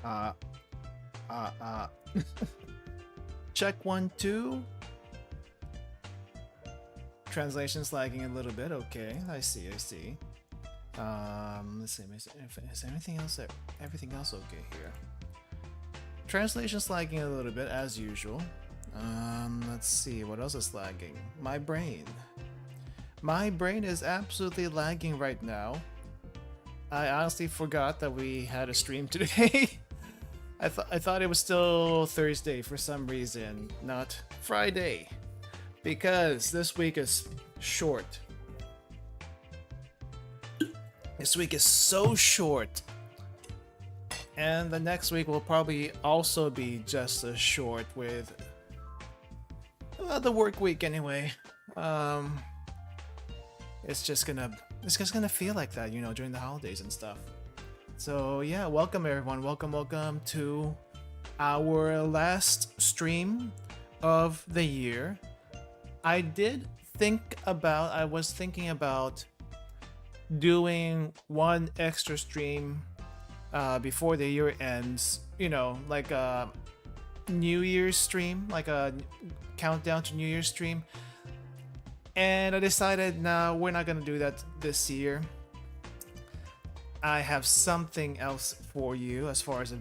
Uh, uh, uh. Check 1, 2. Translation's lagging a little bit. Okay, I see, I see. Let's see. Is anything else there? Everything else okay here? Translation's lagging a little bit as usual. Let's see. What else is lagging? My brain. My brain is absolutely lagging right now. I honestly forgot that we had a stream today. I thought it was still Thursday for some reason, not Friday, because this week is short. This week is so short, and the next week will probably also be just as short with the work week anyway. It's just gonna feel like that, you know, during the holidays and stuff. So yeah, welcome everyone. Welcome to our last stream of the year. I was thinking about doing one extra stream before the year ends, you know, like a New Year's stream, like a countdown to New Year's stream. And I decided, no, we're not gonna do that this year. I have something else for you as far as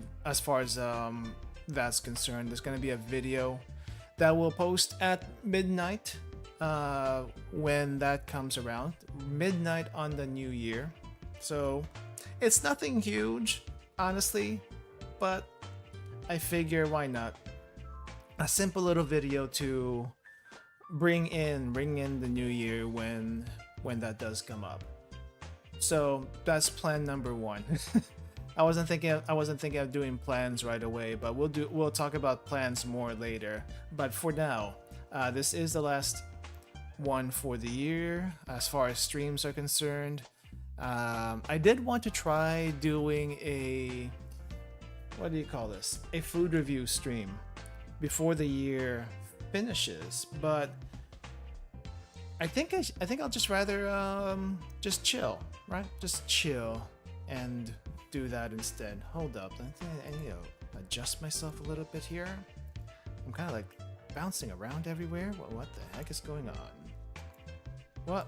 that's concerned. There's gonna be a video that we'll post at midnight when that comes around. Midnight on the new year. So it's nothing huge, honestly, but I figure why not? A simple little video to bring in the new year when that does come up. So that's plan number one. I wasn't thinking of doing plans right away, but we'll talk about plans more later. But for now, this is the last one for the year as far as streams are concerned. I did want to try doing a, what do you call this? A food review stream before the year finishes, but I think I'll just rather just chill, right? Just chill and do that instead. Hold up, I need to adjust myself a little bit here. I'm kind of like bouncing around everywhere. What the heck is going on? Well,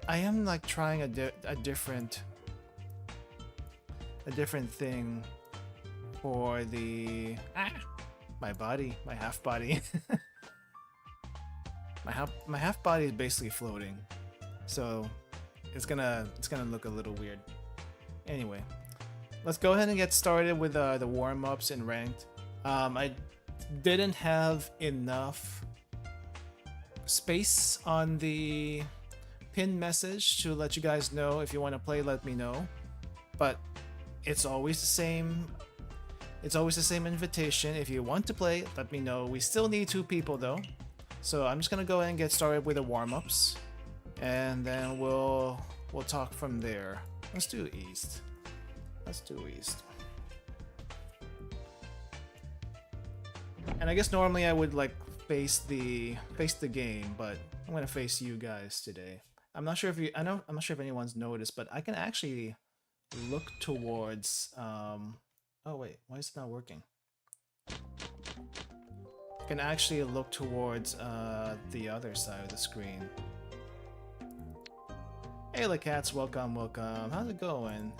I am like trying a different thing for the my body, my half body. My half body is basically floating, so it's gonna look a little weird. Anyway, let's go ahead and get started with the warm-ups and ranked. I didn't have enough space on the pinned message to let you guys know. If you want to play, let me know. But it's always the same. It's always the same invitation. If you want to play, let me know. We still need 2 people though. So I'm just gonna go ahead and get started with the warm-ups, and then we'll talk from there. Let's do East. And I guess normally I would like face the game, but I'm gonna face you guys today. I'm not sure if anyone's noticed, but I can actually look towards oh wait, why is it not working? I can actually look towards the other side of the screen. Hey Cats, welcome. How's it going?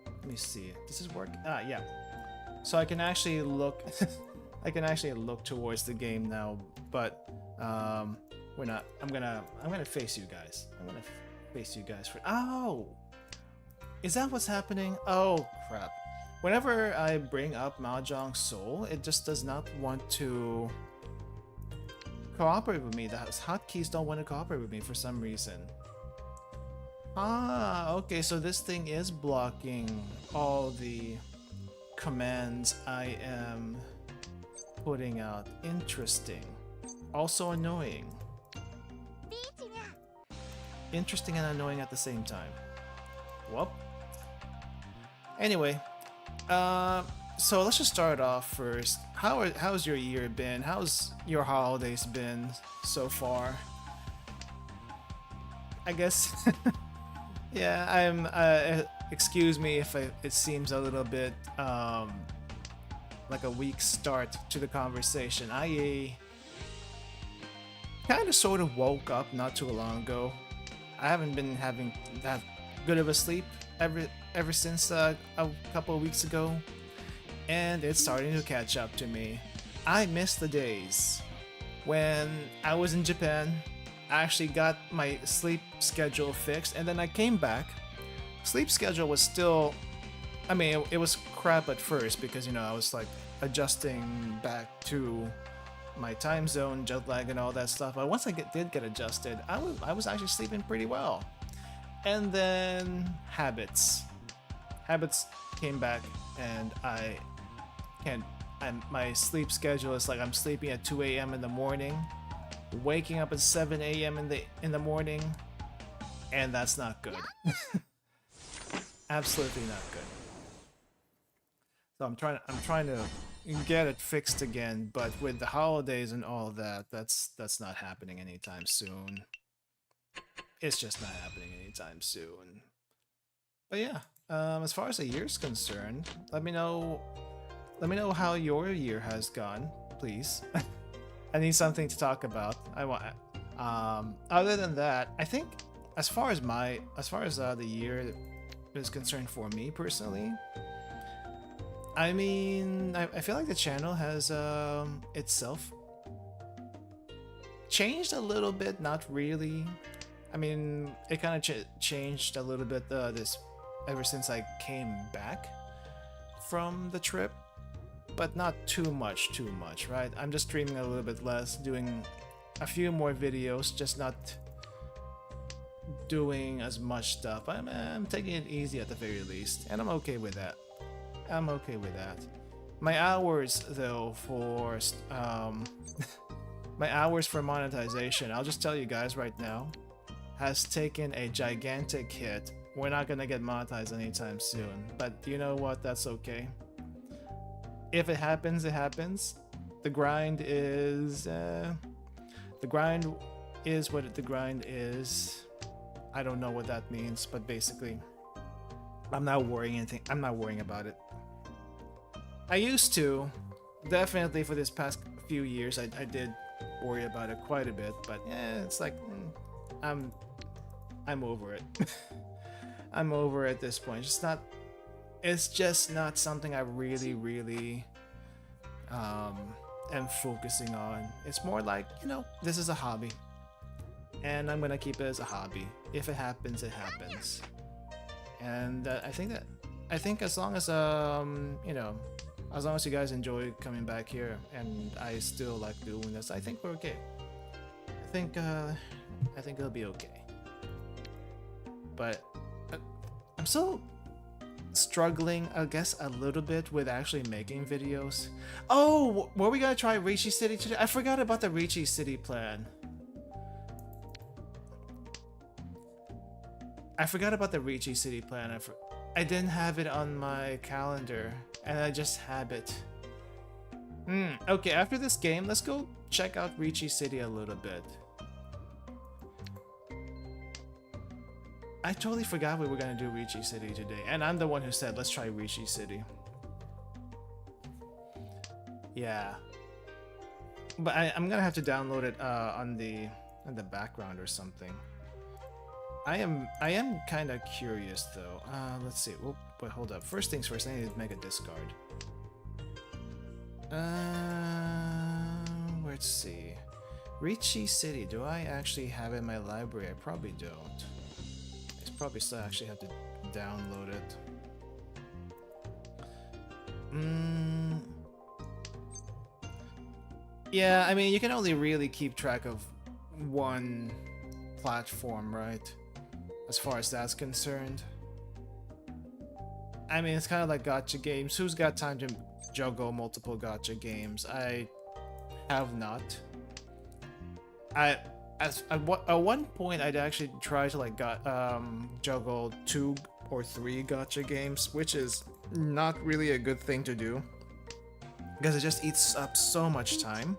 Let me see. Does this work? Yeah. So I can actually look I can actually look towards the game now, but we're not. I'm gonna face you guys. I'm gonna face you guys for. Oh! Is that what's happening? Oh crap. Whenever I bring up Mahjong Soul, it just does not want to cooperate with me. The hotkeys don't want to cooperate with me for some reason. Ah, okay, so this thing is blocking all the commands I am putting out. Interesting. Also annoying. Interesting and annoying at the same time. Well. Anyway. So let's just start off first. How's your year been? How's your holidays been so far? I guess, yeah, excuse me if it seems a little bit like a weak start to the conversation. I kind of sort of woke up not too long ago. I haven't been having that good of a sleep ever since a couple of weeks ago, and it's starting to catch up to me. I miss the days when I was in Japan. I actually got my sleep schedule fixed, and then I came back. Sleep schedule was still, I mean, it was crap at first because, you know, I was like adjusting back to my time zone, jet lag, and all that stuff. But once I did get adjusted, I was actually sleeping pretty well. And then habits came back, and I can't. My sleep schedule is like I'm sleeping at 2 a.m. in the morning, waking up at 7 a.m. in the morning, and that's not good. Absolutely not good. So I'm trying to get it fixed again, but with the holidays and all of that, that's not happening anytime soon. It's just not happening anytime soon. But yeah, as far as the year's concerned, let me know how your year has gone, please. I need something to talk about. I want. Other than that, I think as far as the year is concerned for me personally, I mean, I feel like the channel has itself changed a little bit. Not really. I mean, it kind of changed a little bit ever since I came back from the trip, but not too much, right? I'm just streaming a little bit less, doing a few more videos, just not doing as much stuff. I'm taking it easy at the very least, and I'm okay with that. My hours though for my hours for monetization, I'll just tell you guys right now, has taken a gigantic hit. We're not gonna get monetized anytime soon, but you know what? That's okay. If it happens, it happens. The grind is what the grind is. I don't know what that means, but basically, I'm not worrying about it. I used to, definitely for this past few years, I did worry about it quite a bit, but yeah, it's like I'm over it. I'm over it at this point. It's just not something I really am focusing on. It's more like, you know, this is a hobby, and I'm gonna keep it as a hobby. If it happens, it happens. And I think as long as you know, as long as you guys enjoy coming back here and I still like doing this, I think we're okay. I think it'll be okay. But I'm still struggling, I guess, a little bit with actually making videos. Oh, were we gonna try Riichi City today? I forgot about the Riichi City plan. I didn't have it on my calendar, and I just have it. Okay, after this game, let's go check out Riichi City a little bit. I totally forgot we were gonna do Riichi City today, and I'm the one who said let's try Riichi City. Yeah, but I'm gonna have to download it on the background or something. I am kind of curious though. Let's see. Oh, but hold up. First things first, I need to make a discard. Let's see. Riichi City. Do I actually have it in my library? I probably don't. I probably still actually have to download it. Yeah, I mean, you can only really keep track of one platform, right? As far as that's concerned. I mean, it's kind of like gacha games. Who's got time to juggle multiple gacha games? I have not. At one point, I'd actually try to like juggle 2 or 3 gacha games, which is not really a good thing to do because it just eats up so much time.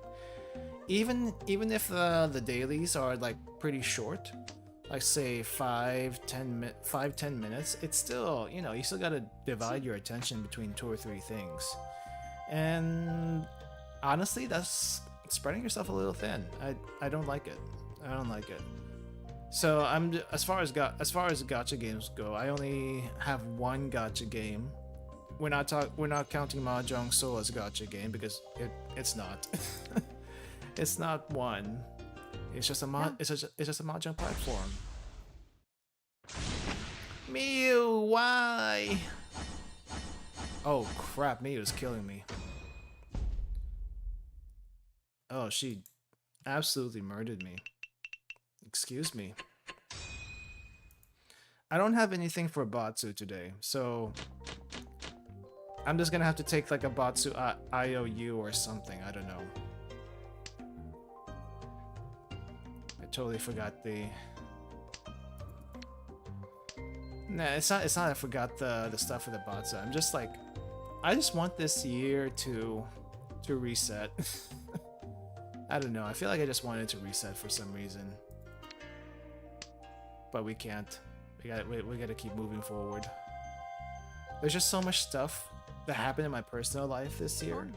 Even if the dailies are like pretty short, like say 5-10 minutes, it's still, you know, you still gotta divide your attention between 2 or 3 things. And honestly, that's spreading yourself a little thin. I don't like it. I don't like it. So as far as gacha games go, I only have one gacha game. We're not counting Mahjong Soul as a gacha game because it's not. It's not one. It's just a it's just a Mahjong platform. Mew, why? Oh crap, Mew is killing me. Oh, she absolutely murdered me. Excuse me. I don't have anything for Batsu today, so I'm just gonna have to take like a Batsu IOU or something. I don't know. I totally forgot the. Nah, it's not. It's not. I forgot the stuff for the Batsu. I'm just like, I just want this year to reset. I don't know. I feel like I just wanted to reset for some reason. But we can't. We gotta keep moving forward. There's just so much stuff that happened in my personal life this year.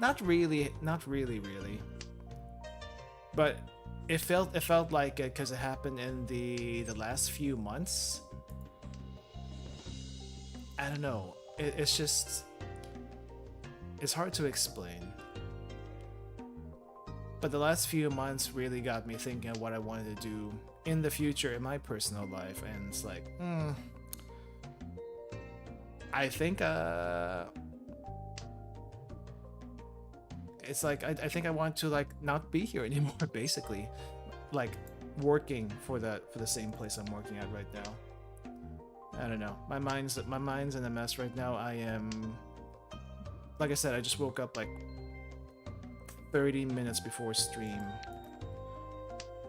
Not really, really. But it felt like it because it happened in the last few months. I don't know. It's just, it's hard to explain. But the last few months really got me thinking of what I wanted to do in the future in my personal life, and it's like, I think it's like I think I want to like not be here anymore, basically, like working for the same place I'm working at right now. I don't know. My mind's in a mess right now. I am, like I said, I just woke up like 30 minutes before stream.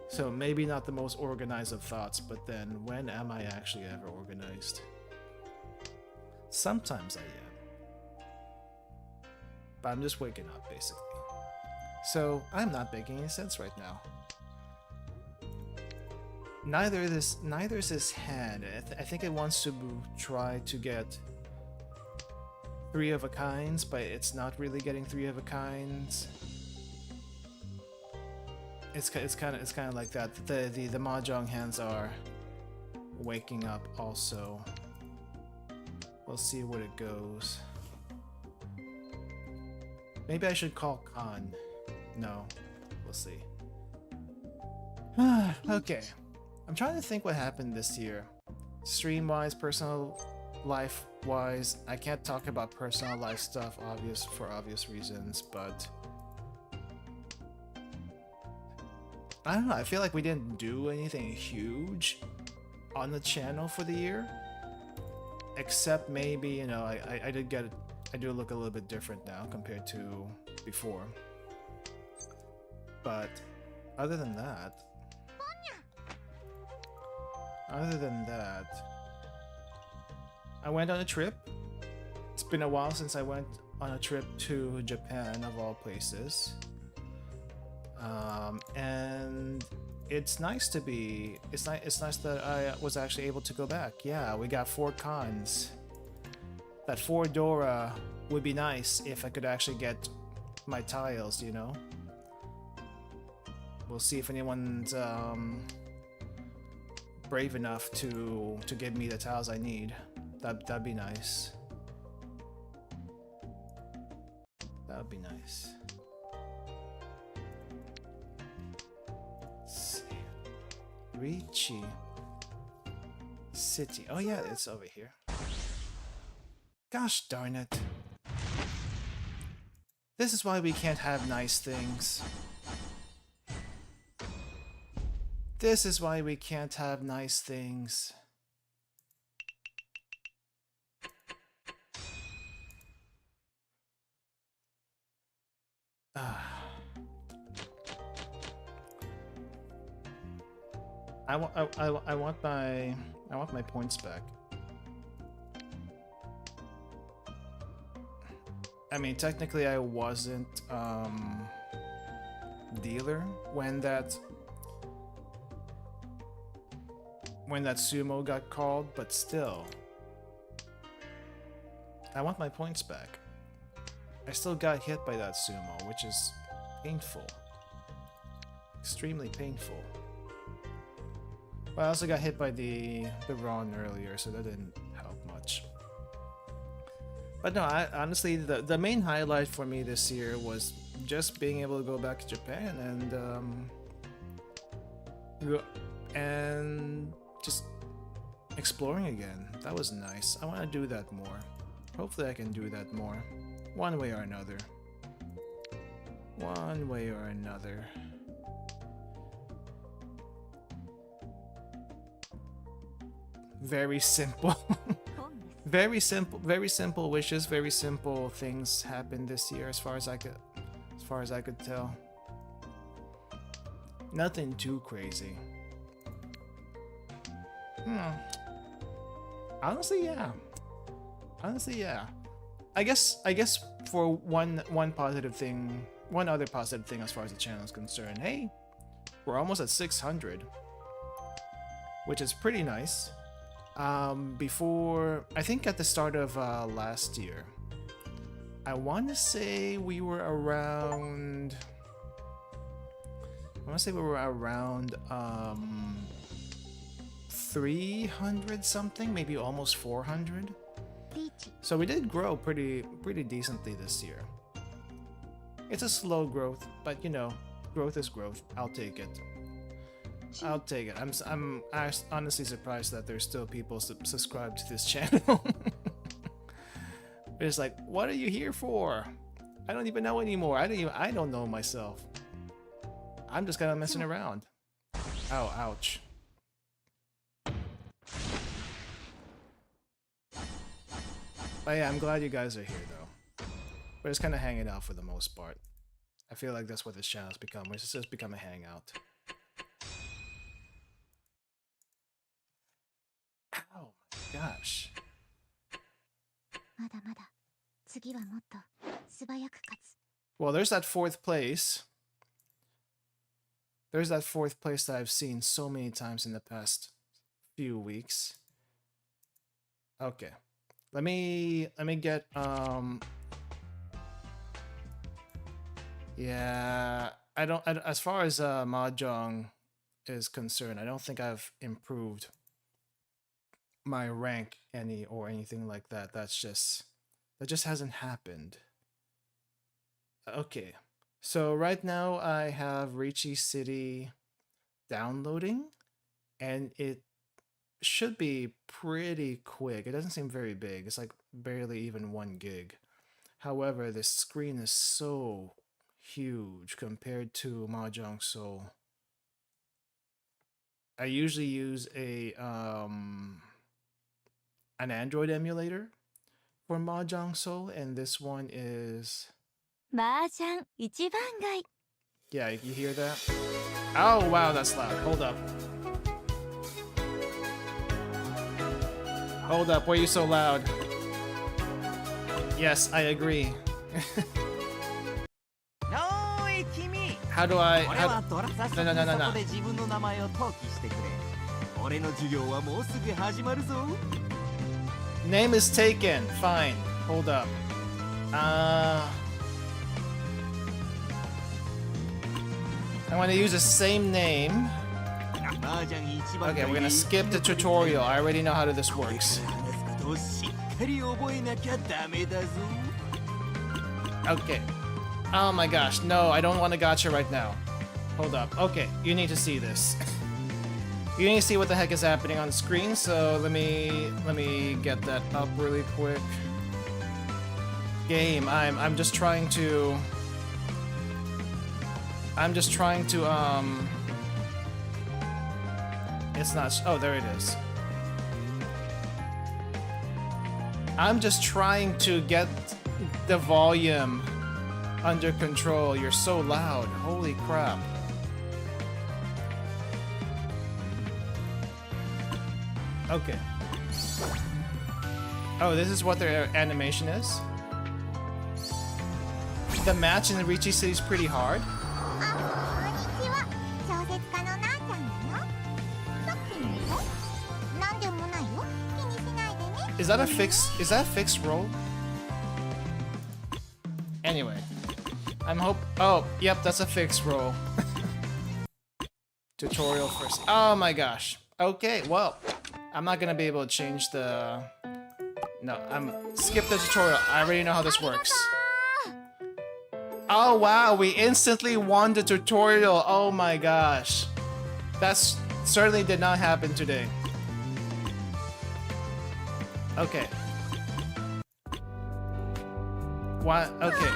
So maybe not the most organized of thoughts, but then when am I actually ever organized? Sometimes I am. But I'm just waking up, basically. So I'm not making any sense right now. Neither is this hand. I think it wants to try to get 3 of a kinds, but it's not really getting 3 of a kinds. It's kind of like that. The Mahjong hands are waking up also. We'll see what it goes. Maybe I should call Khan. No, we'll see. Okay, I'm trying to think what happened this year. Stream-wise, personal life-wise, I can't talk about personal life stuff, for obvious reasons, but I don't know, I feel like we didn't do anything huge on the channel for the year. Except maybe, you know, I do look a little bit different now compared to before. But other than that, I went on a trip. It's been a while since I went on a trip to Japan, of all places. And it's nice to be. It's nice that I was actually able to go back. Yeah, we got 4 cons. That 4 Dora would be nice if I could actually get my tiles, you know. We'll see if anyone's brave enough to give me the tiles I need. That'd be nice. That would be nice. Ricci City. Oh yeah, it's over here. Gosh darn it. This is why we can't have nice things. This is why we can't have nice things. I want my points back. I mean, technically I wasn't dealer when that when that sumo got called, but still. I want my points back. I still got hit by that sumo, which is painful. Extremely painful. But I also got hit by the Ron earlier, so that didn't help much. But no, honestly, the main highlight for me this year was just being able to go back to Japan and just exploring again. That was nice. I want to do that more. Hopefully I can do that more. One way or another. One way or another. Very simple. Very simple wishes, very simple things happened this year as far as I could tell. Nothing too crazy. Honestly, yeah. I guess for one other positive thing as far as the channel is concerned. Hey, we're almost at 600, which is pretty nice. Before, I think at the start of last year, I want to say we were around. 300 something, maybe almost 400. So we did grow pretty decently this year. It's a slow growth, but you know, growth is growth. I'll take it. I'll take it. I'm honestly surprised that there's still people subscribed to this channel. It's like, what are you here for? I don't even know anymore. I don't know myself. I'm just kind of messing around. Oh, ouch. But yeah, I'm glad you guys are here though. We're just kind of hanging out for the most part. I feel like that's what this channel's become. It's just become a hangout. Oh my gosh. Well, there's that fourth place. There's that fourth place that I've seen so many times in the past few weeks. Okay. Let me get yeah, I don't as far as Mahjong is concerned, I don't think I've improved my rank or anything like that. That just hasn't happened. Okay. So right now I have Ricci City downloading, and it should be pretty quick. It doesn't seem very big. It's like barely even 1 gig. However, the screen is so huge compared to Mahjong Soul. I usually use an Android emulator for Mahjong Soul, and this one is Mahjong 一番街. Yeah, you hear that? Oh wow, that's loud. Hold up. Hold up, why are you so loud? Yes, I agree. How do I... No. Name is taken. Fine. Hold up. I want to use the same name. Okay, we're gonna skip the tutorial. I already know how this works. Okay. Oh my gosh, no, I don't want to gotcha right now. Hold up. Okay, you need to see this. You need to see what the heck is happening on screen, so let me get that up really quick. Game, I'm just trying to it's not, oh, there it is. I'm just trying to get the volume under control. You're so loud. Holy crap. Okay. Oh, this is what their animation is? The match in the Ricci City is pretty hard. Is that a fixed roll? Anyway, oh, yep, that's a fixed roll. Tutorial first. Oh my gosh. Okay, well, I'm not gonna be able to change the... No, skip the tutorial. I already know how this works. Oh wow, we instantly won the tutorial. Oh my gosh. That's certainly did not happen today. Okay. What? Okay.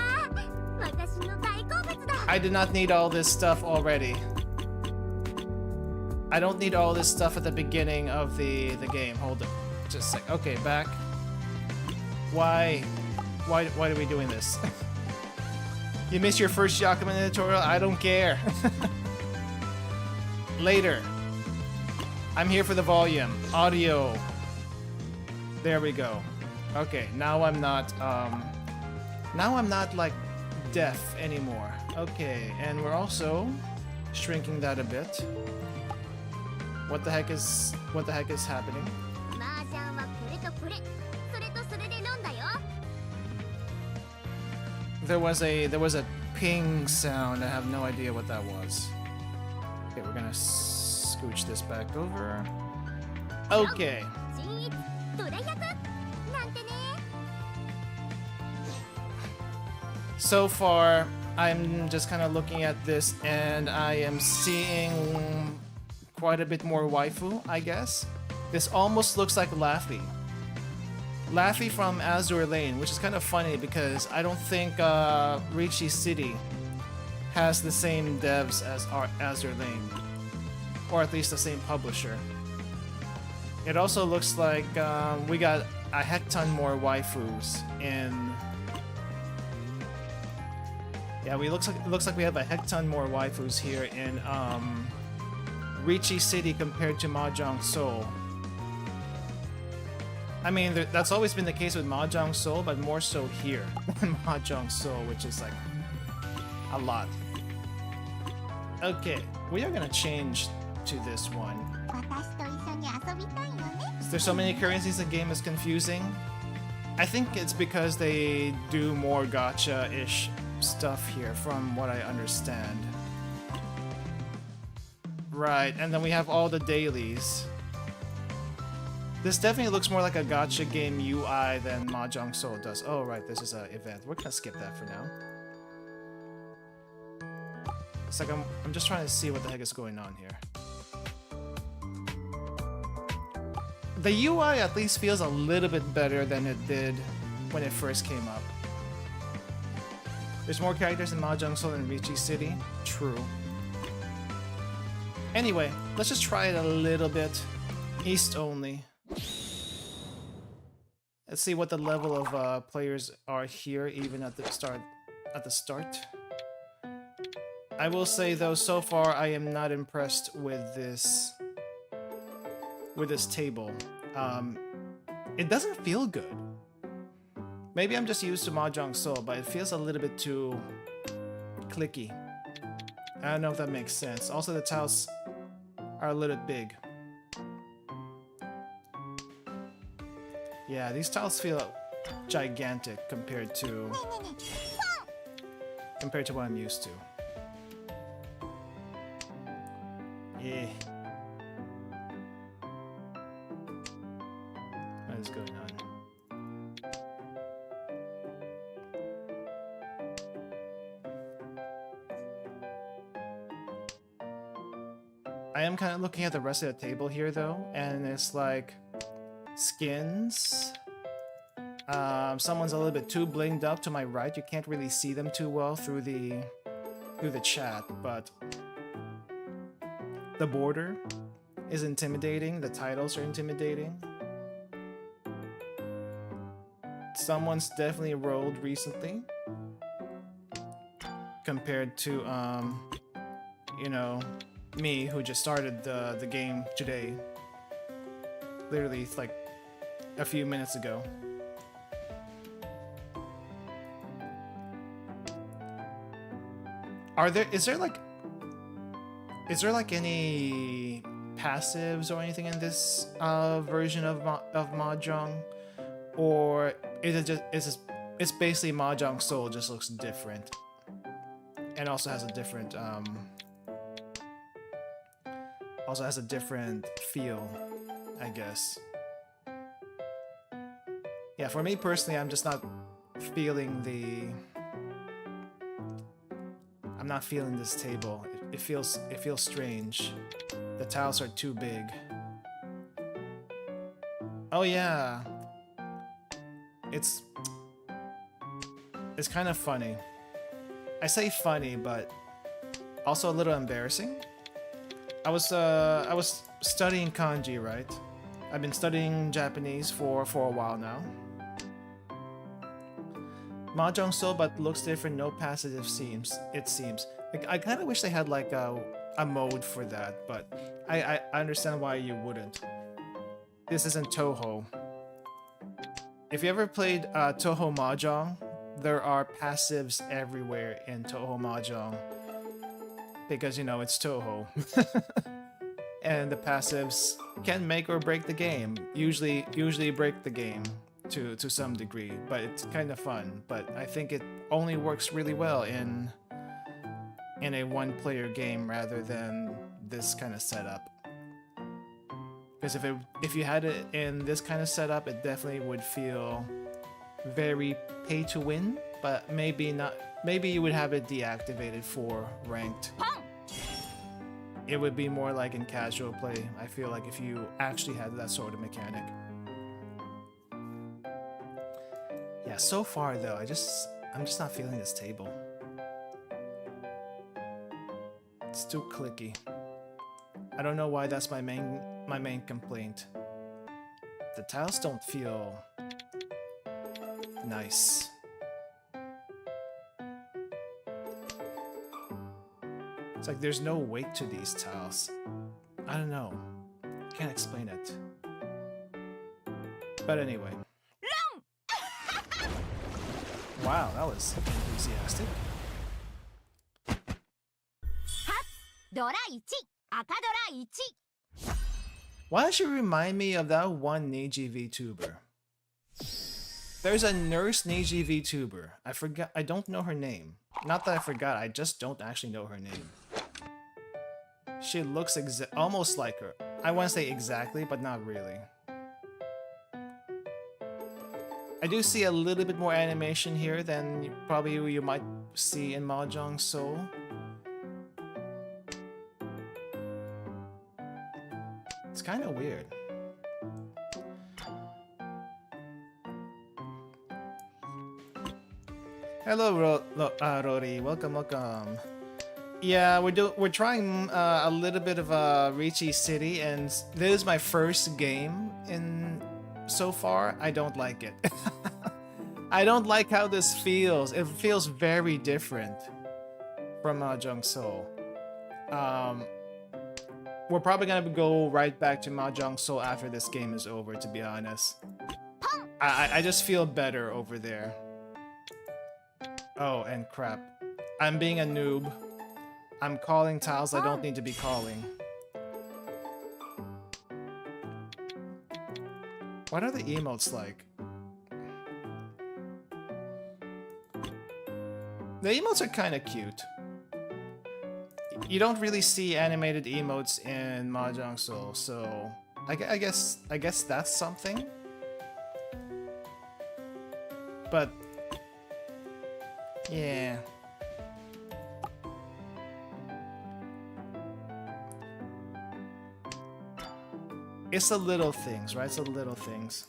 I did not need all this stuff already. I don't need all this stuff at the beginning of the game. Hold it. Just a sec. Okay, back. Why are we doing this? You missed your first Yakuza tutorial? I don't care. Later. I'm here for the volume. Audio. There we go. Okay, now I'm not like deaf anymore. Okay, and we're also shrinking that a bit. What the heck is happening? There was a ping sound. I have no idea what that was. Okay, we're gonna scooch this back over. Okay. So far, I'm just kind of looking at this and I am seeing quite a bit more waifu, I guess. This almost looks like Laffy. Laffy from Azure Lane, which is kind of funny because I don't think Richie City has the same devs as Azure Lane. Or at least the same publisher. It also looks like we got a heck ton more waifus in... Yeah, it looks like we have a heck ton more waifus here in Richie City compared to Mahjong Seoul. I mean, that's always been the case with Mahjong Seoul, but more so here than Mahjong Seoul, which is like a lot. Okay, we are gonna change to this one. There's so many currencies, the game is confusing. I think it's because they do more gacha-ish stuff here, from what I understand. Right, and then we have all the dailies. This definitely looks more like a gacha game UI than Mahjong Seoul does. Oh, right, this is an event. We're gonna skip that for now. It's like I'm just trying to see what the heck is going on here. The UI at least feels a little bit better than it did when it first came up. There's more characters in Mahjong Seoul than Richie City. True. Anyway, let's just try it a little bit. East only. Let's see what the level of players are here, even at the start. I will say though, so far I am not impressed with this table. It doesn't feel good. Maybe I'm just used to Mahjong Seoul, but it feels a little bit too clicky. I don't know if that makes sense. Also, the tiles are a little big. Yeah, these tiles feel gigantic compared to what I'm used to. Yeah. What is going on? I am kind of looking at the rest of the table here though, and it's like skins. Someone's a little bit too blinged up to my right. You can't really see them too well through the chat, but the border is intimidating. The titles are intimidating. Someone's definitely rolled recently compared to you know, me, who just started the game today. Literally, like a few minutes ago. Is there like any passives or anything in this version of Mahjong? or it's basically Mahjong Soul just looks different, and also has a different feel, I guess. Yeah, for me personally, I'm just not feeling I'm not feeling this table. It feels strange. The tiles are too big. Oh yeah. It's kind of funny. I say funny, but also a little embarrassing. I was studying kanji, right? I've been studying Japanese for a while now. Mahjong Soul, but looks different. No passive it seems. Like, I kind of wish they had like a mode for that, but I understand why you wouldn't. This isn't Toho. If you ever played Toho Mahjong, there are passives everywhere in Toho Mahjong. Because, you know, it's Toho. And the passives can make or break the game. Usually break the game to some degree, but it's kind of fun. But I think it only works really well in a one-player game rather than this kind of setup. Because if you had it in this kind of setup, it definitely would feel very pay to win, but maybe not. Maybe you would have it deactivated for ranked. It would be more like in casual play, I feel like, if you actually had that sort of mechanic. Yeah, so far though, I'm just not feeling this table. It's too clicky. I don't know why that's my main complaint. The tiles don't feel nice. It's like there's no weight to these tiles. I don't know. Can't explain it. But anyway. Wow, that was enthusiastic. Why does she remind me of that one Neji VTuber? There's a nurse Neji VTuber. I don't know her name. Not that I forgot, I just don't actually know her name. She looks almost like her. I want to say exactly, but not really. I do see a little bit more animation here than you might see in Mahjong Soul. It's kind of weird. Hello, Rory. Welcome. Yeah, we're trying a little bit of Ricci City, and this is my first game so far. I don't like it. I don't like how this feels. It feels very different from Mahjong Soul. We're probably gonna go right back to Mahjong Soul after this game is over, to be honest. I just feel better over there. Oh, and crap. I'm being a noob. I'm calling tiles I don't need to be calling. What are the emotes like? The emotes are kind of cute. You don't really see animated emotes in Mahjong Soul, so I guess that's something. But yeah. It's the little things, right? It's the little things.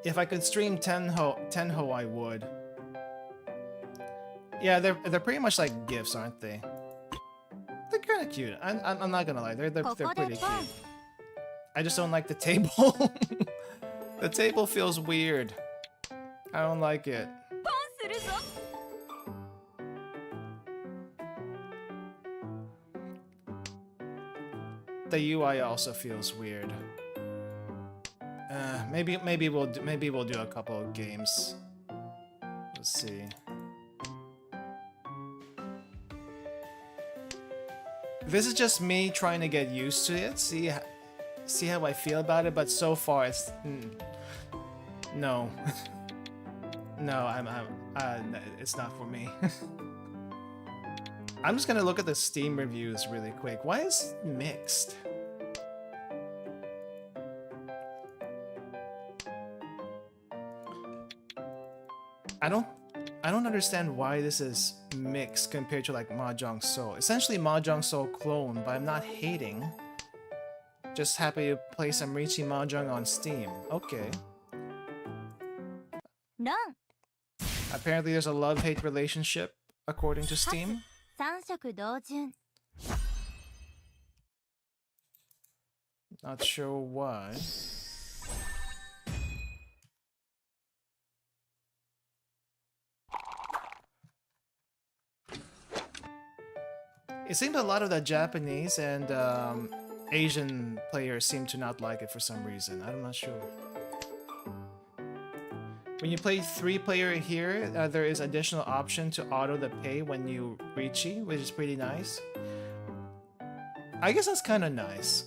If I could stream Tenho, I would. Yeah, they're pretty much like GIFs, aren't they? They're kind of cute. I'm not gonna lie, they're pretty cute. I just don't like the table. The table feels weird. I don't like it. The UI also feels weird. Maybe we'll do a couple of games. Let's see. This is just me trying to get used to it. See see how I feel about it, but so far it's no. No, it's not for me. I'm just gonna look at the Steam reviews really quick. Why is mixed? I don't understand why this is mixed compared to like Mahjong Soul. Essentially Mahjong Soul clone, but I'm not hating. Just happy to play some Riichi Mahjong on Steam. Okay. No. Apparently there's a love-hate relationship according to Steam. Not sure why. It seems a lot of the Japanese and Asian players seem to not like it for some reason. I'm not sure. When you play 3-player here, there is additional option to auto the pay when you Riichi, which is pretty nice. I guess that's kind of nice.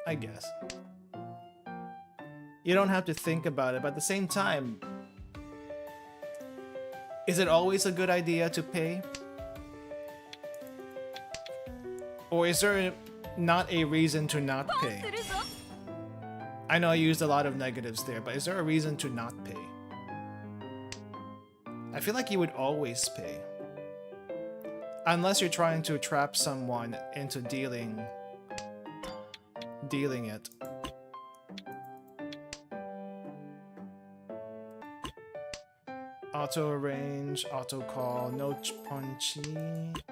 I guess. You don't have to think about it, but at the same time, is it always a good idea to pay? Or is there not a reason to not pay? I know I used a lot of negatives there, but is there a reason to not pay? I feel like you would always pay. Unless you're trying to trap someone into dealing it. Auto arrange, auto call, no punchy.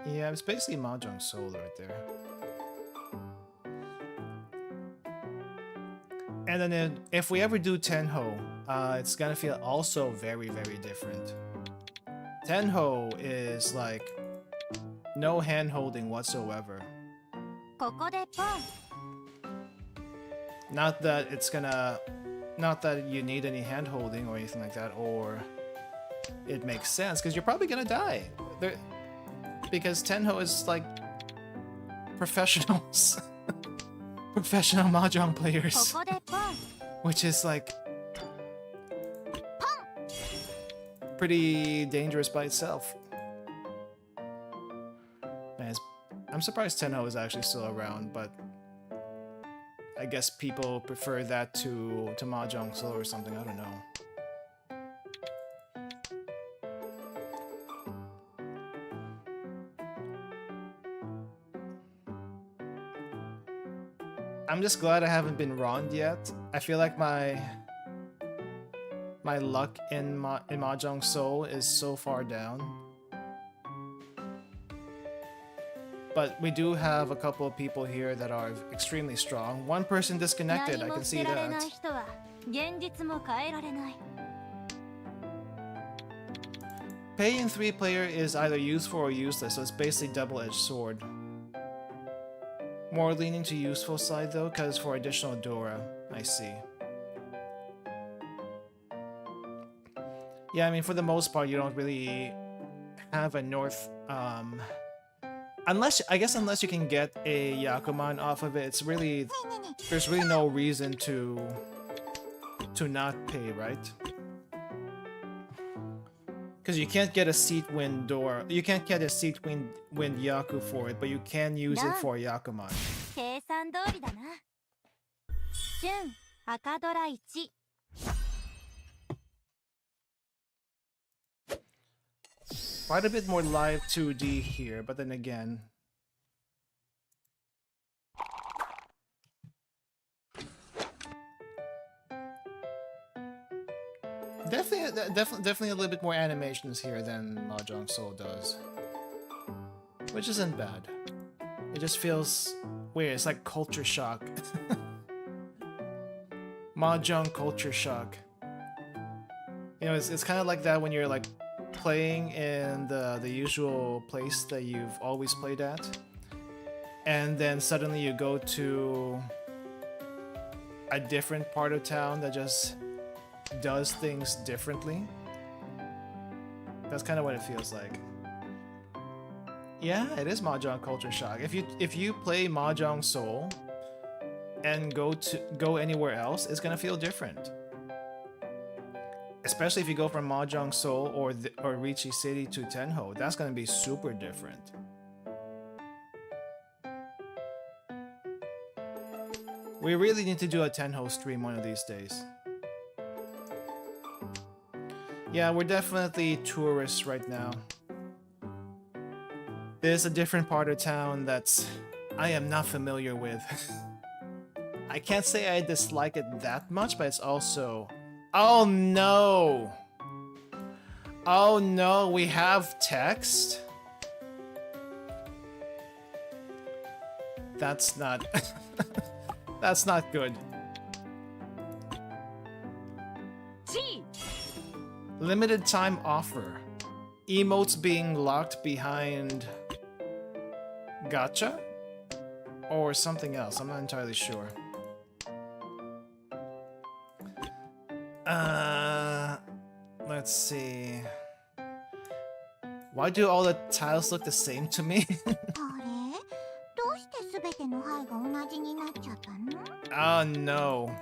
Yeah, it's basically Mahjong Soul right there. And then if we ever do Tenho, it's gonna feel also very, very different. Tenho is like no hand holding whatsoever. Not that it's gonna, not that you need any hand holding or anything like that, or it makes sense because you're probably gonna die. Because Tenho is like professionals, professional Mahjong players, which is like pretty dangerous by itself. Man, I'm surprised Tenho is actually still around, but I guess people prefer that to Mahjong Soul or something, I don't know. I'm just glad I haven't been wronged yet. I feel like my luck in Mahjong Soul is so far down. But we do have a couple of people here that are extremely strong. One person disconnected, I can see that. Pay in 3-player is either useful or useless, so it's basically double-edged sword. More leaning to useful side though, because for additional Dora, I see. Yeah, I mean, for the most part, you don't really have a north, unless you can get a Yakuman off of it, it's really, there's really no reason to not pay, right? Because you can't get a seat wind door, you can't get a seat wind Yaku for it, but you can use it for Yakuman. Quite a bit more live 2D here, but then again, definitely a little bit more animations here than Mahjong Soul does, which isn't bad. It just feels weird. It's like culture shock. Mahjong culture shock. You know, it's kind of like that when you're like playing in the usual place that you've always played at, and then suddenly you go to a different part of town that just does things differently. That's kind of what it feels like. Yeah, it is Mahjong culture shock. If you play Mahjong Soul, and go anywhere else, it's gonna feel different. Especially if you go from Mahjong Seoul or Ricci City to Tenho, that's gonna be super different. We really need to do a Tenho stream one of these days. Yeah, we're definitely tourists right now. There's a different part of town that's I am not familiar with. I can't say I dislike it that much, but it's also... Oh no! Oh no, we have text? That's not... That's not good. Limited time offer. Emotes being locked behind... Gacha? Or something else, I'm not entirely sure. Let's see. Why do all the tiles look the same to me? Oh no.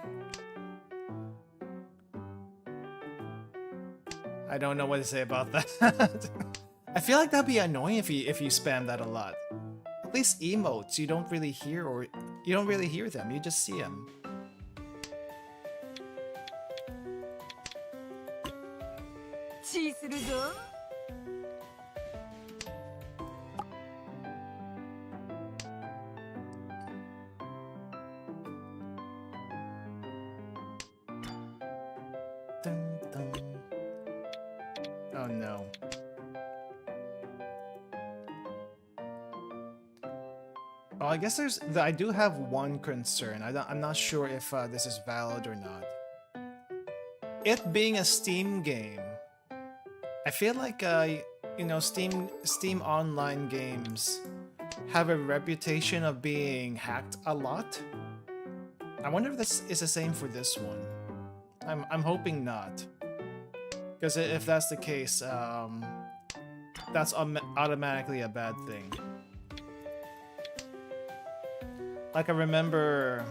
I don't know what to say about that. I feel like that'd be annoying if you spam that a lot. At least emotes, you don't really hear them, you just see them. Dun, dun. Oh no. Oh, I guess I do have one concern. I'm not sure if this is valid or not. It being a Steam game, I feel like you know, Steam online games have a reputation of being hacked a lot. I wonder if this is the same for this one. I'm hoping not, because if that's the case, that's automatically a bad thing. Like I remember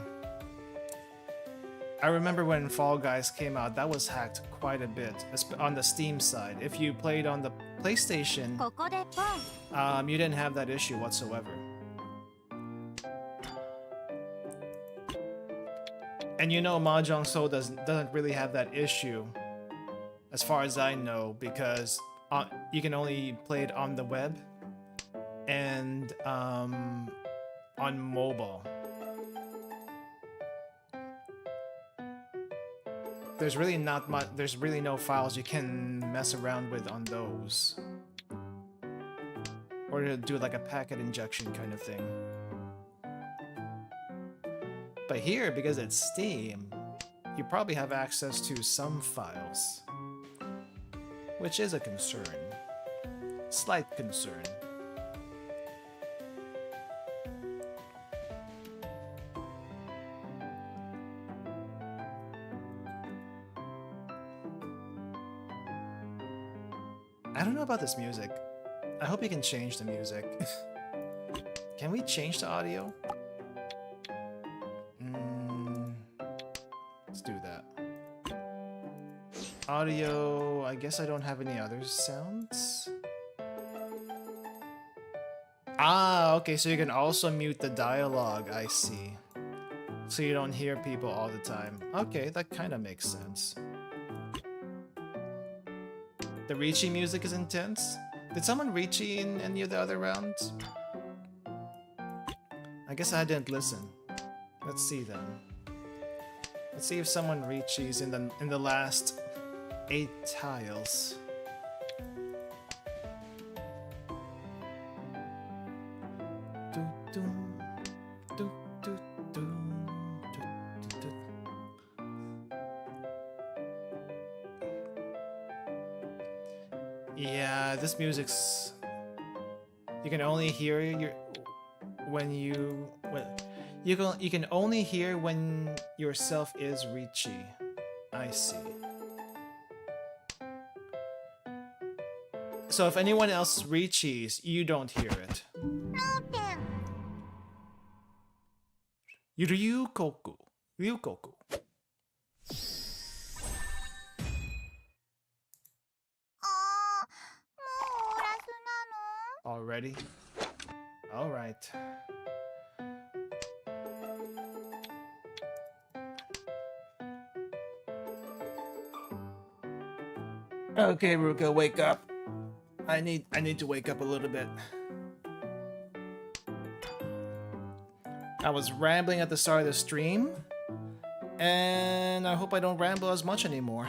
when Fall Guys came out, that was hacked quite a bit on the Steam side. If you played on the PlayStation, you didn't have that issue whatsoever. And you know, Mahjong Seoul doesn't really have that issue, as far as I know, because you can only play it on the web and on mobile. There's really not much. There's really no files you can mess around with on those, or to do like a packet injection kind of thing. But here, because it's Steam, you probably have access to some files, which is a concern. Slight concern. I don't know about this music. I hope you can change the music. Can we change the audio? Let's do that. Audio, I guess I don't have any other sounds. Ah, okay, so you can also mute the dialogue, I see. So you don't hear people all the time. Okay, that kind of makes sense. The Ricci music is intense. Did someone Ricci in any of the other rounds? I guess I didn't listen. Let's see then. Let's see if someone Ricci's in the last 8 tiles. Yeah, this music's... You can only hear you can only hear when yourself is Ricci. I see. So if anyone else Ricci's, you don't hear it. Yurukoku. Ryukoku. Already? Alright. Okay, Ruka, wake up. I need to wake up a little bit. I was rambling at the start of the stream, and I hope I don't ramble as much anymore.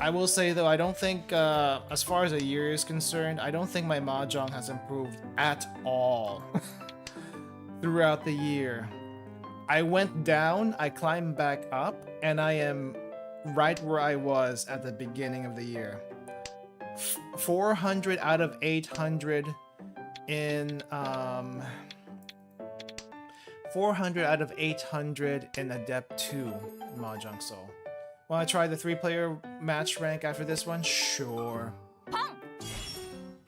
I will say though, I don't think, as far as a year is concerned, I don't think my Mahjong has improved at all throughout the year. I went down, I climbed back up, and I am right where I was at the beginning of the year. 400 out of 800 in 400 out of 800 in Adept 2 Mahjong Soul. Want to try the 3-player match rank after this one? Sure.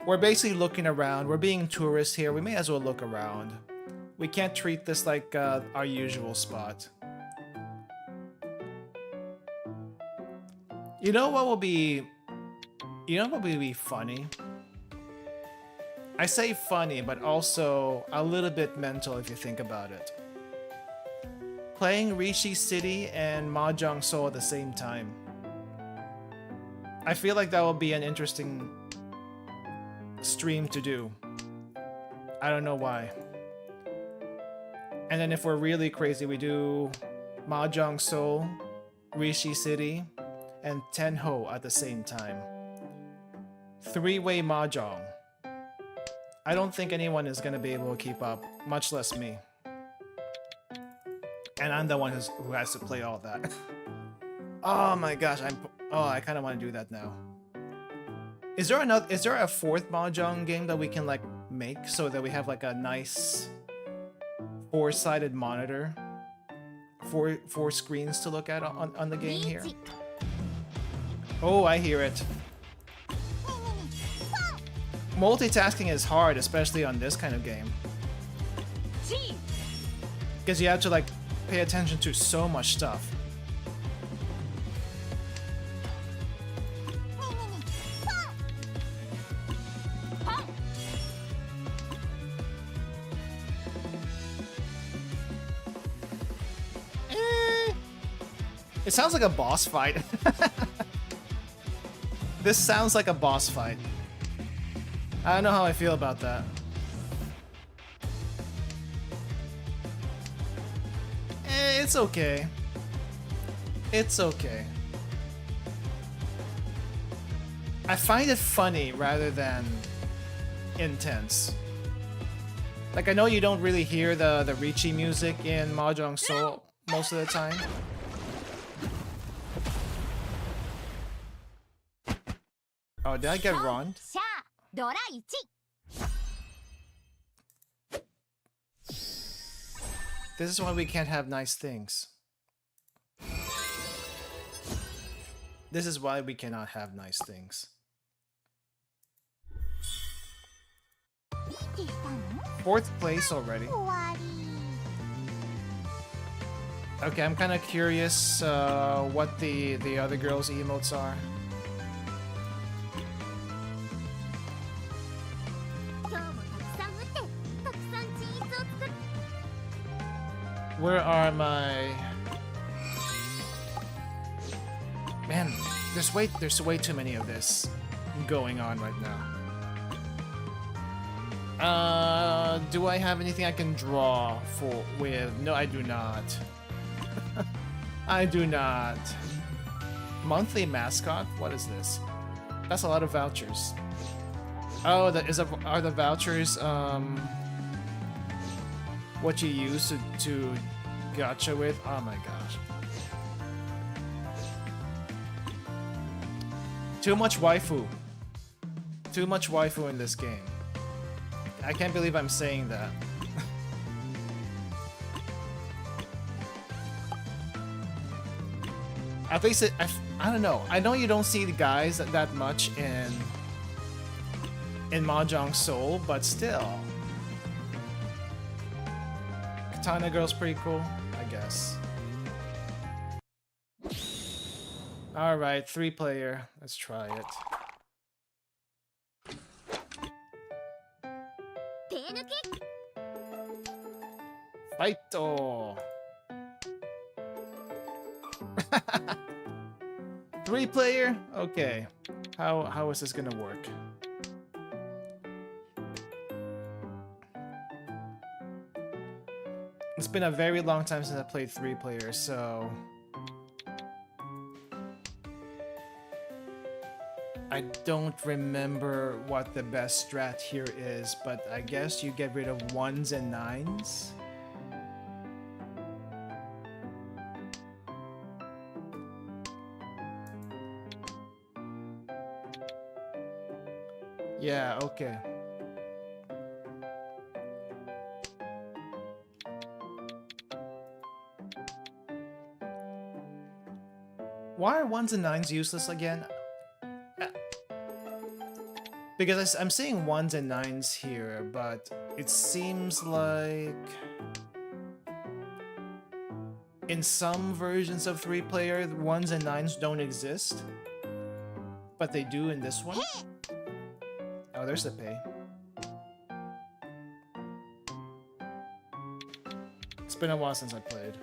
We're basically looking around. We're being tourists here. We may as well look around. We can't treat this like our usual spot. You know what will be... You know what would be funny? I say funny, but also a little bit mental if you think about it. Playing Rishi City and Mahjong Soul at the same time. I feel like that will be an interesting stream to do. I don't know why. And then if we're really crazy, we do Mahjong Soul, Rishi City, and Tenho at the same time. 3-way Mahjong. I don't think anyone is going to be able to keep up, much less me. And I'm the one who has to play all that. Oh my gosh, I kind of want to do that now. Is there a 4th Mahjong game that we can like make so that we have like a nice 4-sided monitor? Four screens to look at on the game here? Oh, I hear it. Multitasking is hard, especially on this kind of game. Because you have to like pay attention to so much stuff. It sounds like a boss fight. This sounds like a boss fight. I don't know how I feel about that. It's okay. It's okay. I find it funny rather than intense. Like, I know you don't really hear the Richi music in Mahjong Soul most of the time. Oh, did I get wronged? This is why we can't have nice things. This is why we cannot have nice things. 4th place already. Okay, I'm kind of curious what the other girls' emotes are. Where are my... Man, there's way too many of this going on right now. Do I have anything I can draw with? No, I do not. I do not. Monthly mascot? What is this? That's a lot of vouchers. Oh, are the vouchers what you use to gacha with? Oh my gosh. Too much waifu. Too much waifu in this game. I can't believe I'm saying that. At least I don't know. I know you don't see the guys that much in Mahjong Soul, but still. Katana Girl's pretty cool, I guess. Alright, 3-player. Let's try it. Fighto! 3-player? Okay. How is this gonna work? It's been a very long time since I played 3-player, so... I don't remember what the best strat here is, but I guess you get rid of 1s and 9s? Yeah, okay. Why are 1s and 9s useless again? Because I'm seeing 1s and 9s here, but it seems like... in some versions of 3-player, 1s and 9s don't exist. But they do in this one. Oh, there's the pay. It's been a while since I played.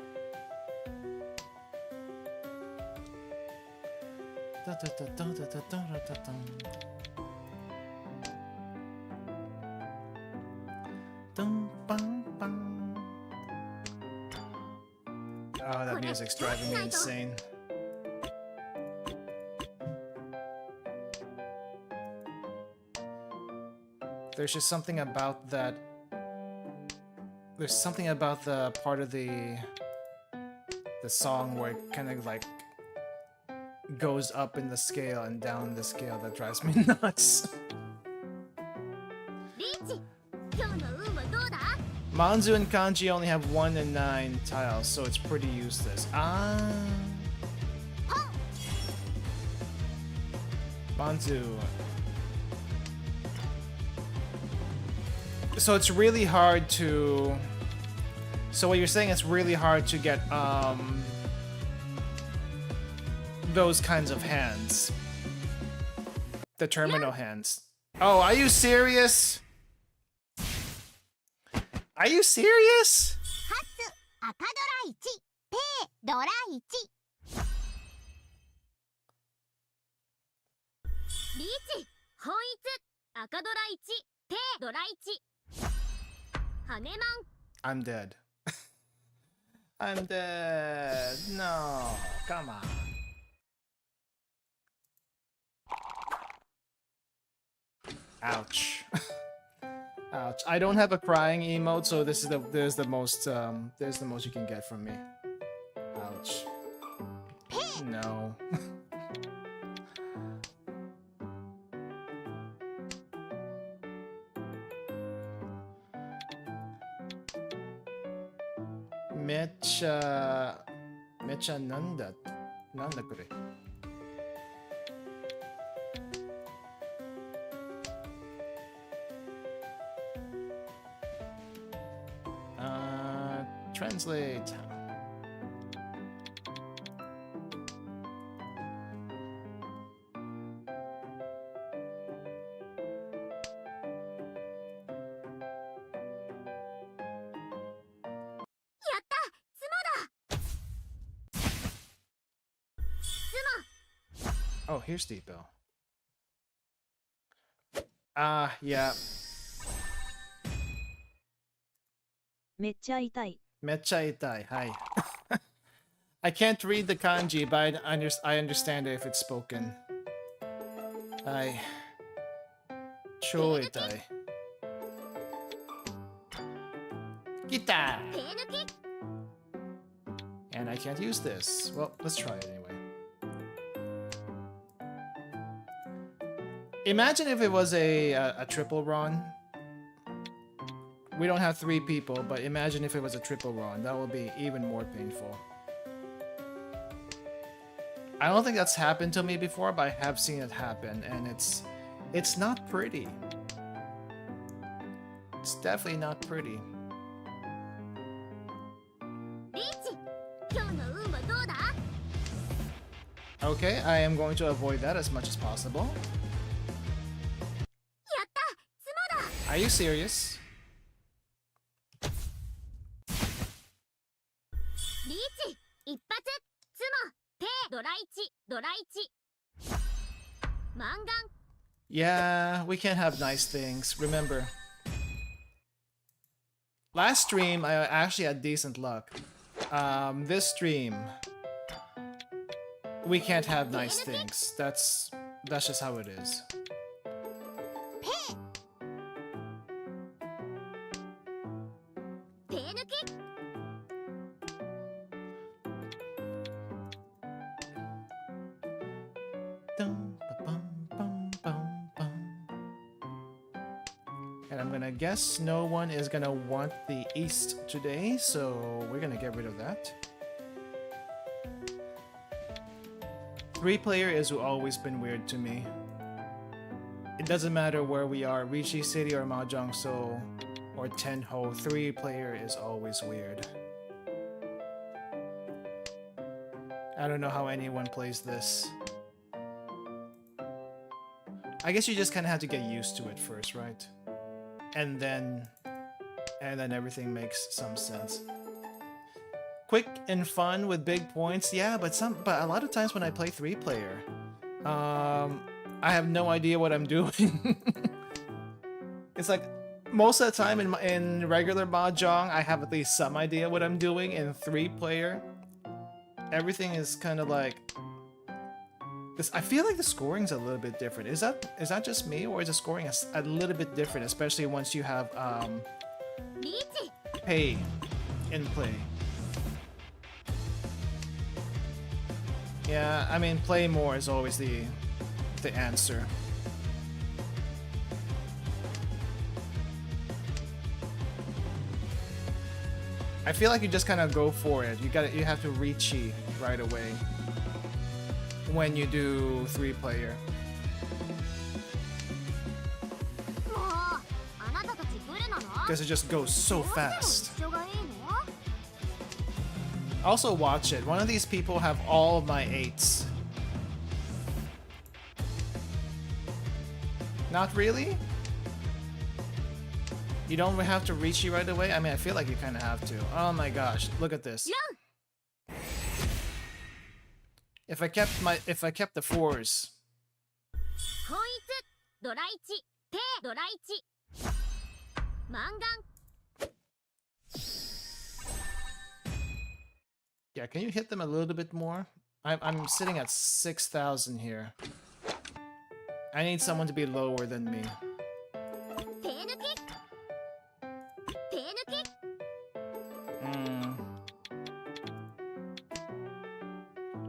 Oh, that music's driving me insane. There's just something about that. There's something about the part of the song where it kind of like goes up in the scale and down the scale that drives me nuts. Manzu and Kanji only have 1 and 9 tiles, so it's pretty useless. Ah. Manzu. So it's really hard to... So what you're saying, it's really hard to get, those kinds of hands. The terminal hands. Oh, are you serious? Are you serious? I'm dead. I'm dead. No, come on. Ouch. Ouch. I don't have a crying emote, so this is there's the most you can get from me. Ouch. No. Mecha nanda kure. Translate. Oh, here's Depot. Yeah. めっちゃ痛い。 Mecha itai. Hi. I can't read the kanji, but I understand it if it's spoken. Hi. Cho itai. Kita! And I can't use this. Well, let's try it anyway. Imagine if it was a triple run. We don't have 3 people, but imagine if it was a triple run. That would be even more painful. I don't think that's happened to me before, but I have seen it happen, and it's not pretty. It's definitely not pretty. リーチ今日の運はどうだ Okay, I am going to avoid that as much as possible. やったツモだ Are you serious? リーチ一発ツモペードライチドライチマンガン Yeah, we can't have nice things. Remember, last stream I actually had decent luck. This stream we can't have nice things. That's just how it is. 手抜き Dum, ba-bum, bum, bum, bum. And I'm gonna guess no one is gonna want the east today, so we're gonna get rid of that. 3-player has always been weird to me. It doesn't matter where we are, Rishi City or Mahjong, so or Tenho, 3-player is always weird. I don't know how anyone plays this. I guess you just kind of have to get used to it first, right? And then everything makes some sense. Quick and fun with big points, yeah, but a lot of times when I play 3-player, I have no idea what I'm doing. It's like most of the time in regular Mahjong, I have at least some idea what I'm doing. In 3-player, everything is kind of like this. I feel like the scoring's a little bit different. Is that just me, or is the scoring a little bit different, especially once you have リーチ pay in play? Yeah, I mean, play more is always the answer. I feel like you just kind of go for it. You have to reachy right away when you do 3-player. もうあなたたちグルなの Because it just goes so どうしても fast. 一緒がいいの Also watch it. One of these people have all of my 8s. Not really? You don't have to reach you right away? I mean, I feel like you kind of have to. Oh my gosh, look at this. ラン If I kept the 4s. 本一ドライチペードライチマンガン Yeah, can you hit them a little bit more? I'm sitting at 6,000 here. I need someone to be lower than me. 手抜き手抜き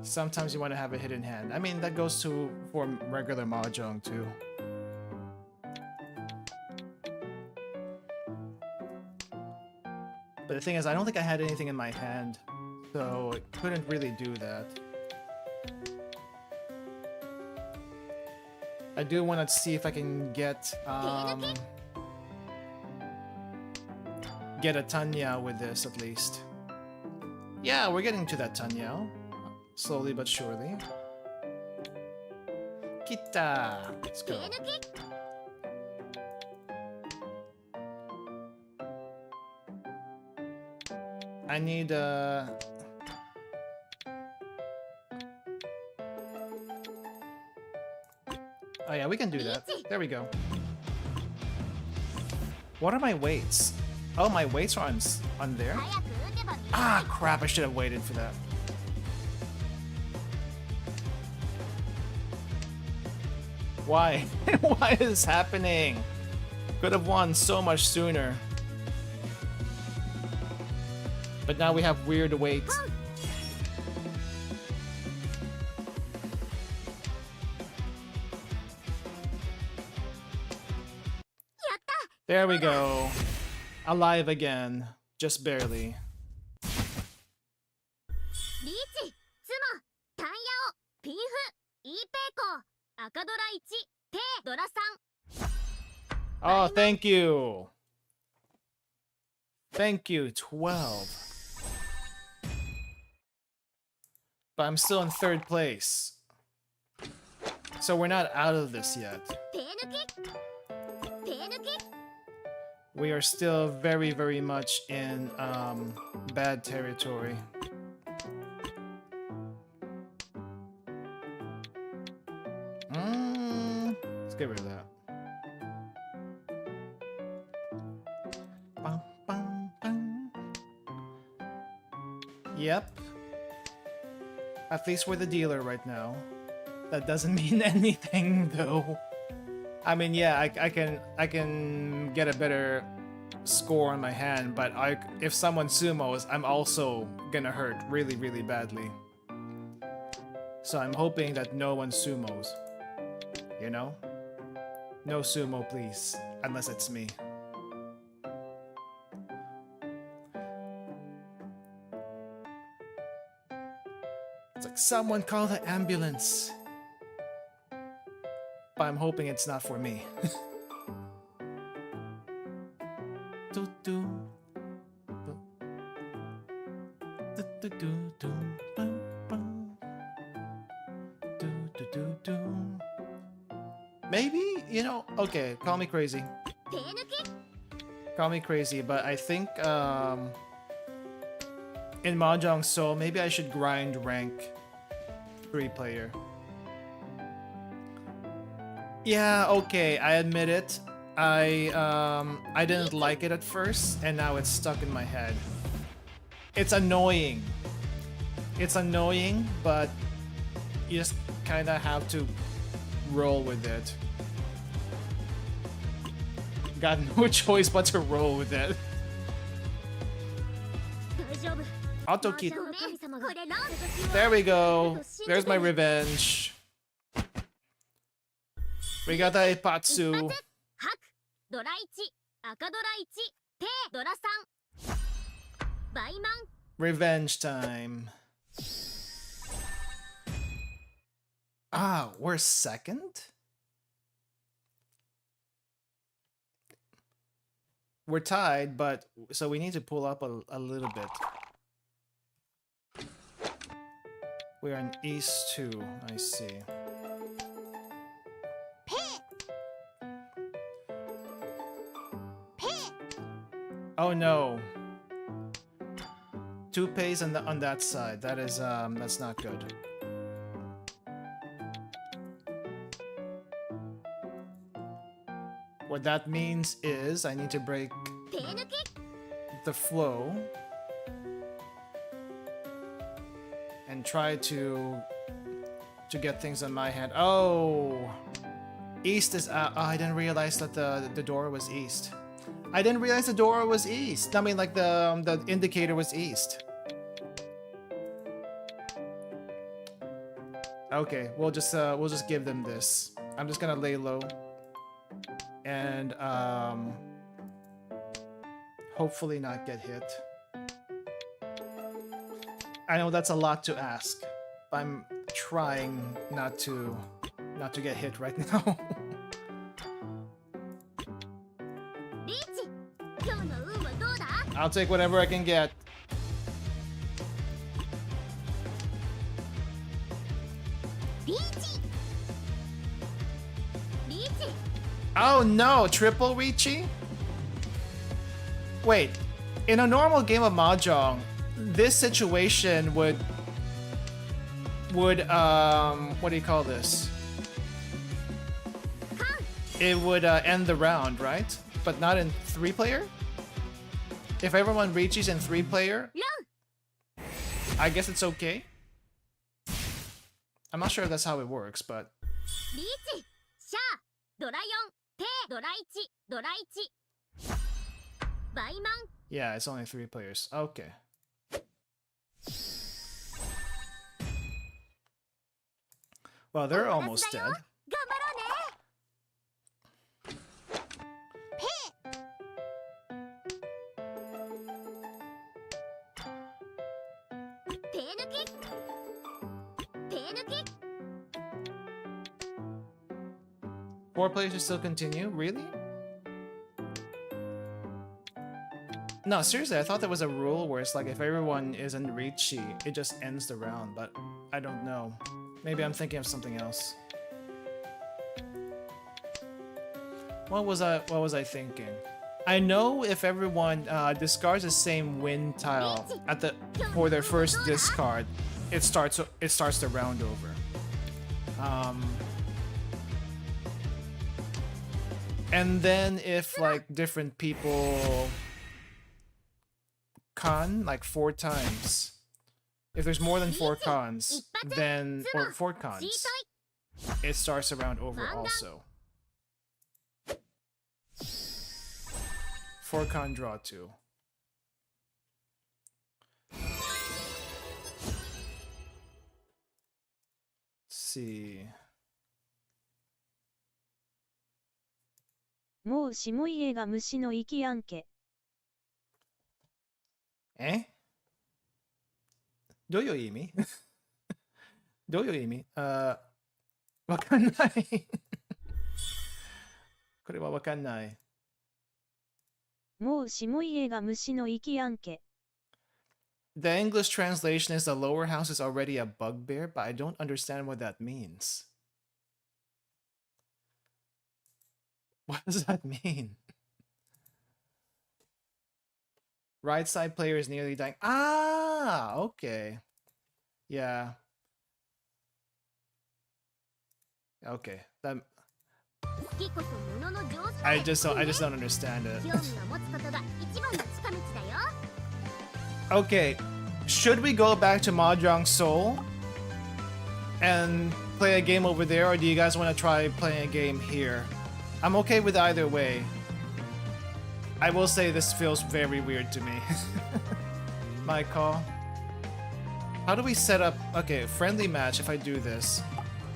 Sometimes you want to have a hidden hand. I mean, that goes for regular Mahjong too. But the thing is, I don't think I had anything in my hand, so it couldn't really do that. I do want to see if I can get a Tanya with this at least. Yeah, we're getting to that Tanya. Slowly but surely. Kita! Let's 手 go. 抜き I need Oh yeah, we can do that. There we go. What are my weights? Oh, my weights are on there? 早く打てば見える Ah, crap, I should have waited for that. Why? Why is this happening? Could have won so much sooner. But now we have weird weights. There we go. Alive again. Just barely. リーチツモタンヤオピンフイーペイコ赤ドラ1ペードラ3 Oh, thank you. Thank you, 12. But I'm still in 3rd place. So we're not out of this yet. We are still very, very much in bad territory. Let's get rid of that. Bum, bum, bum. Yep. At least we're the dealer right now. That doesn't mean anything though. I mean, yeah, I can get a better score on my hand, but if someone sumos, I'm also gonna hurt really, really badly. So I'm hoping that no one sumos. You know? No sumo, please. Unless it's me. It's like, someone call the ambulance. But I'm hoping it's not for me. Maybe, you know, okay, call me crazy. Call me crazy, but I think in Mahjong Soul, maybe I should grind rank 3-player. Yeah, okay, I admit it. I didn't like it at first, and now it's stuck in my head. It's annoying. It's annoying, but you just kind of have to roll with it. Got no choice but to roll with it. Auto kit. There we go. There's my revenge. We got the Ipatsu. Revenge time. Ah, we're 2nd? We're tied, but so we need to pull up a little bit. We are in East 2, I see. Oh no. 2 pays on that side. That is that's not good. What that means is I need to break the flow and try to get things on my hand. Oh, East is out. Oh, I didn't realize that the door was East. I didn't realize the door was East. I mean, like the indicator was East. Okay, we'll just give them this. I'm just gonna lay low. And hopefully not get hit. I know that's a lot to ask, but I'm trying not to get hit right now. I'll take whatever I can get. Oh no, triple Riichi? Wait, in a normal game of Mahjong, this situation would what do you call this? It would end the round, right? But not in 3-player? If everyone reaches in 3-player, I guess it's okay. I'm not sure if that's how it works, but yeah, it's only 3 players. Okay. Well, they're almost dead. Four players should still continue? Really? No, seriously, I thought there was a rule where it's like if everyone isn't Richi, it just ends the round, but I don't know. Maybe I'm thinking of something else. What was I thinking? I know if everyone discards the same win tile at the for their first discard, it starts the round over. And then if like different people con like 4 times, if there's more than 4 cons, then or 4 cons, it starts the round over also. 4 con draw 2. See. もう下家が虫の息やんけ。どういう意味どういう意味わかんないこれはわかんない。もう下家が虫の息やんけ。The English translation is the lower house is already a bugbear, but I don't understand what that means. What does that mean? Right side player is nearly dying. Ah, okay. Yeah. Okay. That I just don't understand it. Okay. Should we go back to Mahjong Seoul and play a game over there, or do you guys want to try playing a game here? I'm okay with either way. I will say this feels very weird to me. My call. How do we set up... Okay, friendly match if I do this.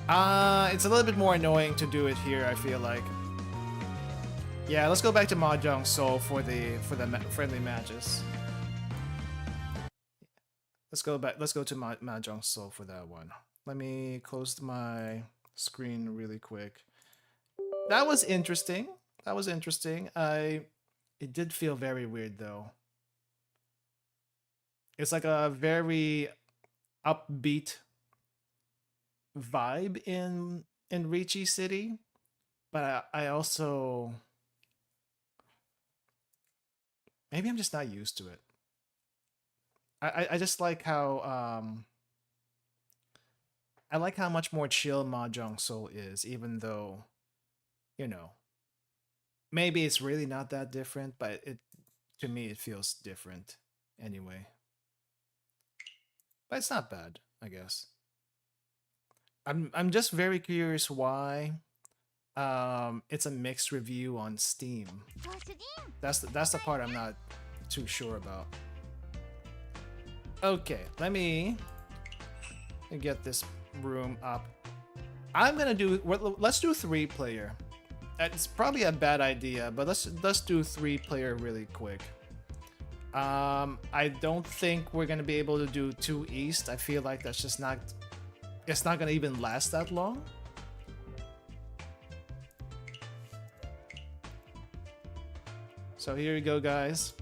It's a little bit more annoying to do it here, I feel like. Yeah, let's go back to Mahjong Seoul for the friendly matches. Let's go to Mahjong Seoul for that one. Let me close my screen really quick. That was interesting. That was interesting. It did feel very weird though. It's like a very upbeat vibe in Richi City, but I also maybe I'm just not used to it. I just like how I like how much more chill Mahjong Seoul is, even though, you know, maybe it's really not that different, but to me it feels different anyway. But it's not bad, I guess. I'm just very curious why it's a mixed review on Steam. That's the part I'm not too sure about. Okay, let me get this room up. I'm gonna do... Let's do 3-player. It's probably a bad idea, but let's do 3-player really quick. I don't think we're gonna be able to do 2 East. I feel like that's just not... It's not gonna even last that long. So here you go, guys.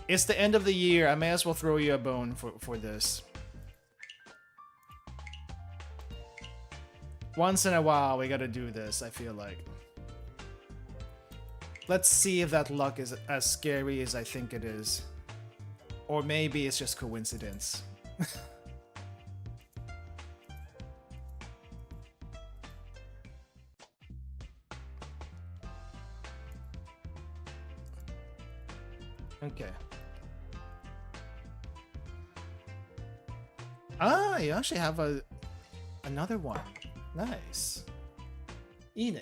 It's the end of the year. I may as well throw you a bone for this. Once in a while, we gotta do this, I feel like. Let's see if that luck is as scary as I think it is. Or maybe it's just coincidence. Okay. Ah, you actually have another one. Nice. Ine.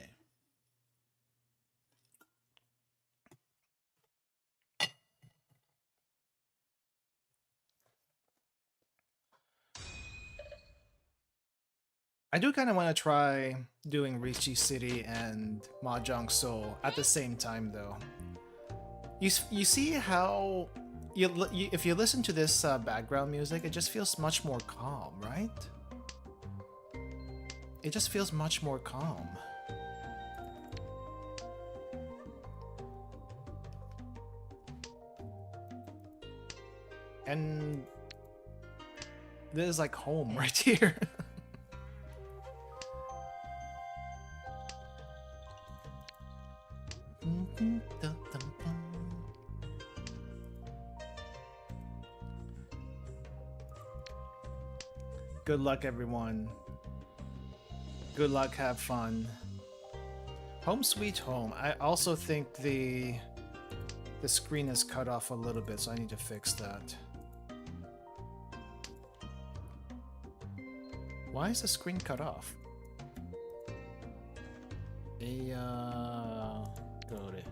I do kind of want to try doing Richi City and Mahjong Seoul at the same time, though. You see how if you listen to this background music, it just feels much more calm, right? It just feels much more calm. And this is like home right here. Good luck, everyone. Good luck, have fun. Home sweet home. I also think the screen is cut off a little bit, so I need to fix that. Why is the screen cut off? Go to.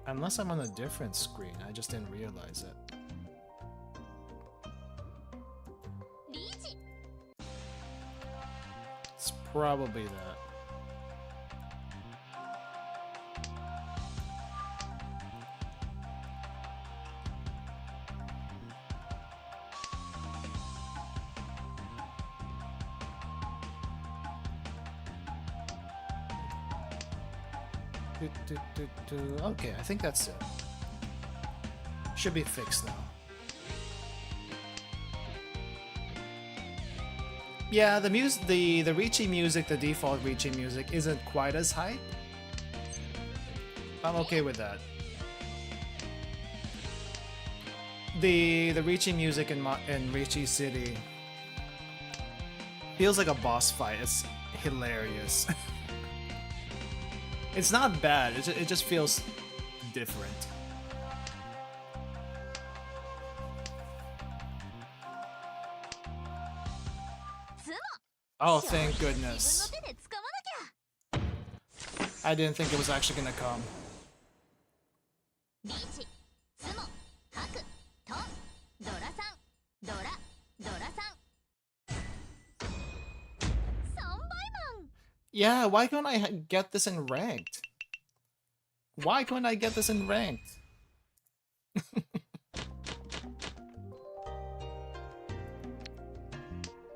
Unless I'm on a different screen, I just didn't realize it. It's probably that. Okay, I think that's it. Should be fixed now. Yeah, the Ryuchi music, the default Ryuchi music, isn't quite as hype. I'm okay with that. The Ryuchi music in Ryuchi City feels like a boss fight. It's hilarious. It's not bad, it just feels different. Oh, thank goodness. I didn't think it was actually gonna come. Yeah, why can't I get this in ranked? Why couldn't I get this in ranked?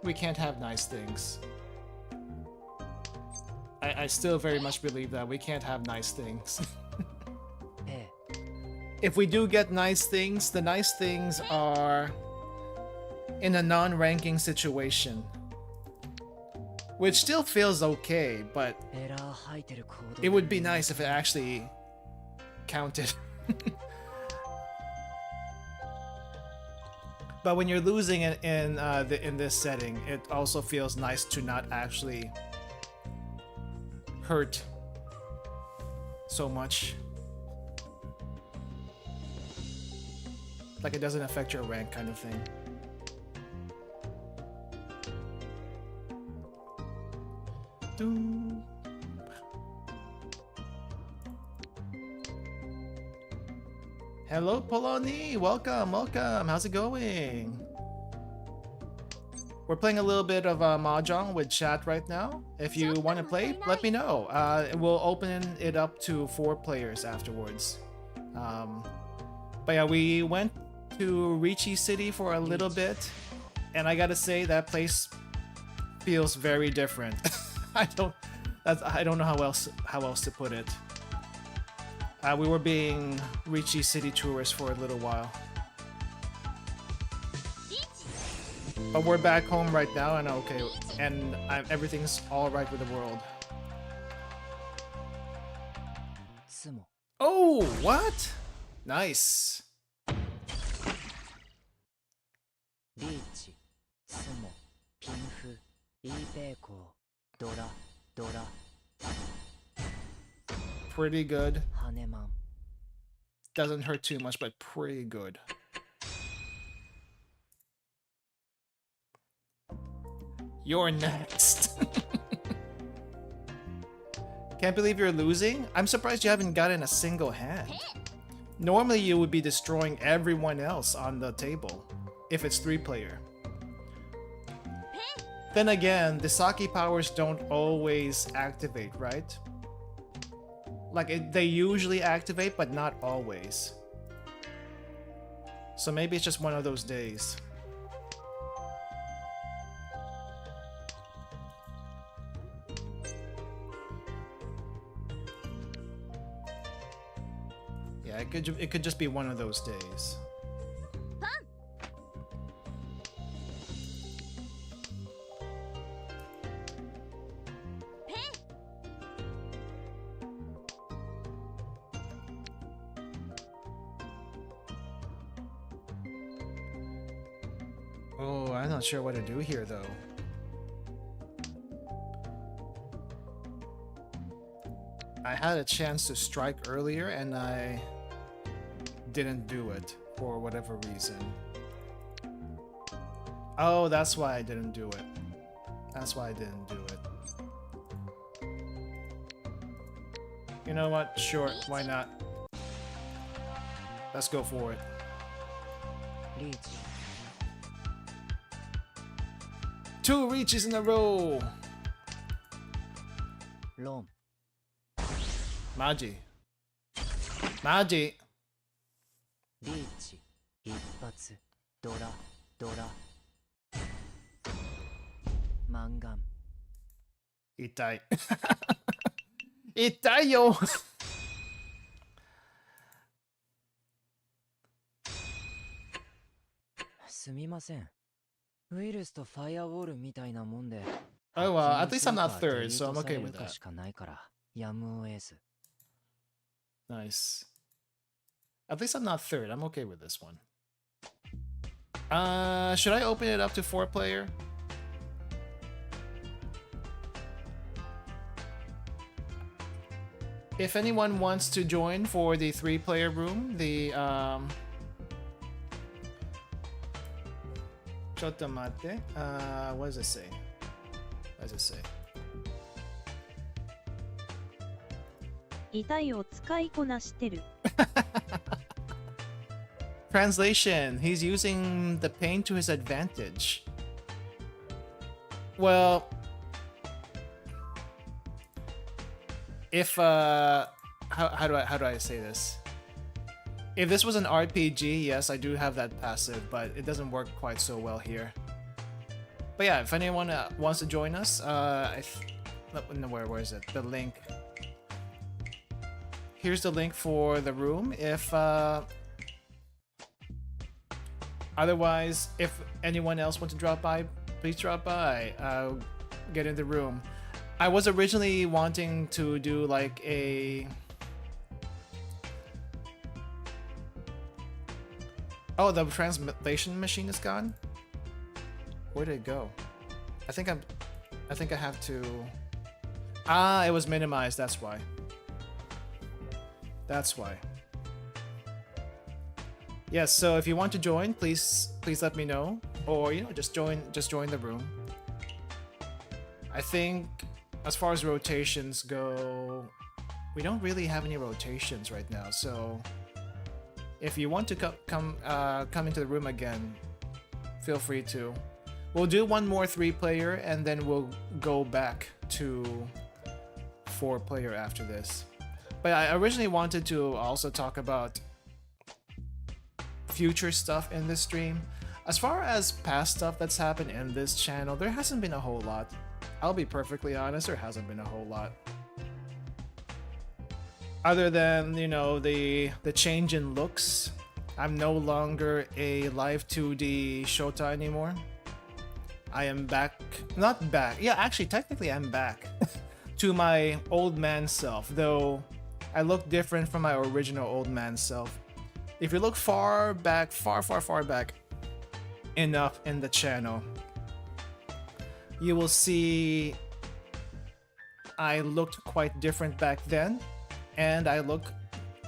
We can't have nice things. I still very much believe that we can't have nice things. If we do get nice things, the nice things are in a non-ranking situation. Which still feels okay, but it would be nice if it actually counted. But when you're losing it in this setting, it also feels nice to not actually hurt so much. Like it doesn't affect your rank kind of thing. Hello, Poloni! Welcome, welcome! How's it going? We're playing a little bit of Mahjong with chat right now. If you want to play, let me know. We'll open it up to 4 players afterwards. But yeah, we went to Ryuchi City for a little bit, and I gotta say that place feels very different. I don't know how else to put it. We were being Ryuchi City tourists for a little while. But we're back home right now and okay, and everything's alright with the world. Oh, what? Nice. Pretty good. Doesn't hurt too much, but pretty good. You're next. Can't believe you're losing? I'm surprised you haven't gotten a single hand. Normally you would be destroying everyone else on the table, if it's 3-player. Then again, the Saki powers don't always activate, right? Like, they usually activate, but not always. So maybe it's just one of those days. It could just be one of those days. Oh, I'm not sure what to do here though. I had a chance to strike earlier and I didn't do it for whatever reason. Oh, that's why I didn't do it. That's why I didn't do it. You know what? Sure, why not? Let's go for it. Reach. 2 reaches in a row! Long. Maji. Maji! リーチ。一発。ドラ。ドラ。マンガン。痛い。痛いよすみません。ウイルスとファイアウォールみたいなもんで。Oh well, at least I'm not third, so I'm okay with that. しかないからやむを得ず。Nice. At least I'm not third. I'm okay with this one. Should I open it up to 4-player? If anyone wants to join for the 3-player room, the Chotomate. What does it say? What does it say? 痛いを使いこなしてる。Translation: He's using the pain to his advantage. Well, if how do I say this? If this was an RPG, yes, I do have that passive, but it doesn't work quite so well here. But yeah, if anyone wants to join us, where is it? The link. Here's the link for the room. If otherwise, if anyone else wants to drop by, please drop by. Get in the room. I was originally wanting to do like a... Oh, the translation machine is gone? Where did it go? I think I have to... Ah, it was minimized, that's why. That's why. Yes, so if you want to join, please let me know. Or, you know, just join the room. I think as far as rotations go, we don't really have any rotations right now, so if you want to come into the room again, feel free to. We'll do one more 3-player and then we'll go back to 4-player after this. But I originally wanted to also talk about future stuff in this stream. As far as past stuff that's happened in this channel, there hasn't been a whole lot. I'll be perfectly honest, there hasn't been a whole lot. Other than, you know, the change in looks. I'm no longer a live 2D Shota anymore. I am back, not back, yeah, actually technically I'm back to my old man self, though I look different from my original old man self. If you look far back, far back enough in the channel, you will see I looked quite different back then, and I look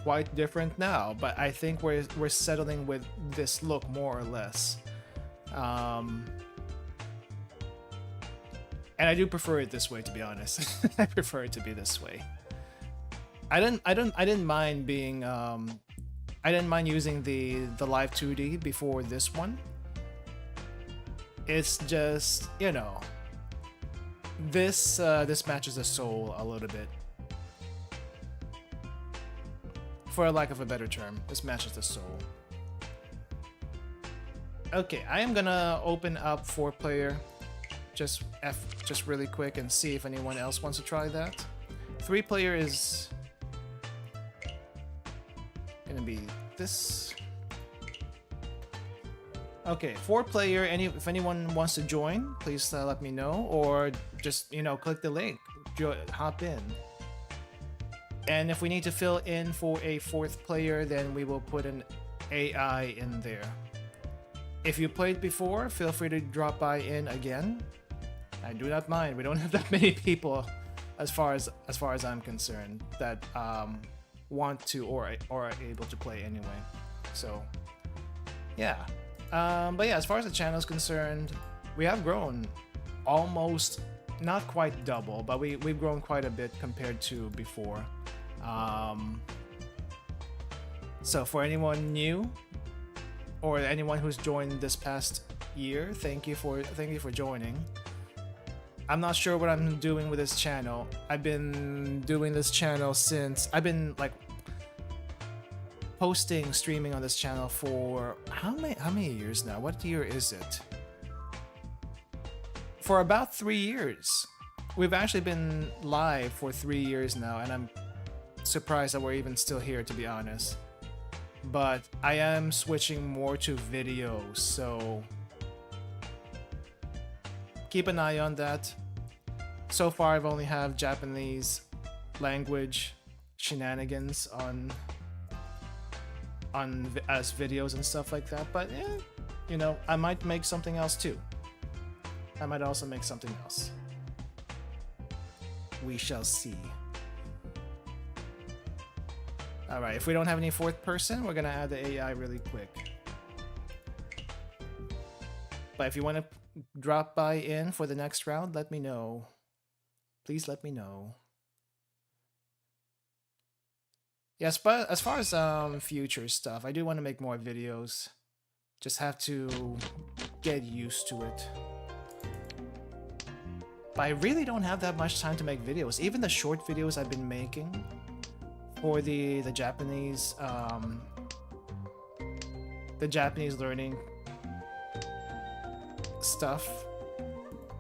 quite different now, but I think we're settling with this look more or less. And I do prefer it this way, to be honest. I prefer it to be this way. I didn't mind being I didn't mind using the live 2D before this one. It's just, you know, this matches the soul a little bit. For lack of a better term, this matches the soul. Okay, I am gonna open up 4-player, just really quick, and see if anyone else wants to try that. 3-player is gonna be this. Okay, 4-player. If anyone wants to join, please let me know, or just click the link, hop in. And if we need to fill in for a 4th player, then we will put an AI in there. If you played before, feel free to drop by in again. I do not mind. We don't have that many people, as far as I'm concerned, that want to or are able to play anyway. So yeah. But yeah, as far as the channel is concerned, we have grown almost, not quite double, but we've grown quite a bit compared to before. So for anyone new or anyone who's joined this past year, thank you for joining. I'm not sure what I'm doing with this channel. I've been doing this channel since I've been like streaming on this channel for how many years now? What year is it? For about 3 years. We've actually been live for 3 years now, and I'm surprised that we're even still here, to be honest. But I am switching more to videos, so keep an eye on that. So far, I've only have Japanese language shenanigans as videos and stuff like that, but yeah, I might make something else too. I might also make something else. We shall see. Alright, if we don't have any 4th person, we're gonna add the AI really quick. But if you want to drop by in for the next round, let me know. Please let me know. Yes, but as far as future stuff, I do want to make more videos. Just have to get used to it. But I really don't have that much time to make videos. Even the short videos I've been making for the Japanese learning stuff,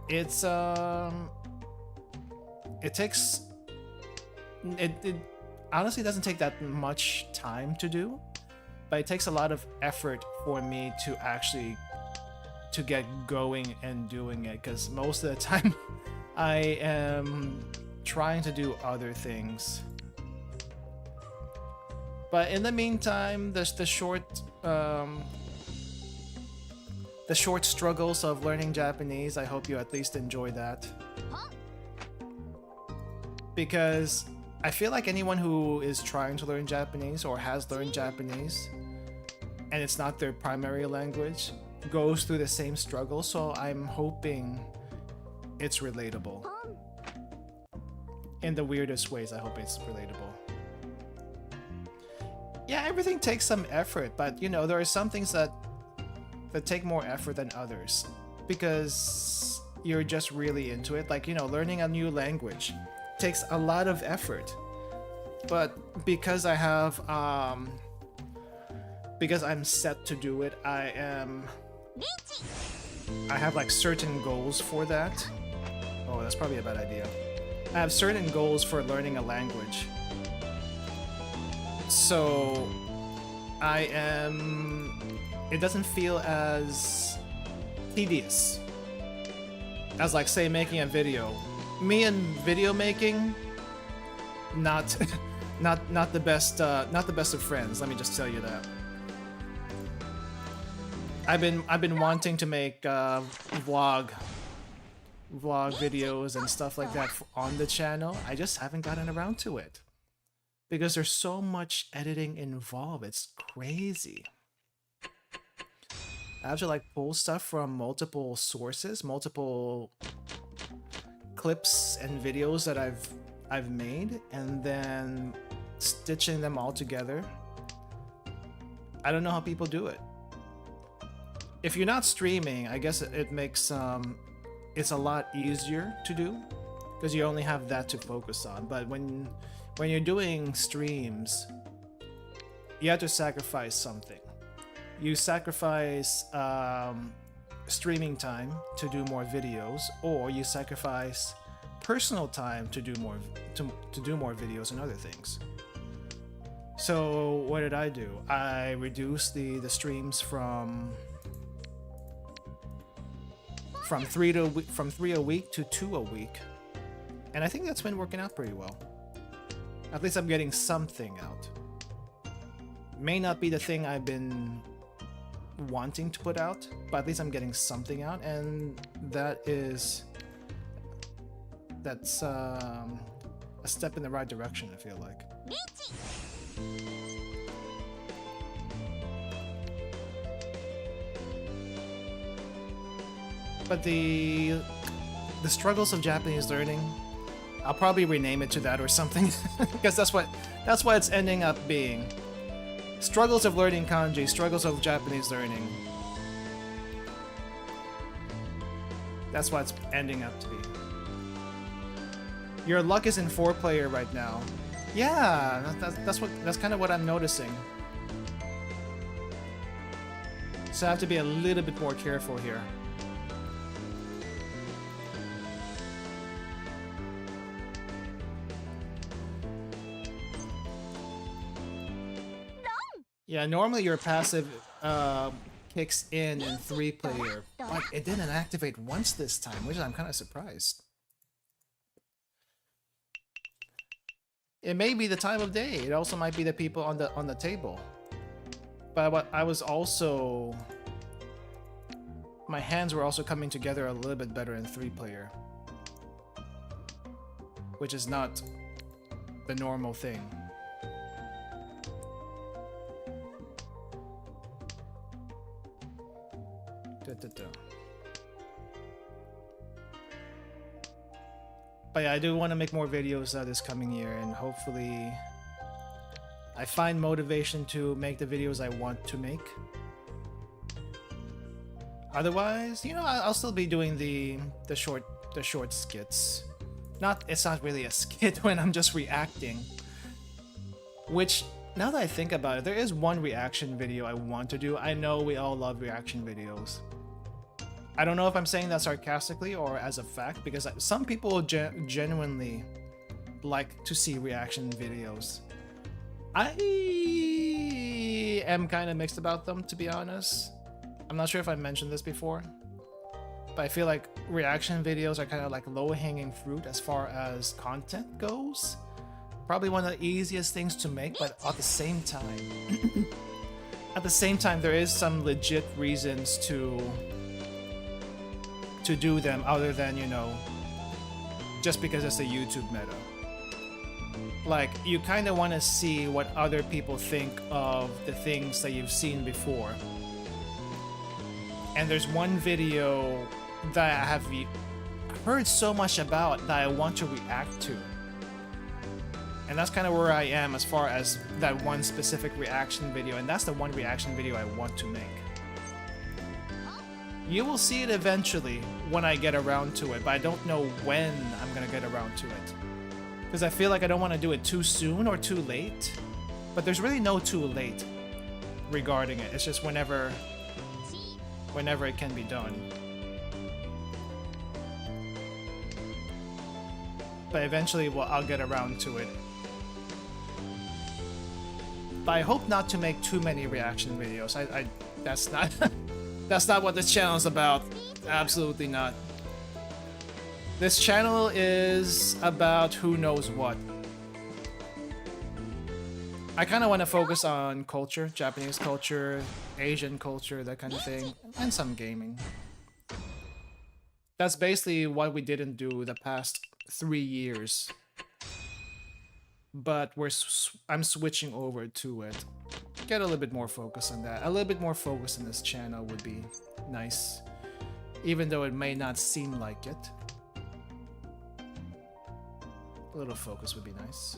it honestly doesn't take that much time to do, but it takes a lot of effort for me to actually get going and doing it, because most of the time I am trying to do other things. But in the meantime, there's the short struggles of learning Japanese. I hope you at least enjoy that, because I feel like anyone who is trying to learn Japanese or has learned Japanese and it's not their primary language goes through the same struggle, so I'm hoping it's relatable. In the weirdest ways, I hope it's relatable. Yeah, everything takes some effort, but there are some things that take more effort than others because you're just really into it. Like, learning a new language takes a lot of effort, but because I have because I'm set to do it, I have like certain goals for that. Oh, that's probably a bad idea. I have certain goals for learning a language, so it doesn't feel as tedious as, like, say, making a video. Me and video making, not the best of friends. Let me just tell you that. I've been wanting to make vlog videos and stuff like that on the channel. I just haven't gotten around to it because there's so much editing involved. It's crazy. I have to like pull stuff from multiple sources, multiple clips and videos that I've made, and then stitching them all together. I don't know how people do it. If you're not streaming, I guess it makes it's a lot easier to do because you only have that to focus on. But when you're doing streams, you have to sacrifice something. You sacrifice streaming time to do more videos, or you sacrifice personal time to do more videos and other things. So what did I do? I reduced the streams from 3 a week to 2 a week, and I think that's been working out pretty well. At least I'm getting something out. May not be the thing I've been wanting to put out, but at least I'm getting something out, and that's a step in the right direction, I feel like. But the struggles of Japanese learning, I'll probably rename it to that or something, because that's what it's ending up being. Struggles of learning kanji, struggles of Japanese learning. That's what it's ending up to be. Your luck is in 4-player right now. Yeah, that's kind of what I'm noticing. So I have to be a little bit more careful here. Yeah, normally your passive kicks in 3-player, but it didn't activate once this time, which I'm kind of surprised. It may be the time of day. It also might be the people on the table. But what I was also, my hands were also coming together a little bit better in 3-player, which is not the normal thing. But yeah, I do want to make more videos this coming year, and hopefully I find motivation to make the videos I want to make. Otherwise, you know, I'll still be doing the short skits. It's not really a skit when I'm just reacting. Which, now that I think about it, there is one reaction video I want to do. I know we all love reaction videos. I don't know if I'm saying that sarcastically or as a fact, because some people genuinely like to see reaction videos. I am kind of mixed about them, to be honest. I'm not sure if I mentioned this before, but I feel like reaction videos are kind of like low-hanging fruit as far as content goes. Probably one of the easiest things to make, but at the same time, there is some legit reasons to do them, other than, you know, just because it's the YouTube meta. Like, you kind of want to see what other people think of the things that you've seen before. And there's one video that I have heard so much about that I want to react to. And that's kind of where I am as far as that one specific reaction video, and that's the one reaction video I want to make. You will see it eventually when I get around to it, but I don't know when I'm gonna get around to it. Because I feel like I don't want to do it too soon or too late. But there's really no too late regarding it. It's just whenever it can be done. But eventually, well, I'll get around to it. But I hope not to make too many reaction videos. That's not that's not what this channel is about. Absolutely not. This channel is about who knows what. I kind of want to focus on culture, Japanese culture, Asian culture, that kind of thing, and some gaming. That's basically what we didn't do the past 3 years. But I'm switching over to it. Get a little bit more focus on that. A little bit more focus on this channel would be nice, even though it may not seem like it. A little focus would be nice.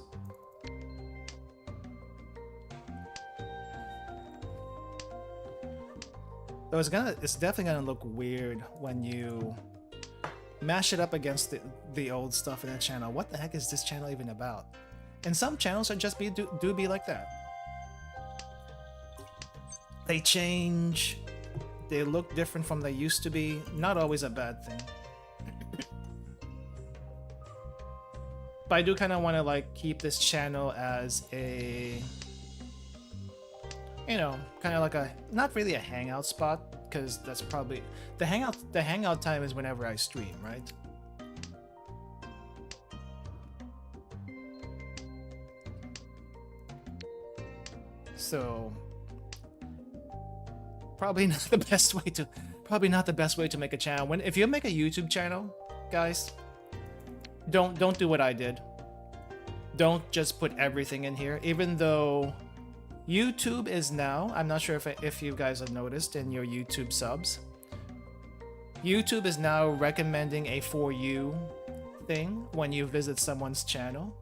Though it's definitely gonna look weird when you mash it up against the old stuff in the channel. What the heck is this channel even about? And some channels are just do be like that. They change, they look different from they used to be. Not always a bad thing. But I do kind of want to like keep this channel as a you know, kind of like a, not really a hangout spot, because that's probably the hangout time is whenever I stream, right? So probably not the best way to make a channel. When if you make a YouTube channel, guys, don't do what I did. Don't just put everything in here, even though YouTube is now, I'm not sure if you guys have noticed in your YouTube subs, YouTube is now recommending a For You thing when you visit someone's channel.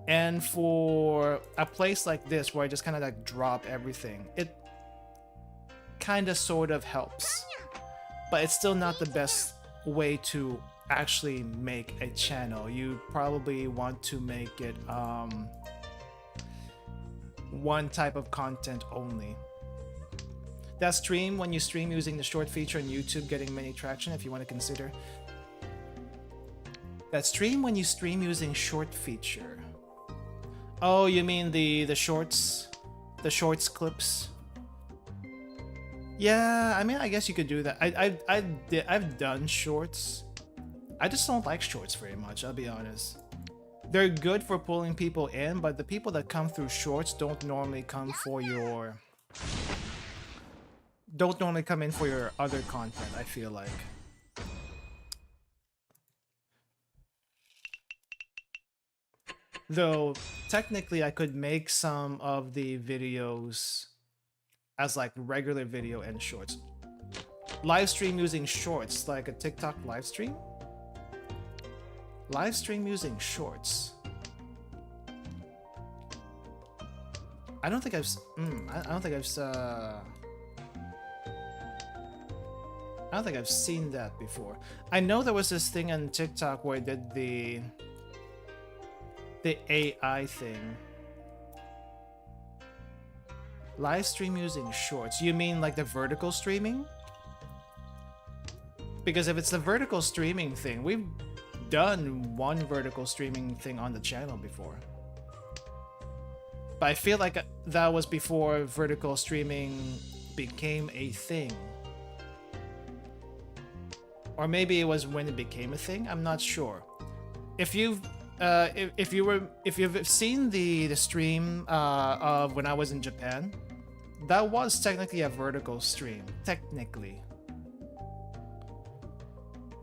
And for a place like this where I just kind of like drop everything, it kind of sort of helps. But it's still not the best way to actually make a channel. You probably want to make it one type of content only. That stream, when you stream using the short feature in YouTube, getting many traction, if you want to consider. That stream when you stream using short feature. Oh, you mean the shorts clips? Yeah, I mean, I guess you could do that. I've done shorts. I just don't like shorts very much, I'll be honest. They're good for pulling people in, but the people that come through shorts don't normally come for your... don't normally come in for your other content, I feel like. Though, technically I could make some of the videos as like regular video and shorts. Live stream using shorts, like a TikTok live stream? Live stream using shorts. I don't think I've seen that before. I know there was this thing on TikTok where I did the AI thing. Live stream using shorts. You mean like the vertical streaming? Because if it's the vertical streaming thing, we've done one vertical streaming thing on the channel before. But I feel like that was before vertical streaming became a thing. Or maybe it was when it became a thing, I'm not sure. If you've seen the stream of when I was in Japan, that was technically a vertical stream, technically.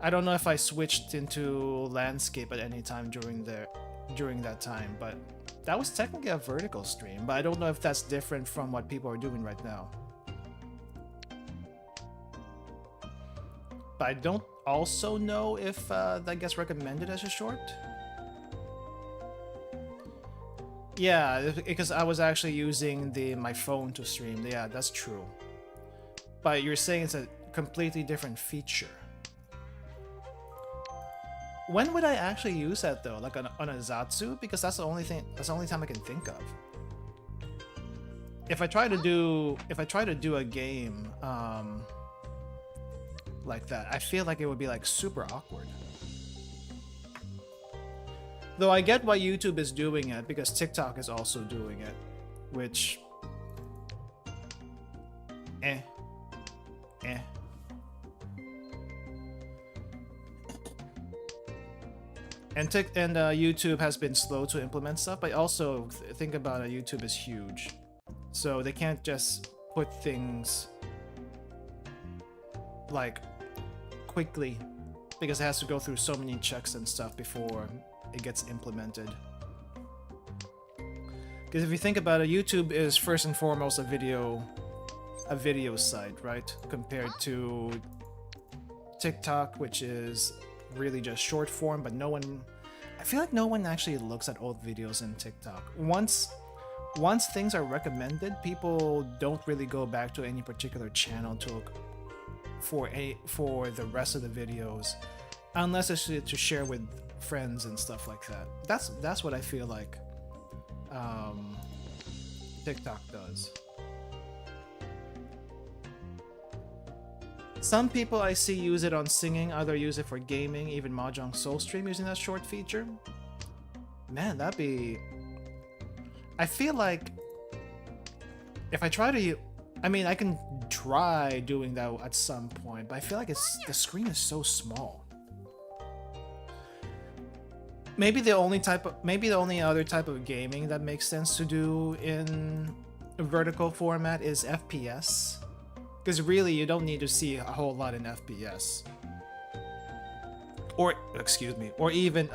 I don't know if I switched into landscape at any time during that time, but that was technically a vertical stream, but I don't know if that's different from what people are doing right now. But I don't also know if that gets recommended as a short. Yeah, because I was actually using my phone to stream. Yeah, that's true. But you're saying it's a completely different feature. When would I actually use that though? Like on a Zatsu? Because that's the only time I can think of. If I try to do a game like that, I feel like it would be like super awkward. Though I get why YouTube is doing it, because TikTok is also doing it, which And YouTube has been slow to implement stuff, but also think about it, YouTube is huge. So they can't just put things like quickly, because it has to go through so many checks and stuff before it gets implemented. Because if you think about it, YouTube is first and foremost a video site, right? Compared to TikTok, which is really just short form, but I feel like no one actually looks at old videos in TikTok. Once things are recommended, people don't really go back to any particular channel to look for the rest of the videos, unless it's to share with friends and stuff like that. That's what I feel like TikTok does. Some people I see use it on singing, others use it for gaming, even Mahjong Soul Stream using that short feature. Man, that'd be... I feel like if I try to, I mean, I can try doing that at some point, but I feel like the screen is so small. Maybe the only other type of gaming that makes sense to do in a vertical format is FPS, because really you don't need to see a whole lot in FPS. Or excuse me, or even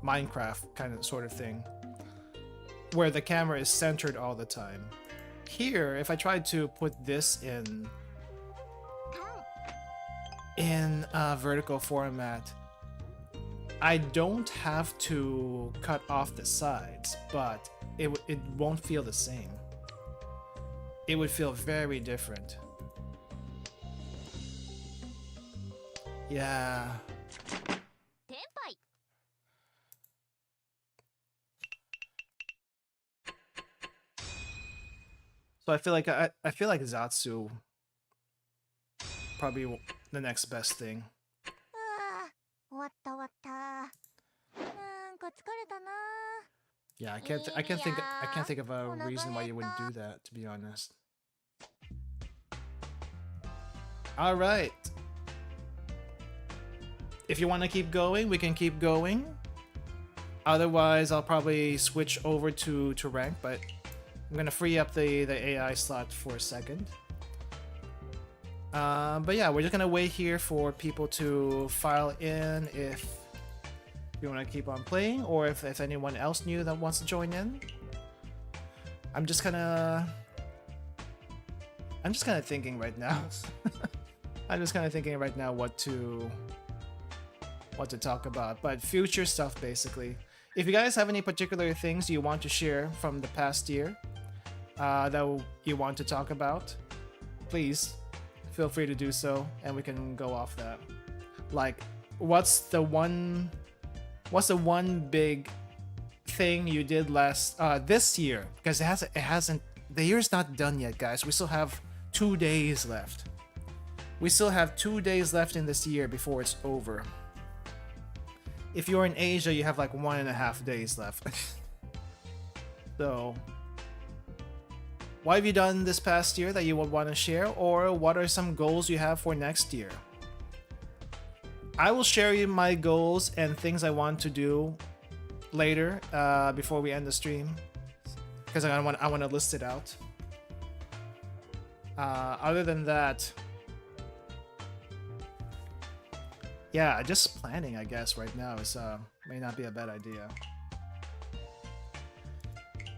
Minecraft sort of thing, where the camera is centered all the time. Here, if I tried to put this in vertical format, I don't have to cut off the sides, but it won't feel the same. It would feel very different. Yeah. So I feel like Zatsu probably the next best thing. Yeah, I can't think of a reason why you wouldn't do that, to be honest. All right. If you want to keep going, we can keep going. Otherwise, I'll probably switch over to rank, but I'm gonna free up the AI slot for a second. But yeah, we're just gonna wait here for people to file in if you want to keep on playing, or if anyone else new that wants to join in. I'm just kind of thinking right now. I'm just kind of thinking right now what to talk about, but future stuff basically. If you guys have any particular things you want to share from the past year that you want to talk about, please feel free to do so, and we can go off that. Like, what's the one big thing you did this year? Because it hasn't. The year's not done yet, guys. We still have 2 days left. We still have 2 days left in this year before it's over. If you're in Asia, you have like 1.5 days left. So, what have you done this past year that you would want to share, or what are some goals you have for next year? I will share you my goals and things I want to do later before we end the stream, because I want to list it out. Other than that, yeah, just planning, I guess, right now is may not be a bad idea.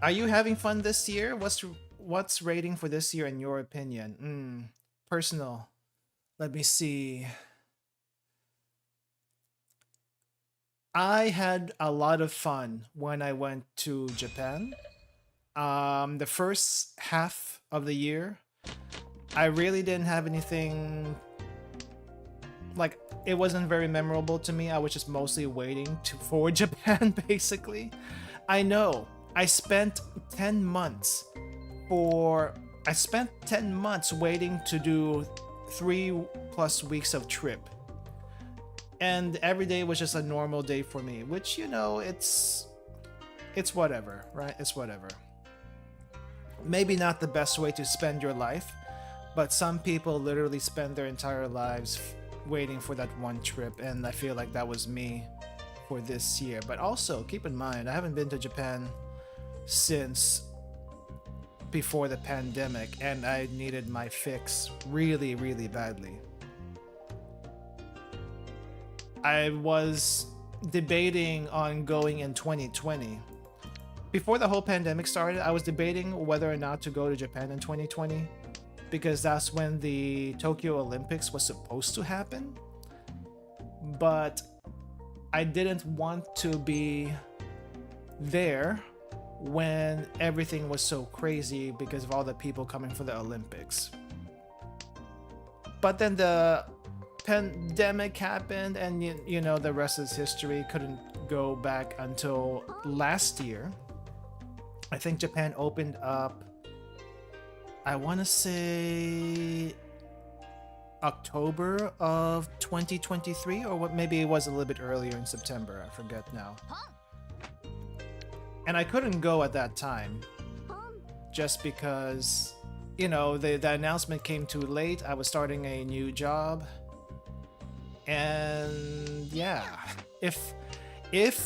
Are you having fun this year? What's rating for this year in your opinion? Personal. Let me see. I had a lot of fun when I went to Japan. The first half of the year, I really didn't have anything, like, it wasn't very memorable to me. I was just mostly waiting for Japan, basically. I know, I spent 10 months waiting to do 3+ weeks of trip. And every day was just a normal day for me, which, you know, it's whatever, right? It's whatever. Maybe not the best way to spend your life, but some people literally spend their entire lives waiting for that one trip, and I feel like that was me for this year. But also, keep in mind, I haven't been to Japan since before the pandemic, and I needed my fix really, really badly. I was debating on going in 2020. Before the whole pandemic started, I was debating whether or not to go to Japan in 2020, because that's when the Tokyo Olympics was supposed to happen. But I didn't want to be there when everything was so crazy because of all the people coming for the Olympics. But then the pandemic happened, and you know, the rest is history. Couldn't go back until last year. I think Japan opened up, I want to say October of 2023, or what, maybe it was a little bit earlier in September, I forget now. And I couldn't go at that time just because, you know, the announcement came too late. I was starting a new job. And yeah, if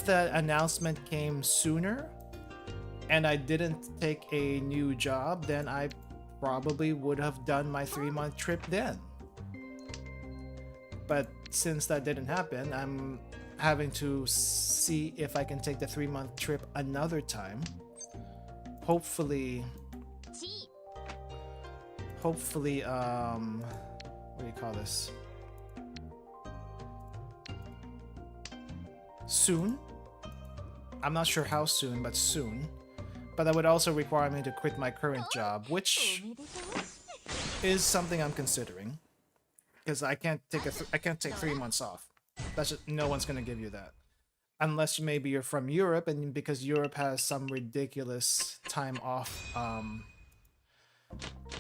the announcement came sooner and I didn't take a new job, then I probably would have done my 3-month trip then. But since that didn't happen, I'm having to see if I can take the 3-month trip another time. Hopefully, what do you call this? Soon? I'm not sure how soon, but soon. But that would also require me to quit my current job, which is something I'm considering. Because I can't take 3 months off. That's just, no one's gonna give you that, unless maybe you're from Europe, and because Europe has some ridiculous time off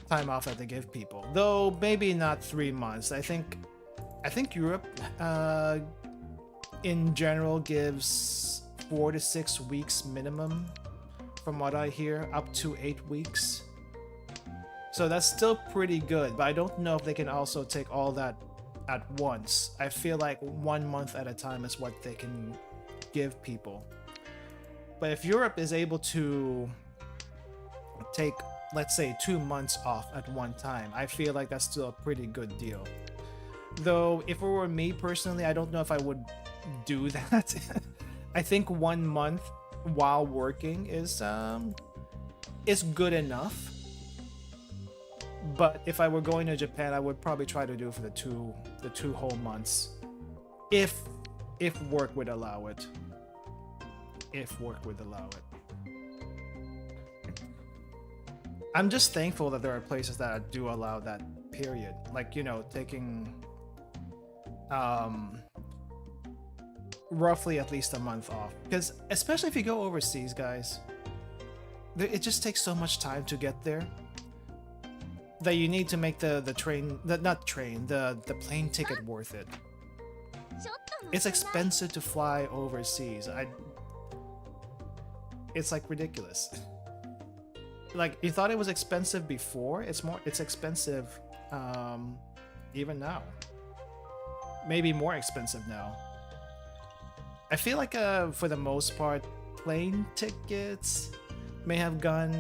that they give people. Though maybe not 3 months. I think Europe in general gives 4 to 6 weeks minimum, from what I hear, up to 8 weeks. So that's still pretty good, but I don't know if they can also take all that at once. I feel like 1 month at a time is what they can give people. But if Europe is able to take, let's say, 2 months off at one time, I feel like that's still a pretty good deal. Though, if it were me personally, I don't know if I would do that. I think 1 month while working is good enough. But if I were going to Japan, I would probably try to do it for the two whole months, if work would allow it. If work would allow it. I'm just thankful that there are places that do allow that period. Like, you know, taking roughly at least a month off. Because especially if you go overseas, guys, it just takes so much time to get there that you need to make the plane ticket worth it. It's expensive to fly overseas. It's like ridiculous. Like, you thought it was expensive before, it's expensive even now. Maybe more expensive now. I feel like for the most part, plane tickets may have gone,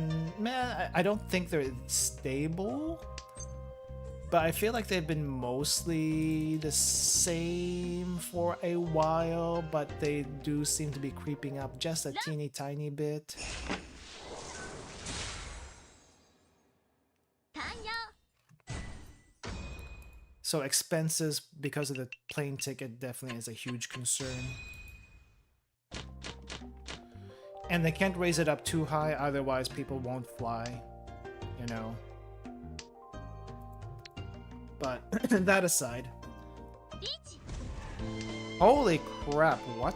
I don't think they're stable, but I feel like they've been mostly the same for a while, but they do seem to be creeping up just a teeny tiny bit. So expenses because of the plane ticket definitely is a huge concern. And they can't raise it up too high, otherwise people won't fly, you know. But that aside. Holy crap, what?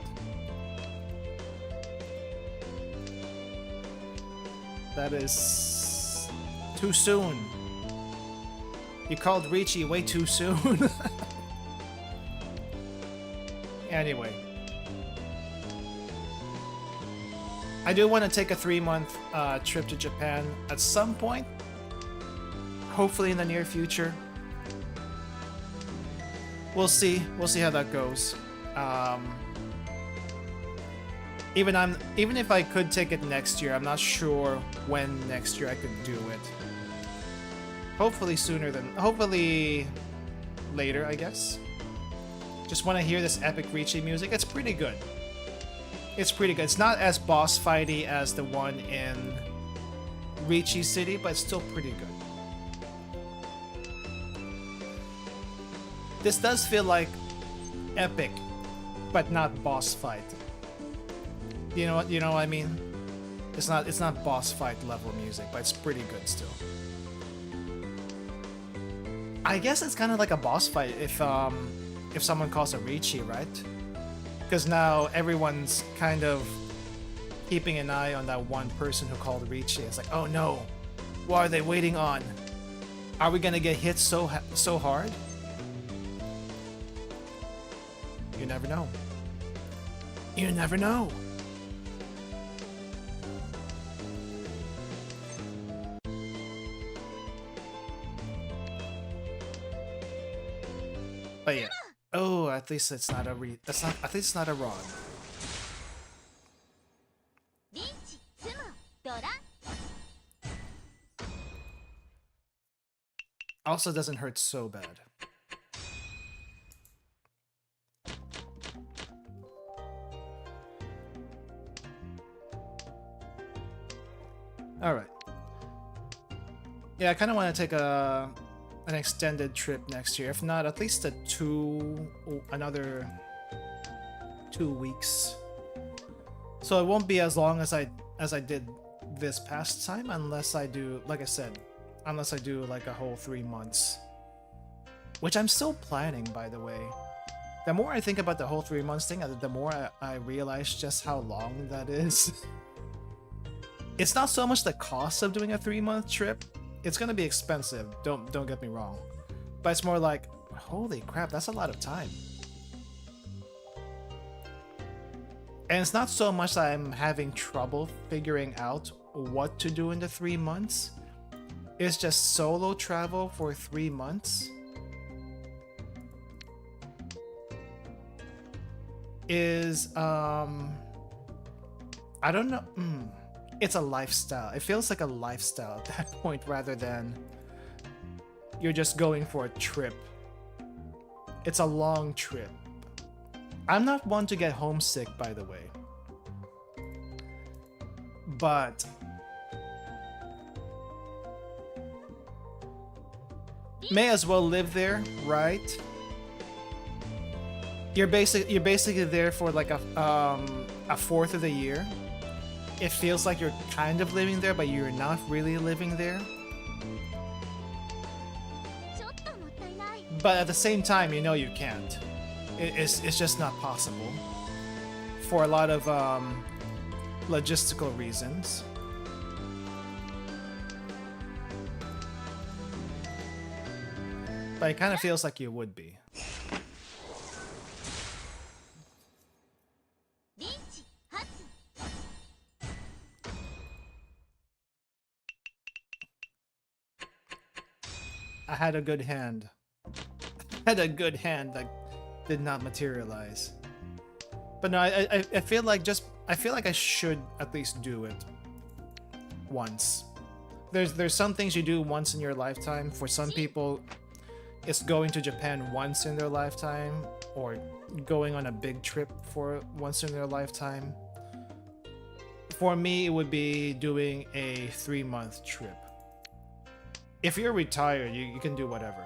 That is too soon. You called Ricci way too soon. Anyway. I do want to take a 3-month trip to Japan at some point. Hopefully in the near future. We'll see. We'll see how that goes. Even if I could take it next year, I'm not sure when next year I could do it. Hopefully hopefully later, I guess. Just want to hear this epic Ricci music. It's pretty good. It's pretty good. It's not as boss fighty as the one in Ricci City, but it's still pretty good. This does feel like epic, but not boss fight. You know what I mean? It's not boss fight level music, but it's pretty good still. I guess it's kind of like a boss fight if someone calls a Ricci, right? Because now everyone's kind of keeping an eye on that one person who called Ricci. It's like, oh no, what are they waiting on? Are we gonna get hit so hard? You never know. You never know. But yeah. Oh, at least it's not a that's not. At least it's not a rod. リーチツモドラ Also doesn't hurt so bad. Alright. Yeah, I kind of want to take an extended trip next year. If not, at least another 2 weeks. So it won't be as long as I did this past time, unless I do, like I said, unless I do like a whole 3 months. Which I'm still planning, by the way. The more I think about the whole 3 months thing, the more I realize just how long that is. It's not so much the cost of doing a 3-month trip. It's gonna be expensive, don't get me wrong. But it's more like, holy crap, that's a lot of time. And it's not so much that I'm having trouble figuring out what to do in the 3 months. It's just solo travel for 3 months is I don't know. It's a lifestyle. It feels like a lifestyle at that point rather than you're just going for a trip. It's a long trip. I'm not one to get homesick, by the way. But may as well live there, right? You're basically there for like a fourth of the year. It feels like you're kind of living there, but you're not really living there. ちょっともったいない But at the same time, you know you can't. It's just not possible for a lot of logistical reasons. But it kind of feels like you would be. リーチ発 I had a good hand. I had a good hand that did not materialize. But no, I feel like I should at least do it once. There's some things you do once in your lifetime. For some people, it's going to Japan once in their lifetime, or going on a big trip for once in their lifetime. For me, it would be doing a 3-month trip. If you're retired, you can do whatever.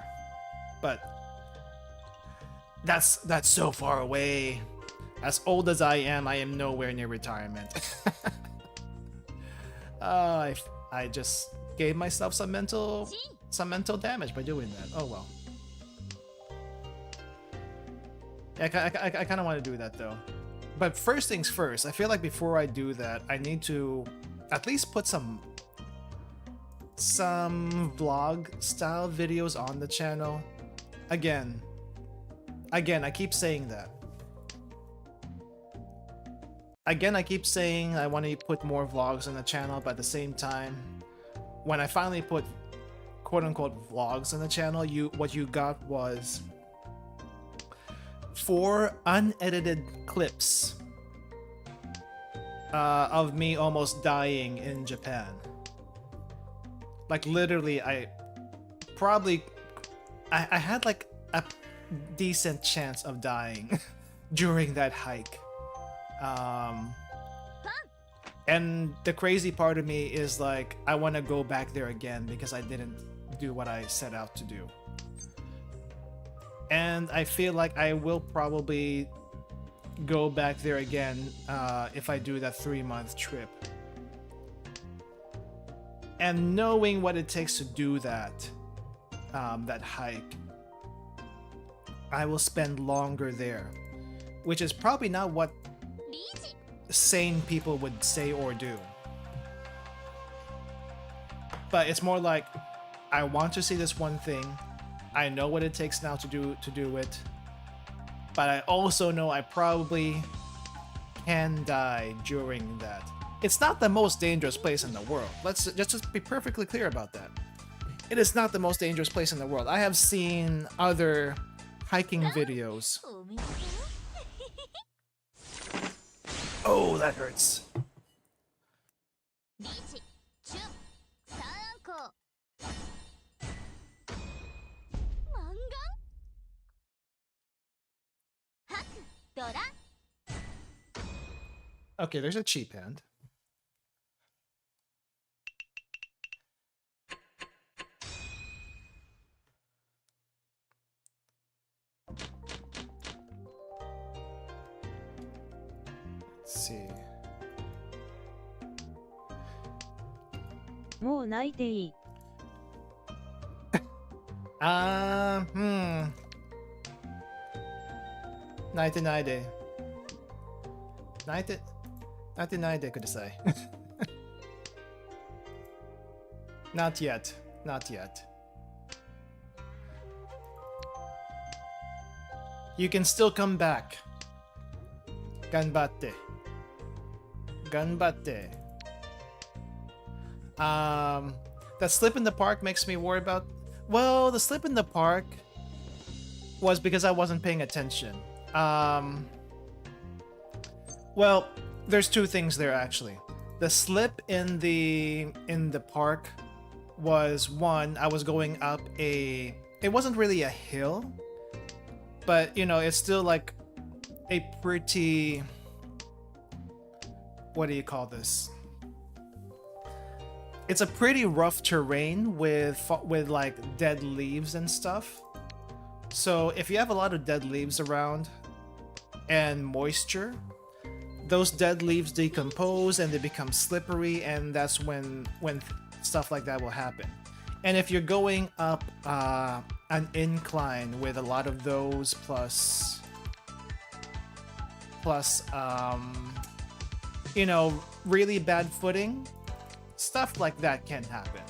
But that's so far away. As old as I am nowhere near retirement. I just gave myself some mental damage by doing that. Oh well. I kind of want to do that though. But first things first, I feel like before I do that, I need to at least put some vlog style videos on the channel. Again, I keep saying that. Again, I keep saying I want to put more vlogs on the channel, but at the same time, when I finally put quote-unquote vlogs on the channel, what you got was 4 unedited clips of me almost dying in Japan. Like literally, I had like a decent chance of dying during that hike. And the crazy part of me is like, I want to go back there again because I didn't do what I set out to do. And I feel like I will probably go back there again if I do that 3-month trip. And knowing what it takes to do that hike, I will spend longer there, which is probably not what リーチ sane people would say or do. But it's more like, I want to see this one thing. I know what it takes now to do it. But I also know I probably can die during that. It's not the most dangerous place in the world. Let's just be perfectly clear about that. It is not the most dangerous place in the world. I have seen other hiking videos. おめでと Oh, that hurts. うリーチチュンサーアンコウマンガンハクドラ Okay, there's a cheap hand. Let's see. もう泣いていい。泣いてないで。泣いてないでください。Not yet. Not yet. You can still come back. 頑張って。頑張って。That slip in the park makes me worry about. Well, the slip in the park was because I wasn't paying attention. Well, there's two things there actually. The slip in the park was one, I was going up it wasn't really a hill, but you know, it's still like a pretty, what do you call this? It's a pretty rough terrain with like dead leaves and stuff. So if you have a lot of dead leaves around and moisture, those dead leaves decompose and they become slippery, and that's when stuff like that will happen. And if you're going up an incline with a lot of those plus you know, really bad footing, stuff like that can happen.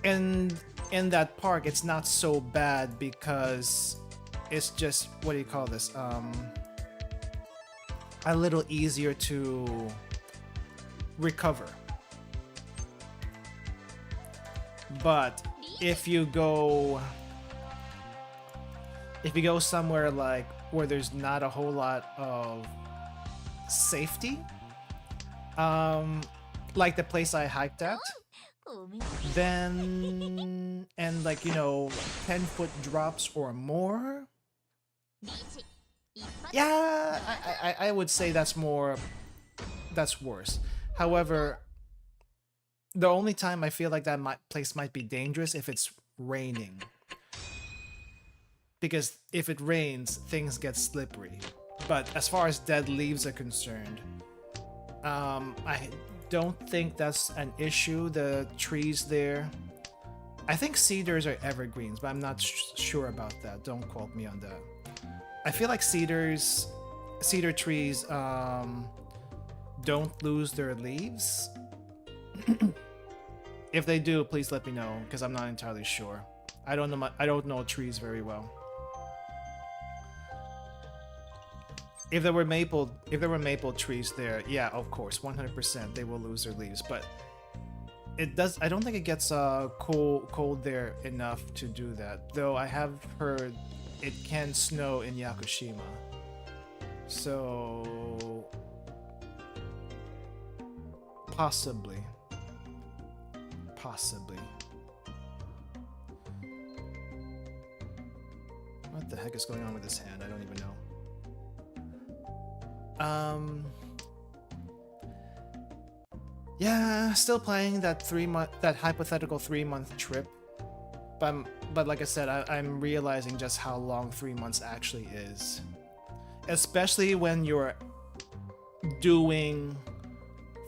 And in that park, it's not so bad because it's just, what do you call this? A little easier to recover. But if you go somewhere like where there's not a whole lot of safety, like the place I hiked at, おめでと then, and like, you know, 10-foot drops or more, うリーチ一発 yeah, I would say that's worse. However, the only time I feel like that place might be dangerous if it's raining. Because if it rains, things get slippery. But as far as dead leaves are concerned, I don't think that's an issue. The trees there, I think cedars are evergreens, but I'm not sure about that. Don't quote me on that. I feel like cedar trees don't lose their leaves. If they do, please let me know, because I'm not entirely sure. I don't know trees very well. If there were maple trees there, yeah, of course, 100% they will lose their leaves. But I don't think it gets cold there enough to do that. Though I have heard it can snow in Yakushima. So possibly. What the heck is going on with this hand? I don't even know. Yeah, still playing that hypothetical 3-month trip. But like I said, I'm realizing just how long 3 months actually is. Especially when you're doing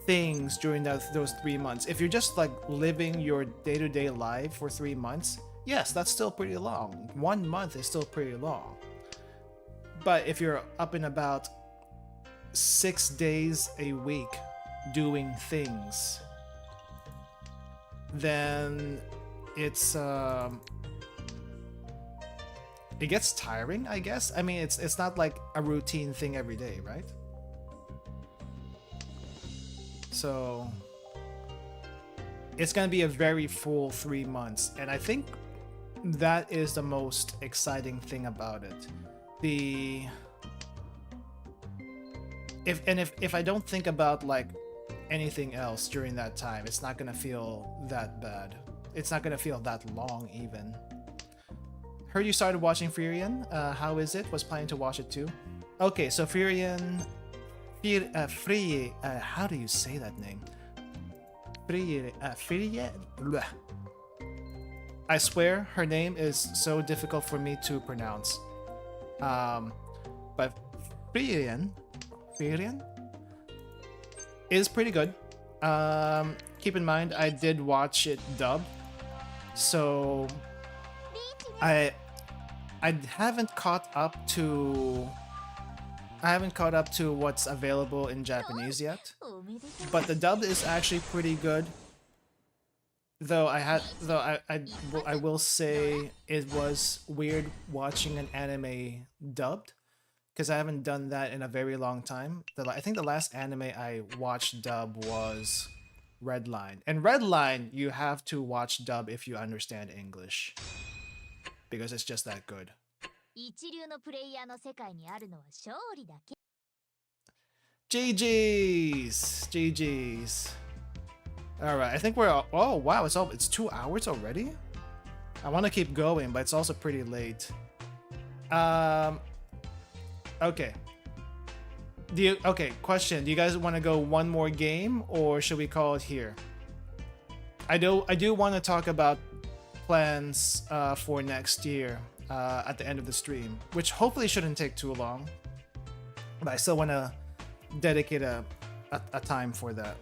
things during those 3 months. If you're just like living your day-to-day life for 3 months, yes, that's still pretty long. 1 month is still pretty long. But if you're up and about 6 days a week doing things, then it gets tiring, I guess. I mean, it's not like a routine thing every day, right? So it's gonna be a very full 3 months, and I think that is the most exciting thing about it. If I don't think about like anything else during that time, it's not gonna feel that bad. It's not gonna feel that long even. Heard you started watching Furion. How is it? Was planning to watch it too. Okay, so Furion, how do you say that name? Bleh. I swear her name is so difficult for me to pronounce. But Furion is pretty good. Keep in mind I did watch it dubbed, so I haven't caught up to what's available in Japanese yet. But the dub is actually pretty good. Though I will say it was weird watching an anime dubbed, because I haven't done that in a very long time. I think the last anime I watched dub was Redline. And Redline, you have to watch dub if you understand English, because it's just that good. GG's. Alright, I think we're all, oh wow, it's 2 hours already? I want to keep going, but it's also pretty late. Okay. Question. Do you guys want to go one more game, or should we call it here? I do want to talk about plans for next year at the end of the stream, which hopefully shouldn't take too long. But I still want to dedicate a time for that.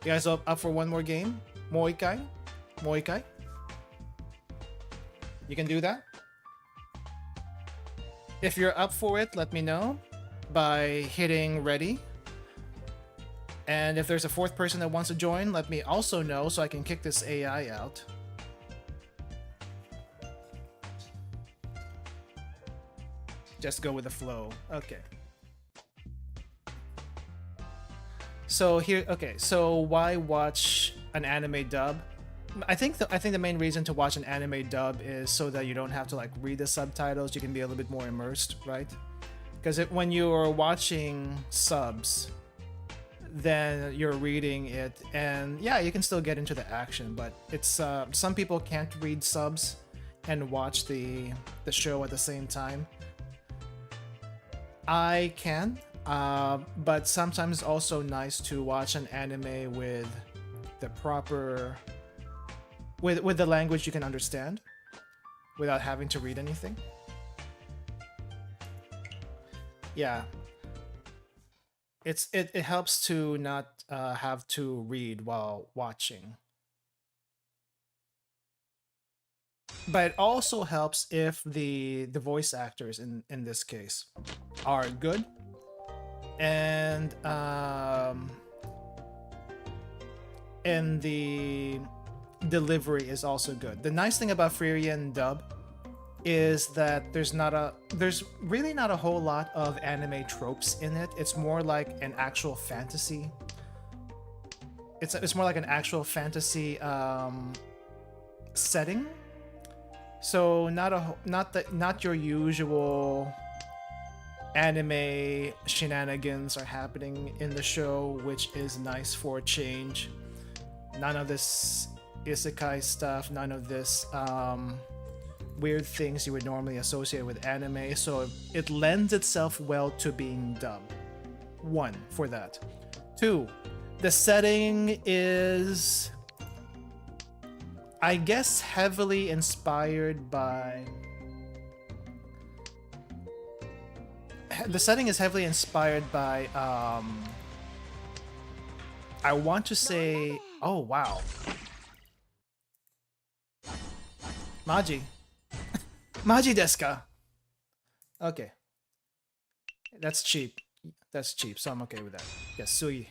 You guys up for one more game? Moikai? You can do that? If you're up for it, let me know by hitting ready. And if there's a fourth person that wants to join, let me also know so I can kick this AI out. Just go with the flow. Okay. So here, okay, so why watch an anime dub? I think the main reason to watch an anime dub is so that you don't have to like read the subtitles. You can be a little bit more immersed, right? Because when you're watching subs, then you're reading it, and yeah, you can still get into the action. But it's some people can't read subs and watch the show at the same time. I can. But sometimes it's also nice to watch an anime with the proper with the language you can understand without having to read anything. Yeah, it helps to not have to read while watching, but it also helps if the voice actors in this case are good. And the delivery is also good. The nice thing about Furion dub is that there's really not a whole lot of anime tropes in it. It's more like an actual fantasy. It's more like an actual fantasy setting. So not your usual anime shenanigans are happening in the show, which is nice for a change. None of this isekai stuff, none of this weird things you would normally associate with anime, so it lends itself well to being dubbed. 1, for that. 2, the setting is, I guess, heavily inspired by... The setting is heavily inspired by, I want to say, oh wow. Maji. Maji desu ka? Okay. That's cheap. That's cheap, so I'm okay with that. Yes, sui.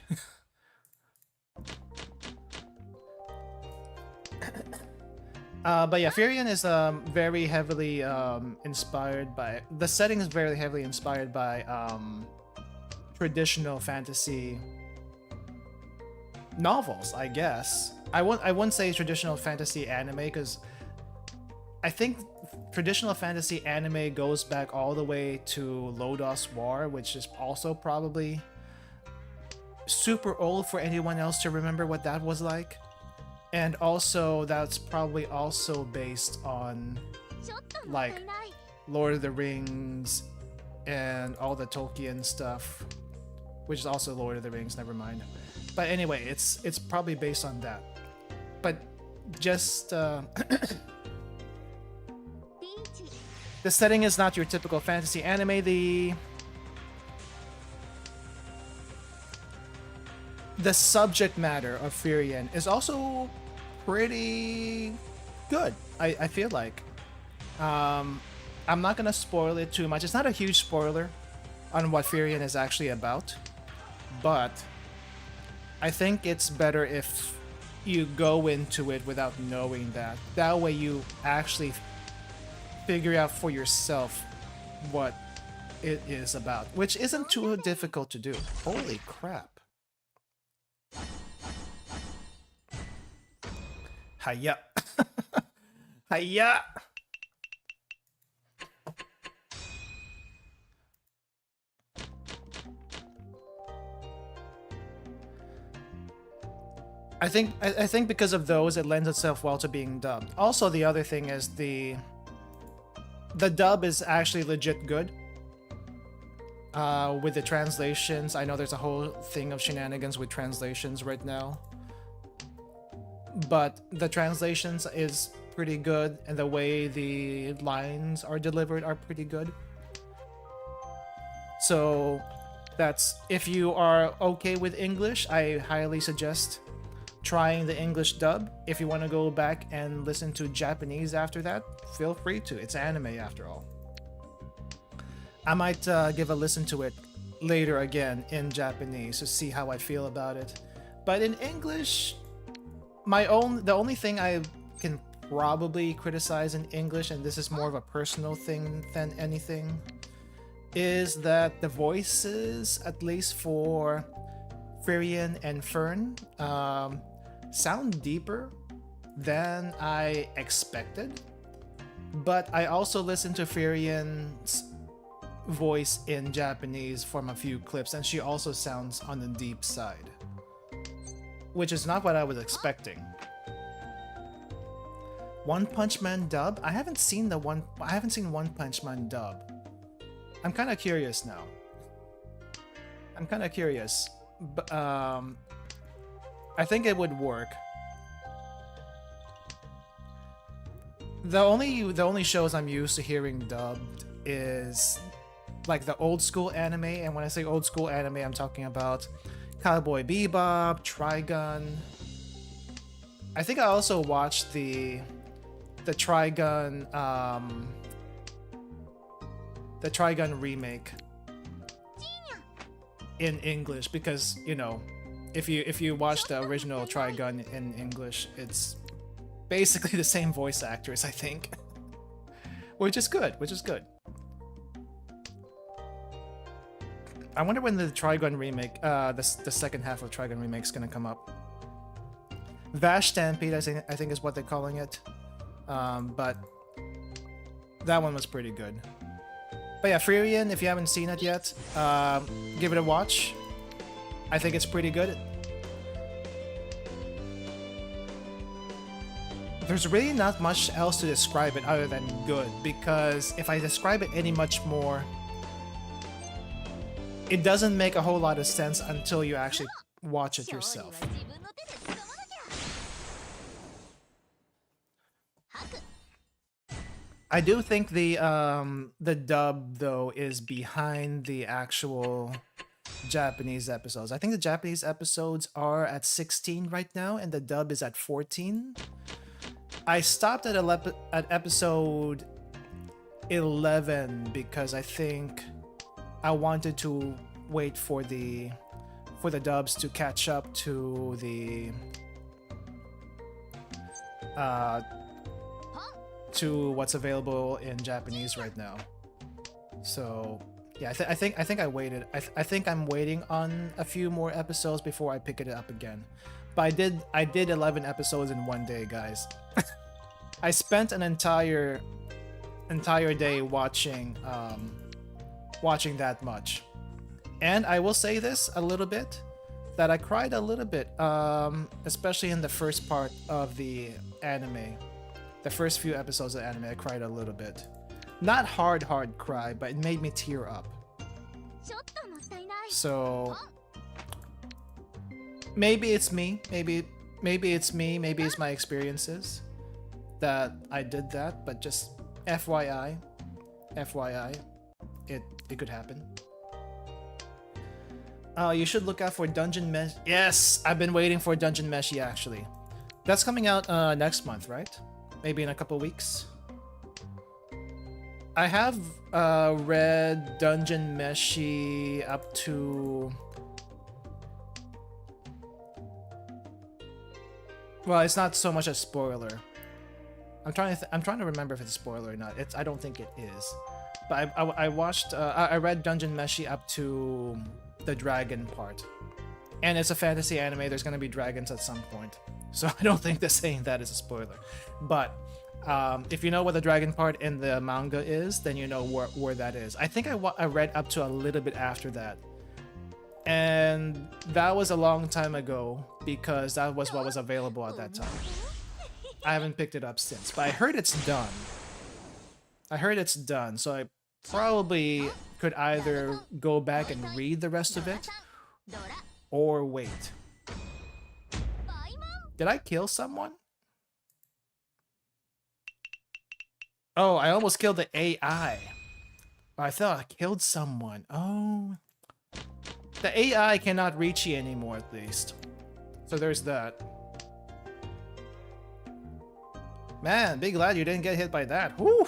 But yeah, Furion is very heavily inspired by... The setting is very heavily inspired by traditional fantasy novels, I guess. I wouldn't say traditional fantasy anime, because I think traditional fantasy anime goes back all the way to Lodos War, which is also probably super old for anyone else to remember what that was like. And also, that's probably also based on like Lord of the Rings and all the Tolkien stuff, which is also Lord of the Rings, never mind. But anyway, it's probably based on that. But just the setting is not your typical fantasy anime. The subject matter of Furion is also pretty good, I feel like. I'm not gonna spoil it too much. It's not a huge spoiler on what Furion is actually about, but I think it's better if you go into it without knowing that. That way you actually figure out for yourself what it is about, which isn't too difficult to do. Holy crap. Hiya. Hiya. I think because of those, it lends itself well to being dubbed. Also, the other thing is the dub is actually legit good. With the translations, I know there's a whole thing of shenanigans with translations right now, but the translations is pretty good, and the way the lines are delivered are pretty good. So that's, if you are okay with English, I highly suggest trying the English dub. If you want to go back and listen to Japanese after that, feel free to. It's anime after all. I might give a listen to it later again in Japanese to see how I feel about it. But in English, the only thing I can probably criticize in English, and this is more of a personal thing than anything, is that the voices, at least for Firion and Fern, sound deeper than I expected. But I also listened to Firion's voice in Japanese from a few clips, and she also sounds on the deep side, which is not what I was expecting. One Punch Man dub? I haven't seen One Punch Man dub. I'm kind of curious now. I'm kind of curious, but I think it would work. The only shows I'm used to hearing dubbed is like the old school anime, and when I say old school anime, I'm talking about Cowboy Bebop, Trigun. I think I also watched the Trigun remake in English, because, you know, if you watch the original Trigun in English, it's basically the same voice actors, I think. which is good. I wonder when the Trigun remake, the second half of Trigun remake is gonna come up. Vash Stampede, I think is what they're calling it. But that one was pretty good. But yeah, Firion, if you haven't seen it yet, give it a watch. I think it's pretty good. There's really not much else to describe it other than good, because if I describe it any much more, it doesn't make a whole lot of sense until you actually watch it yourself. I do think the dub, though, is behind the actual Japanese episodes. I think the Japanese episodes are at 16 right now, and the dub is at 14. I stopped at episode 11 because I think I wanted to wait for the dubs to catch up to the to what's available in Japanese right now. So yeah, I think I waited. I think I'm waiting on a few more episodes before I pick it up again. But I did 11 episodes in one day, guys. I spent an entire day watching watching that much. And I will say this a little bit, that I cried a little bit, especially in the first part of the anime. The first few episodes of anime, I cried a little bit. Not hard cry, but it made me tear up. So maybe it's me, maybe it's me, maybe it's my experiences that I did that, but just FYI, it could happen. You should look out for Dungeon Mesh. Yes, I've been waiting for Dungeon Meshi actually. That's coming out next month, right? Maybe in a couple weeks. I have read Dungeon Meshi up to... Well, it's not so much a spoiler. I'm trying to remember if it's a spoiler or not. I don't think it is. But I watched I read Dungeon Meshi up to the dragon part. And it's a fantasy anime, there's gonna be dragons at some point. So I don't think they're saying that is a spoiler. But if you know what the dragon part in the manga is, then you know where that is. I think I read up to a little bit after that. And that was a long time ago because that was what was available at that time. I haven't picked it up since, but I heard it's done. So I probably could either go back and read the rest of it or wait. Did I kill someone? Oh, I almost killed the AI. I thought I killed someone. Oh. The AI cannot reach you anymore, at least. So there's that. Man, be glad you didn't get hit by that. Whew.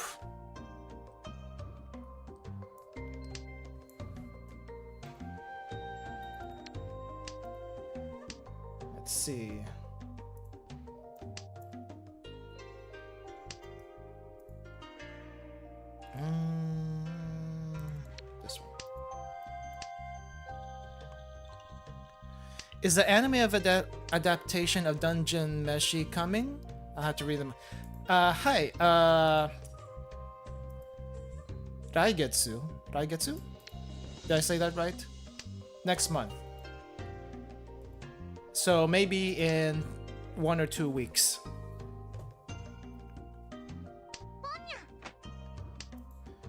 Let's see. This one. Is the anime of adaptation of Dungeon Meshi coming? I have to read them. Hi. Raigetsu. Raigetsu? Did I say that right? Next month. So maybe in 1 or 2 weeks.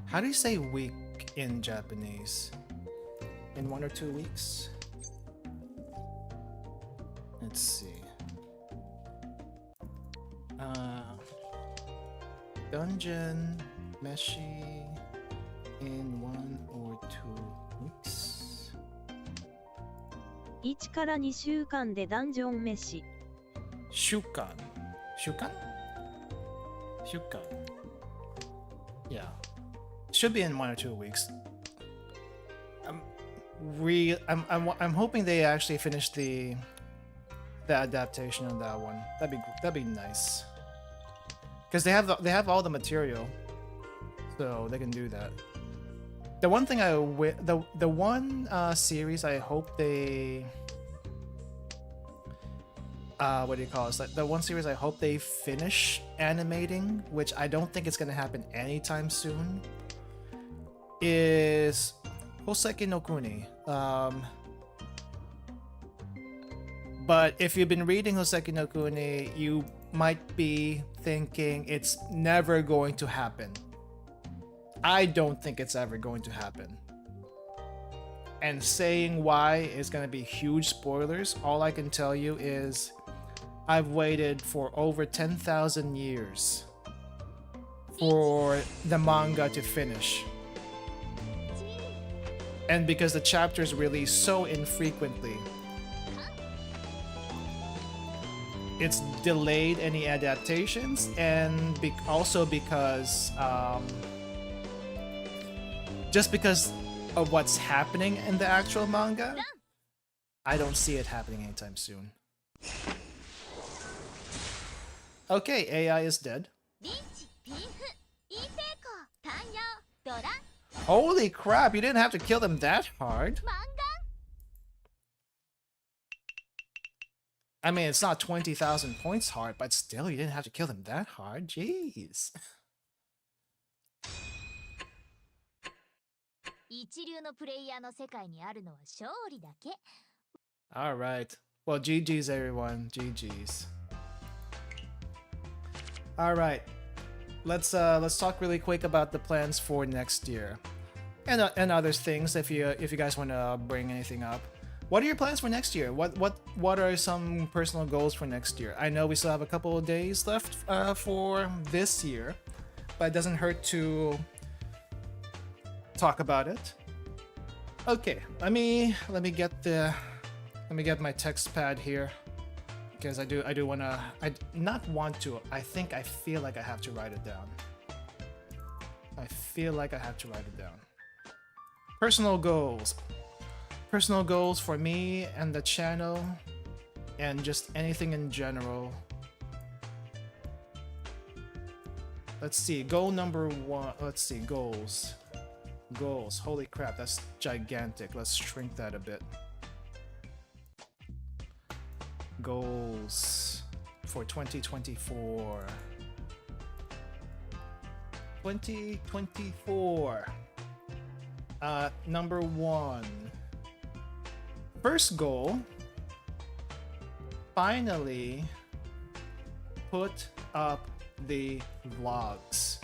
How do you say week in Japanese? In 1 or 2 weeks? Let's see. Dungeon Meshi in 1 or 2 weeks. 1から2週間でダンジョン飯。週間? Yeah. Should be in 1 or 2 weeks. I'm hoping they actually finish the adaptation on that one. That'd be nice. Because they have all the material, so they can do that. The one thing the one series I hope they what do you call it? Like the one series I hope they finish animating, which I don't think it's gonna happen anytime soon, is Hoseki no Kuni. But if you've been reading Hoseki no Kuni, you might be thinking it's never going to happen. I don't think it's ever going to happen. And saying why is going to be huge spoilers. All I can tell you is I've waited for over 10,000 years for the manga to finish. And because the chapters release so infrequently, it's delayed any adaptations, and also because just because of what's happening in the actual manga, I don't see it happening anytime soon. Okay, AI is dead. Holy crap, you didn't have to kill them that hard. I mean, it's not 20,000 points hard, but still, you didn't have to kill them that hard. Jeez. 一流のプレイヤーの世界にあるのは勝利だけ。 All right. Well, GG's everyone. GG's. All right. Let's talk really quick about the plans for next year, and other things if you guys want to bring anything up. What are your plans for next year? What are some personal goals for next year? I know we still have a couple of days left for this year, but it doesn't hurt to talk about it. Okay, let me get my text pad here, because I feel like I have to write it down. Personal goals for me and the channel, and just anything in general. Let's see, goal number 1. Let's see, goals. Holy crap, that's gigantic. Let's shrink that a bit. Goals for 2024. 2024. Number 1. First goal, finally put up the vlogs.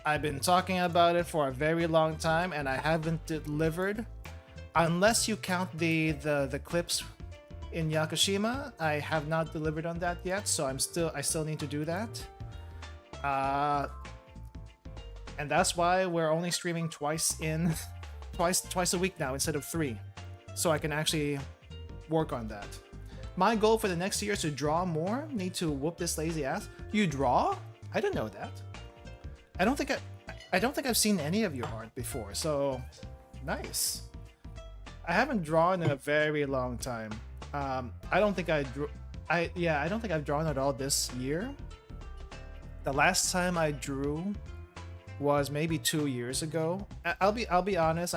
I've been talking about it for a very long time and I haven't delivered. Unless you count the clips in Yakushima, I have not delivered on that yet, so I still need to do that. And that's why we're only streaming twice a week now instead of 3. So I can actually work on that. My goal for the next year is to draw more. Need to whoop this lazy ass. You draw? I didn't know that. I don't think I've seen any of your art before, so nice. I haven't drawn in a very long time. I don't think I've drawn at all this year. The last time I drew was maybe 2 years ago. I'll be honest,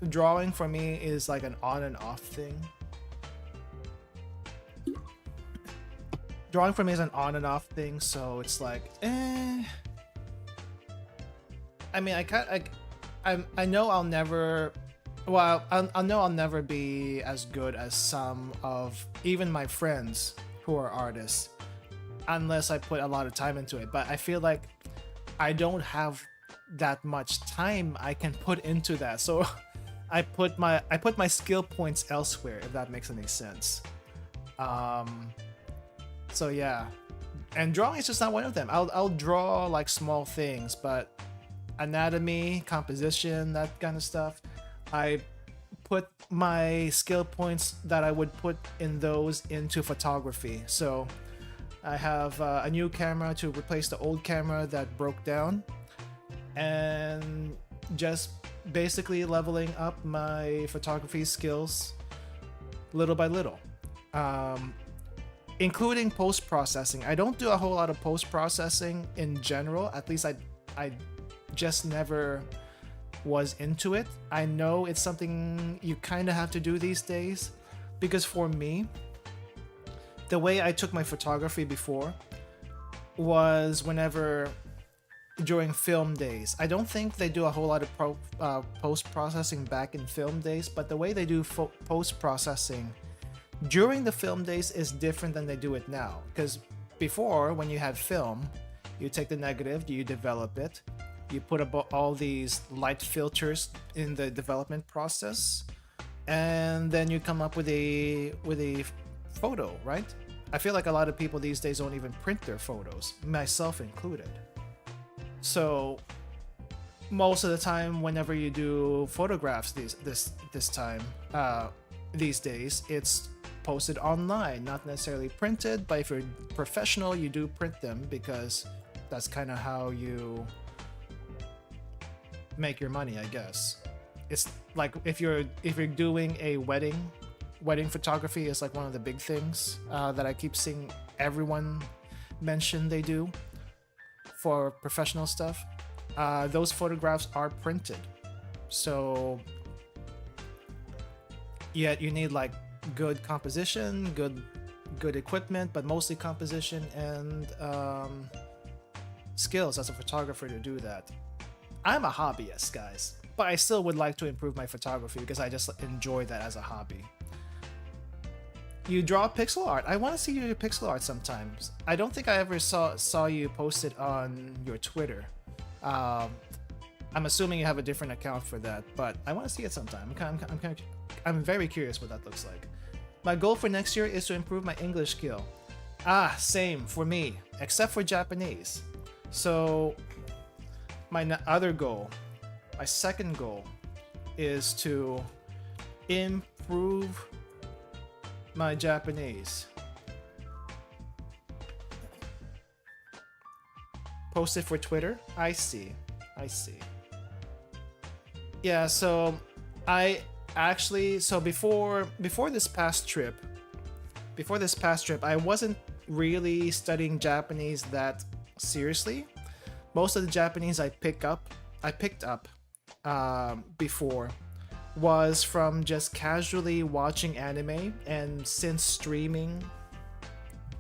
drawing for me is like an on and off thing. Drawing for me is an on and off thing, so it's like, I mean, I know I'll never. Well, I know I'll never be as good as some of even my friends who are artists, unless I put a lot of time into it. But I feel like I don't have that much time I can put into that, so I put my skill points elsewhere, if that makes any sense. So yeah, and drawing is just not one of them. I'll draw like small things, but anatomy, composition, that kind of stuff, I put my skill points that I would put in those into photography. So I have a new camera to replace the old camera that broke down, and just basically leveling up my photography skills little by little, including post-processing. I don't do a whole lot of post-processing in general. At least I just never was into it. I know it's something you kind of have to do these days, because for me, the way I took my photography before was during film days. I don't think they do a whole lot of post-processing back in film days, but the way they do post-processing during the film days is different than they do it now. Because before, when you had film, you take the negative, you develop it, you put all these light filters in the development process, and then you come up with a photo, right? I feel like a lot of people these days don't even print their photos, myself included. So most of the time, whenever you do photographs these days, it's posted online, not necessarily printed. But if you're professional, you do print them, because that's kind of how you make your money, I guess. It's like if you're doing a wedding photography is like one of the big things that I keep seeing everyone mention they do for professional stuff. Those photographs are printed, so yet you need like good composition, good good equipment, but mostly composition and skills as a photographer to do that. I'm a hobbyist, guys, but I still would like to improve my photography because I just enjoy that as a hobby. You draw pixel art. I want to see your pixel art sometimes. I don't think I ever saw you post it on your Twitter. I'm assuming you have a different account for that, but I want to see it sometime. I'm very curious what that looks like. My goal for next year is to improve my English skill. Same for me, except for Japanese. So my other goal, my second goal, is to improve my Japanese. Post it for Twitter? I see. Yeah, so I actually, before this past trip, I wasn't really studying Japanese that seriously. Most of the Japanese I picked up before was from just casually watching anime, and since streaming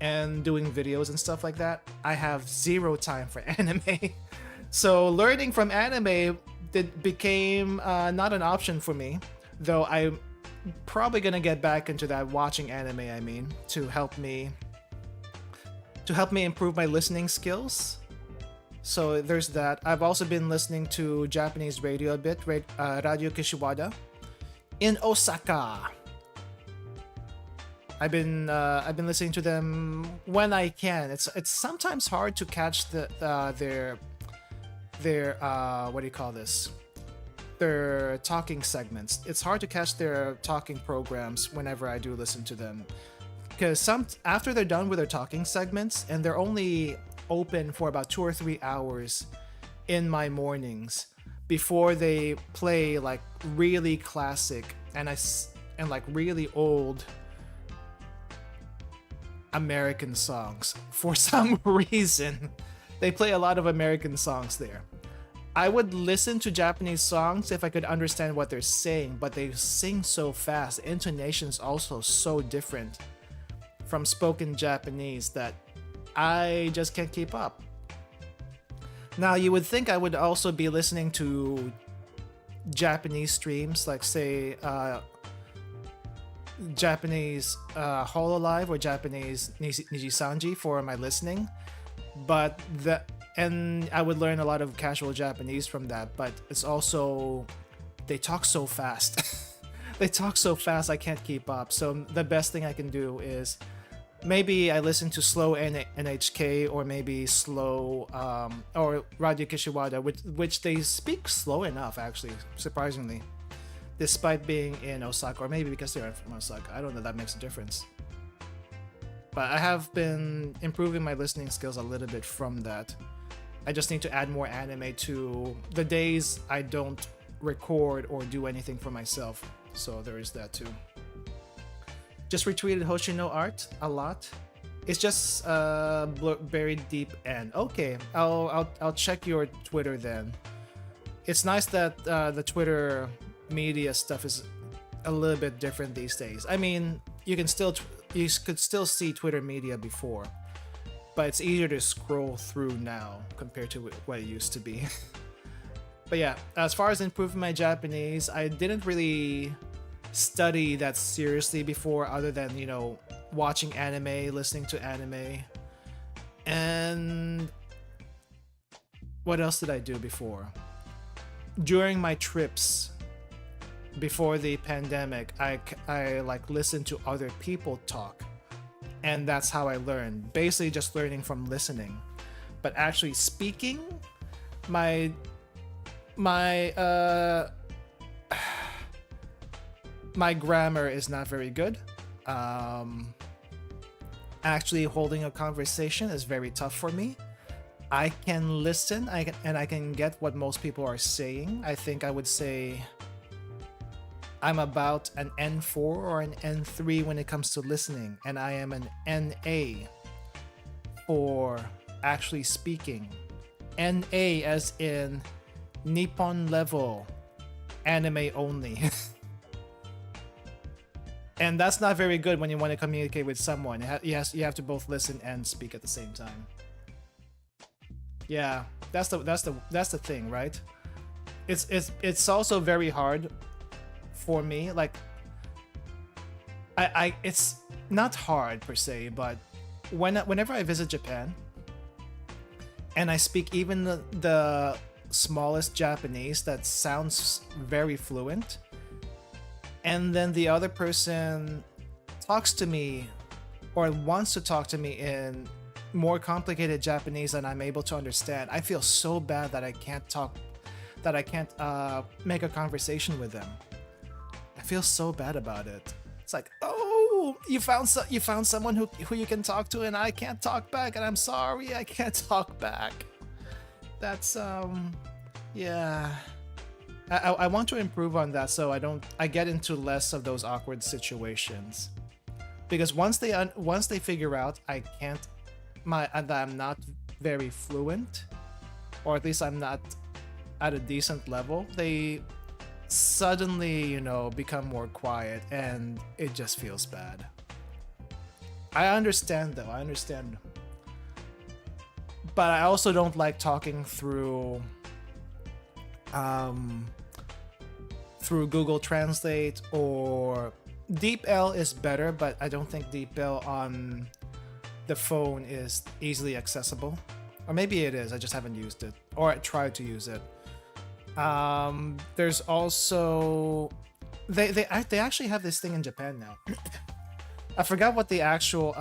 and doing videos and stuff like that, I have zero time for anime. So learning from anime became not an option for me, though I'm probably gonna get back into that, watching anime, I mean, to help me improve my listening skills. So there's that. I've also been listening to Japanese radio a bit, Radio Kishiwada in Osaka. I've been listening to them when I can. It's sometimes hard to catch their what do you call this? Their talking segments. It's hard to catch their talking programs whenever I do listen to them, because after they're done with their talking segments, and they're only open for about 2 or 3 hours in my mornings before they play like really classic and like really old American songs. For some reason, they play a lot of American songs there. I would listen to Japanese songs if I could understand what they're saying, but they sing so fast. The intonation's also so different from spoken Japanese that I just can't keep up. Now, you would think I would also be listening to Japanese streams, like say Japanese Hololive or Japanese Nijisanji for my listening, and I would learn a lot of casual Japanese from that, but it's also, they talk so fast. They talk so fast I can't keep up. So the best thing I can do is maybe I listen to slow NHK, or maybe slow or Radio Kishiwada, which they speak slow enough, actually, surprisingly, despite being in Osaka, or maybe because they're from Osaka. I don't know, that makes a difference. But I have been improving my listening skills a little bit from that. I just need to add more anime to the days I don't record or do anything for myself. So there is that too. Just retweeted Hoshino art a lot. It's just buried deep end. Okay, I'll check your Twitter then. It's nice that the Twitter media stuff is a little bit different these days. I mean, you could still see Twitter media before, but it's easier to scroll through now compared to what it used to be. But yeah, as far as improving my Japanese, I didn't really study that seriously before, other than, you know, watching anime, listening to anime. And what else did I do before? During my trips before the pandemic, I like listened to other people talk, and that's how I learned. Basically just learning from listening. But actually speaking, my grammar is not very good. Actually holding a conversation is very tough for me. I can listen, and I can get what most people are saying. I think I would say I'm about an N4 or an N3 when it comes to listening, and I am an NA for actually speaking. NA as in Nippon level, anime only. And that's not very good when you want to communicate with someone. You have to both listen and speak at the same time. Yeah, that's the thing, right? It's also very hard for me. Like, it's not hard per se, but whenever I visit Japan and I speak even the smallest Japanese that sounds very fluent, and then the other person talks to me or wants to talk to me in more complicated Japanese than I'm able to understand, I feel so bad that I can't make a conversation with them. I feel so bad about it. It's like, oh, you found someone who you can talk to, and I can't talk back, and I'm sorry, I can't talk back. That's yeah. I want to improve on that so I get into less of those awkward situations, because once they figure out that I'm not very fluent, or at least I'm not at a decent level, they suddenly, become more quiet, and it just feels bad. I understand though, but I also don't like talking through Google Translate, or DeepL is better, but I don't think DeepL on the phone is easily accessible. Or maybe it is, I just haven't used it, or I tried to use it. There's also they actually have this thing in Japan now. I forgot what the actual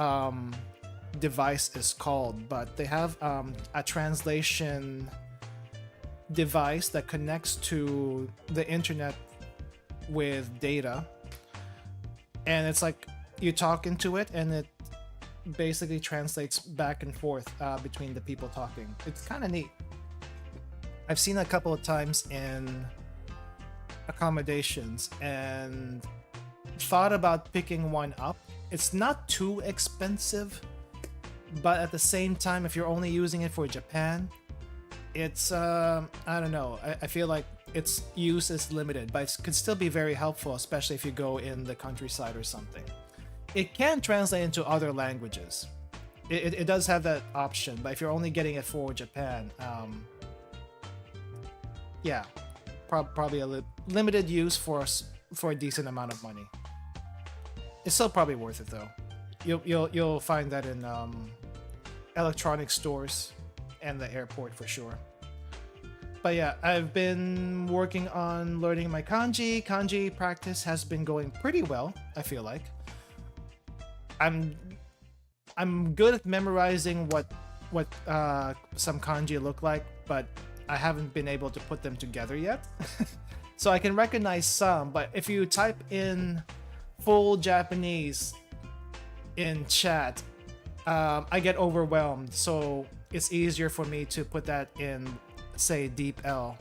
device is called, but they have a translation device that connects to the internet with data, and it's like you talk into it and it basically translates back and forth between the people talking. It's kind of neat. I've seen a couple of times in accommodations and thought about picking one up. It's not too expensive, but at the same time, if you're only using it for Japan, it's I don't know, I feel like its use is limited, but it could still be very helpful, especially if you go in the countryside or something. It can translate into other languages. It does have that option, but if you're only getting it for Japan, yeah, probably a limited use for a decent amount of money. It's still probably worth it though. You'll find that in electronic stores and the airport for sure. But yeah, I've been working on learning my kanji. Kanji practice has been going pretty well, I feel like. I'm good at memorizing what some kanji look like, but I haven't been able to put them together yet. So I can recognize some, but if you type in full Japanese in chat, I get overwhelmed. So it's easier for me to put that in, say, DeepL,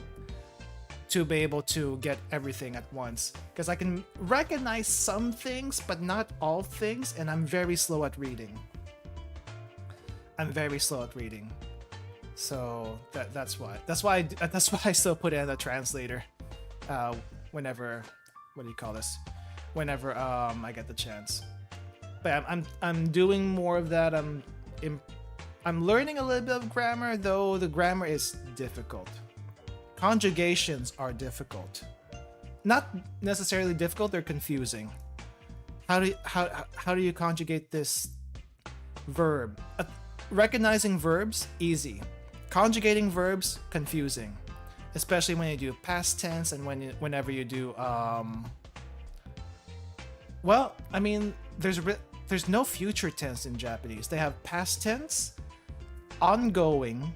to be able to get everything at once, because I can recognize some things but not all things, and I'm very slow at reading. So that's why I still put in a translator whenever I get the chance. But I'm doing more of that. I'm learning a little bit of grammar, though the grammar is difficult. Conjugations are difficult. Not necessarily difficult, they're confusing. How do you conjugate this verb? Recognizing verbs, easy. Conjugating verbs, confusing. Especially when you do past tense and whenever you do well, I mean, there's no future tense in Japanese. They have past tense, ongoing,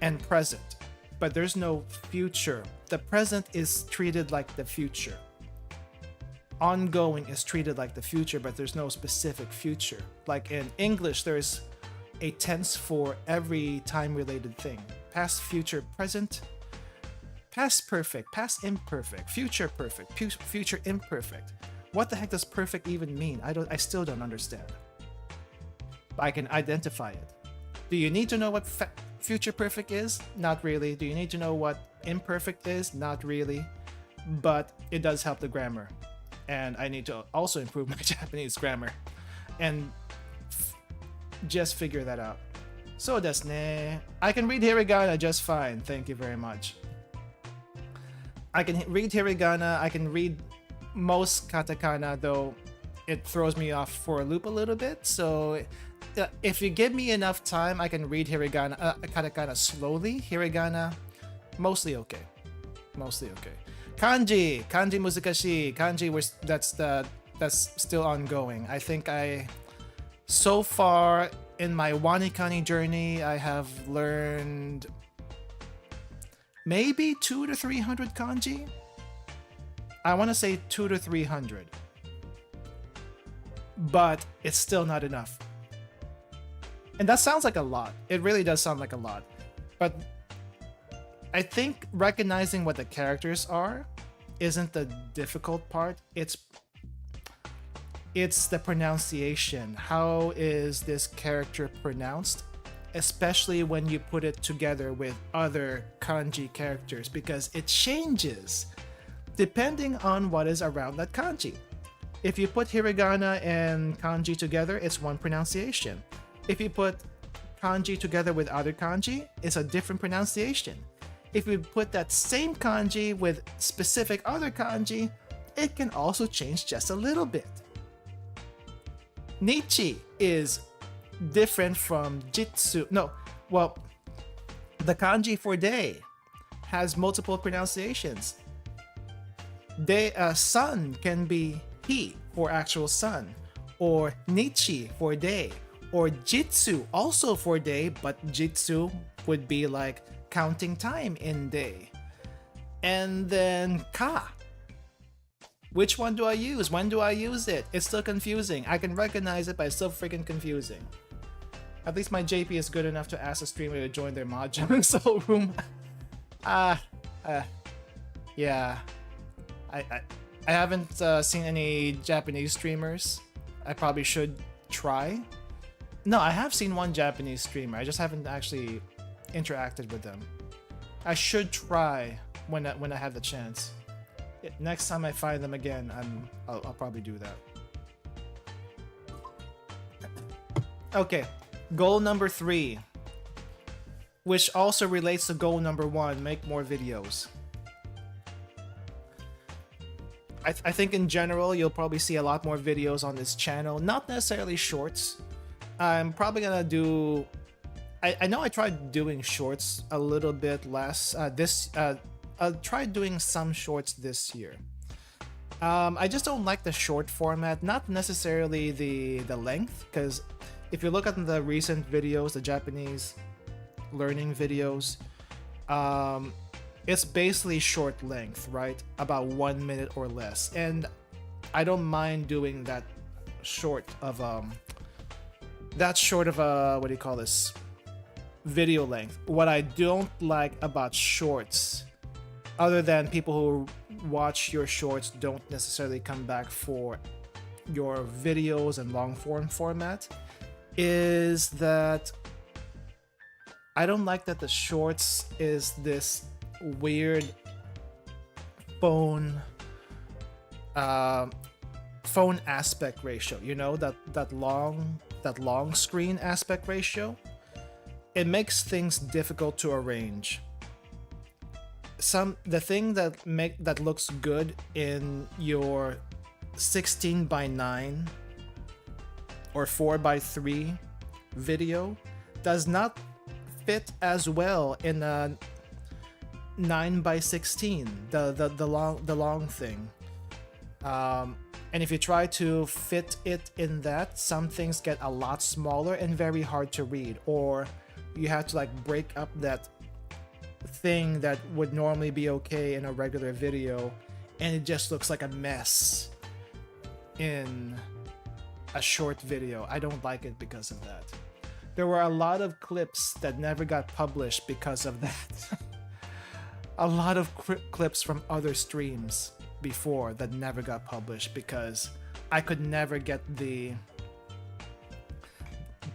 and present, but there's no future. The present is treated like the future. Ongoing is treated like the future, but there's no specific future. Like in English, there's a tense for every time-related thing. Past, future, present, past perfect, past imperfect, future perfect, future imperfect. What the heck does perfect even mean? I still don't understand. But I can identify it. Do you need to know what future perfect is? Not really. Do you need to know what imperfect is? Not really. But it does help the grammar. and I need to also improve my Japanese grammar and just figure that out. So desu ne. I can read hiragana just fine. Thank you very much. I can read hiragana. I can read most katakana, though it throws me off for a loop a little bit. So if you give me enough time, I can read hiragana, katakana slowly. Hiragana, mostly okay. Mostly okay. Kanji muzukashii. Kanji, that's still ongoing. I think so far in my Wanikani journey, I have learned maybe 200 to 300 kanji. I want to say 200 to 300, but it's still not enough. And that sounds like a lot. It really does sound like a lot. But I think recognizing what the characters are isn't the difficult part. It's the pronunciation. How is this character pronounced? Especially when you put it together with other kanji characters, because it changes depending on what is around that kanji. If you put hiragana and kanji together, it's one pronunciation. If you put kanji together with other kanji, it's a different pronunciation. If you put that same kanji with specific other kanji, it can also change just a little bit. Nichi is different from jitsu. No, well, the kanji for day has multiple pronunciations. Sun can be he for actual sun, or nichi for day, or jitsu also for day, but jitsu would be like counting time in day. And then ka. Which one do I use? When do I use it? It's still confusing. I can recognize it, but it's still freaking confusing. At least my JP is good enough to ask a streamer to join their Mahjong soul room. Yeah. I haven't seen any Japanese streamers. I probably should try. No, I have seen one Japanese streamer. I just haven't actually interacted with them. I should try when I have the chance. Next time I find them again, I'll probably do that. Okay, goal number 3, which also relates to goal number 1, make more videos. I think in general, you'll probably see a lot more videos on this channel, not necessarily shorts. I'm probably gonna do... I know I tried doing shorts a little bit less. I'll try doing some shorts this year. I just don't like the short format, not necessarily the length, because if you look at the recent videos, the Japanese learning videos, it's basically short length, right? About 1 minute or less. And I don't mind doing that short of a, what do you call this? Video length. What I don't like about shorts, other than people who watch your shorts don't necessarily come back for your videos and long form format, is that I don't like that the shorts is this weird phone aspect ratio, you know, that long screen aspect ratio. It makes things difficult to arrange. The thing that looks good in your 16:9 or 4:3 video does not fit as well in a 9:16, the long thing. And if you try to fit it in that, some things get a lot smaller and very hard to read, or you have to like break up that thing that would normally be okay in a regular video, and it just looks like a mess in a short video. I don't like it because of that. There were a lot of clips that never got published because of that. A lot of clips from other streams before that never got published because I could never get the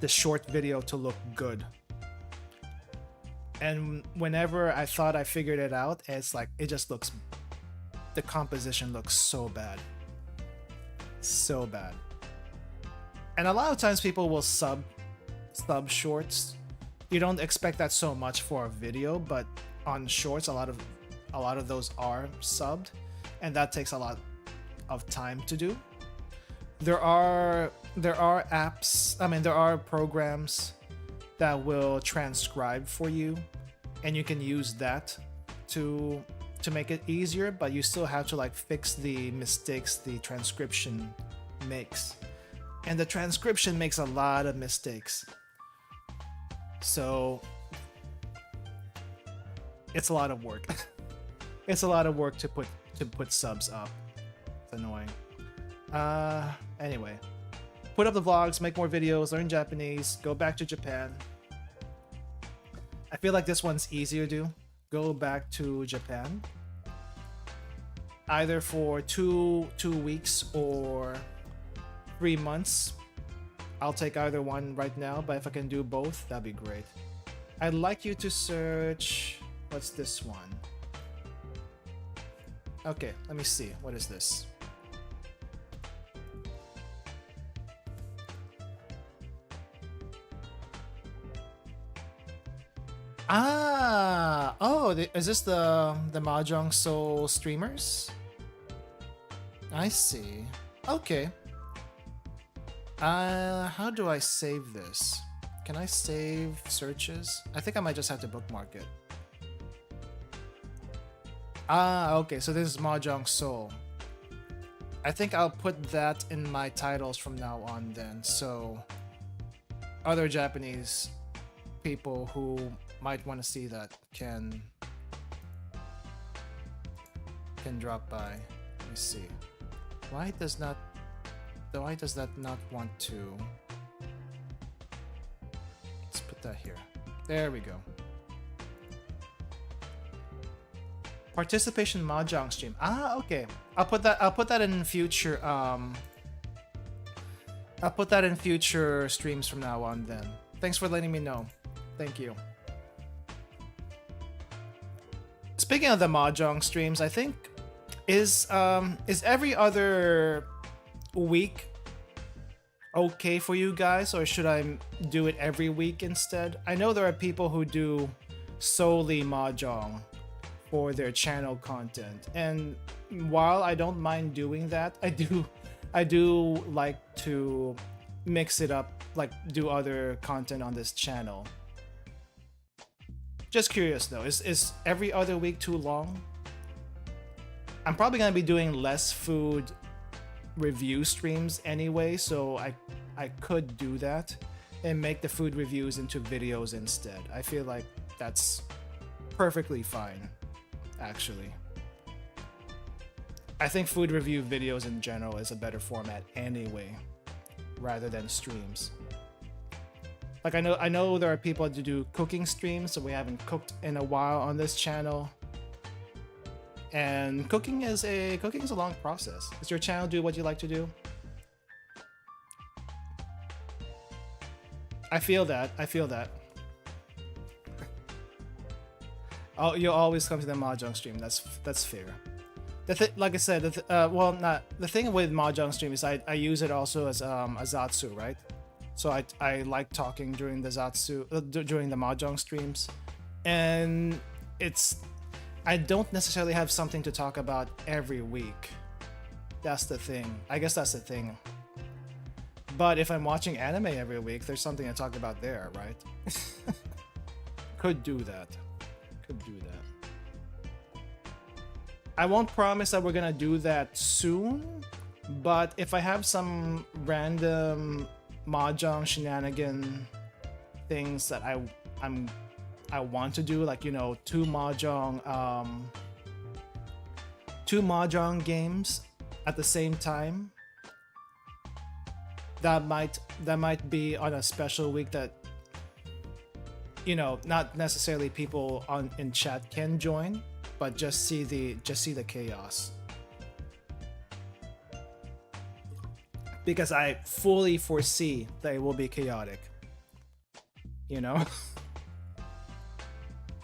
short video to look good. And whenever I thought I figured it out, it's like it just looks, the composition looks so bad. So bad. And a lot of times people will sub shorts. You don't expect that so much for a video, but on shorts a lot of those are subbed, and that takes a lot of time to do. There are apps, I mean there are programs that will transcribe for you, and you can use that to make it easier, but you still have to like fix the mistakes the transcription makes. And the transcription makes a lot of mistakes. So it's a lot of work. It's a lot of work to put subs up. It's annoying. Anyway, put up the vlogs, make more videos, learn Japanese, go back to Japan. I feel like this one's easier to do. Go back to Japan, either for two weeks or 3 months. I'll take either one right now, but if I can do both, that'd be great. I'd like you to search, what's this one? Okay, let me see. What is this? Is this the Mahjong Soul streamers? I see. Okay. How do I save this? Can I save searches? I think I might just have to bookmark it. Okay, so this is Mahjong Soul. I think I'll put that in my titles from now on then, so other Japanese people who might want to see that can drop by. Let me see. Why does that not want to? Let's put that here. There we go. Participation Mahjong stream. Okay. I'll put that in future I'll put that in future streams from now on then. Thanks for letting me know. Thank you. Speaking of the Mahjong streams, I think is every other week okay for you guys, or should I do it every week instead? I know there are people who do solely Mahjong for their channel content, and while I don't mind doing that, I do like to mix it up, like do other content on this channel. Just curious though, is every other week too long? I'm probably gonna be doing less food review streams anyway, so I could do that and make the food reviews into videos instead. I feel like that's perfectly fine, actually. I think food review videos in general is a better format anyway, rather than streams. Like I know there are people who do cooking streams, so we haven't cooked in a while on this channel. And cooking is a long process. Does your channel do what you like to do? I feel that. Oh, you'll always come to the Mahjong stream. That's fair. Like I said, the thing with Mahjong stream is I use it also as a Zatsu, right? So I like talking during the Zatsu during the Mahjong streams, and I don't necessarily have something to talk about every week. That's the thing. I guess that's the thing. But if I'm watching anime every week, there's something to talk about there, right? Could do that. I won't promise that we're gonna do that soon, but if I have some random Mahjong shenanigan things that I want to do, like, you know, two Mahjong games at the same time, that might be on a special week that, you know, not necessarily people in chat can join, but just see the chaos. Because I fully foresee that it will be chaotic. You know?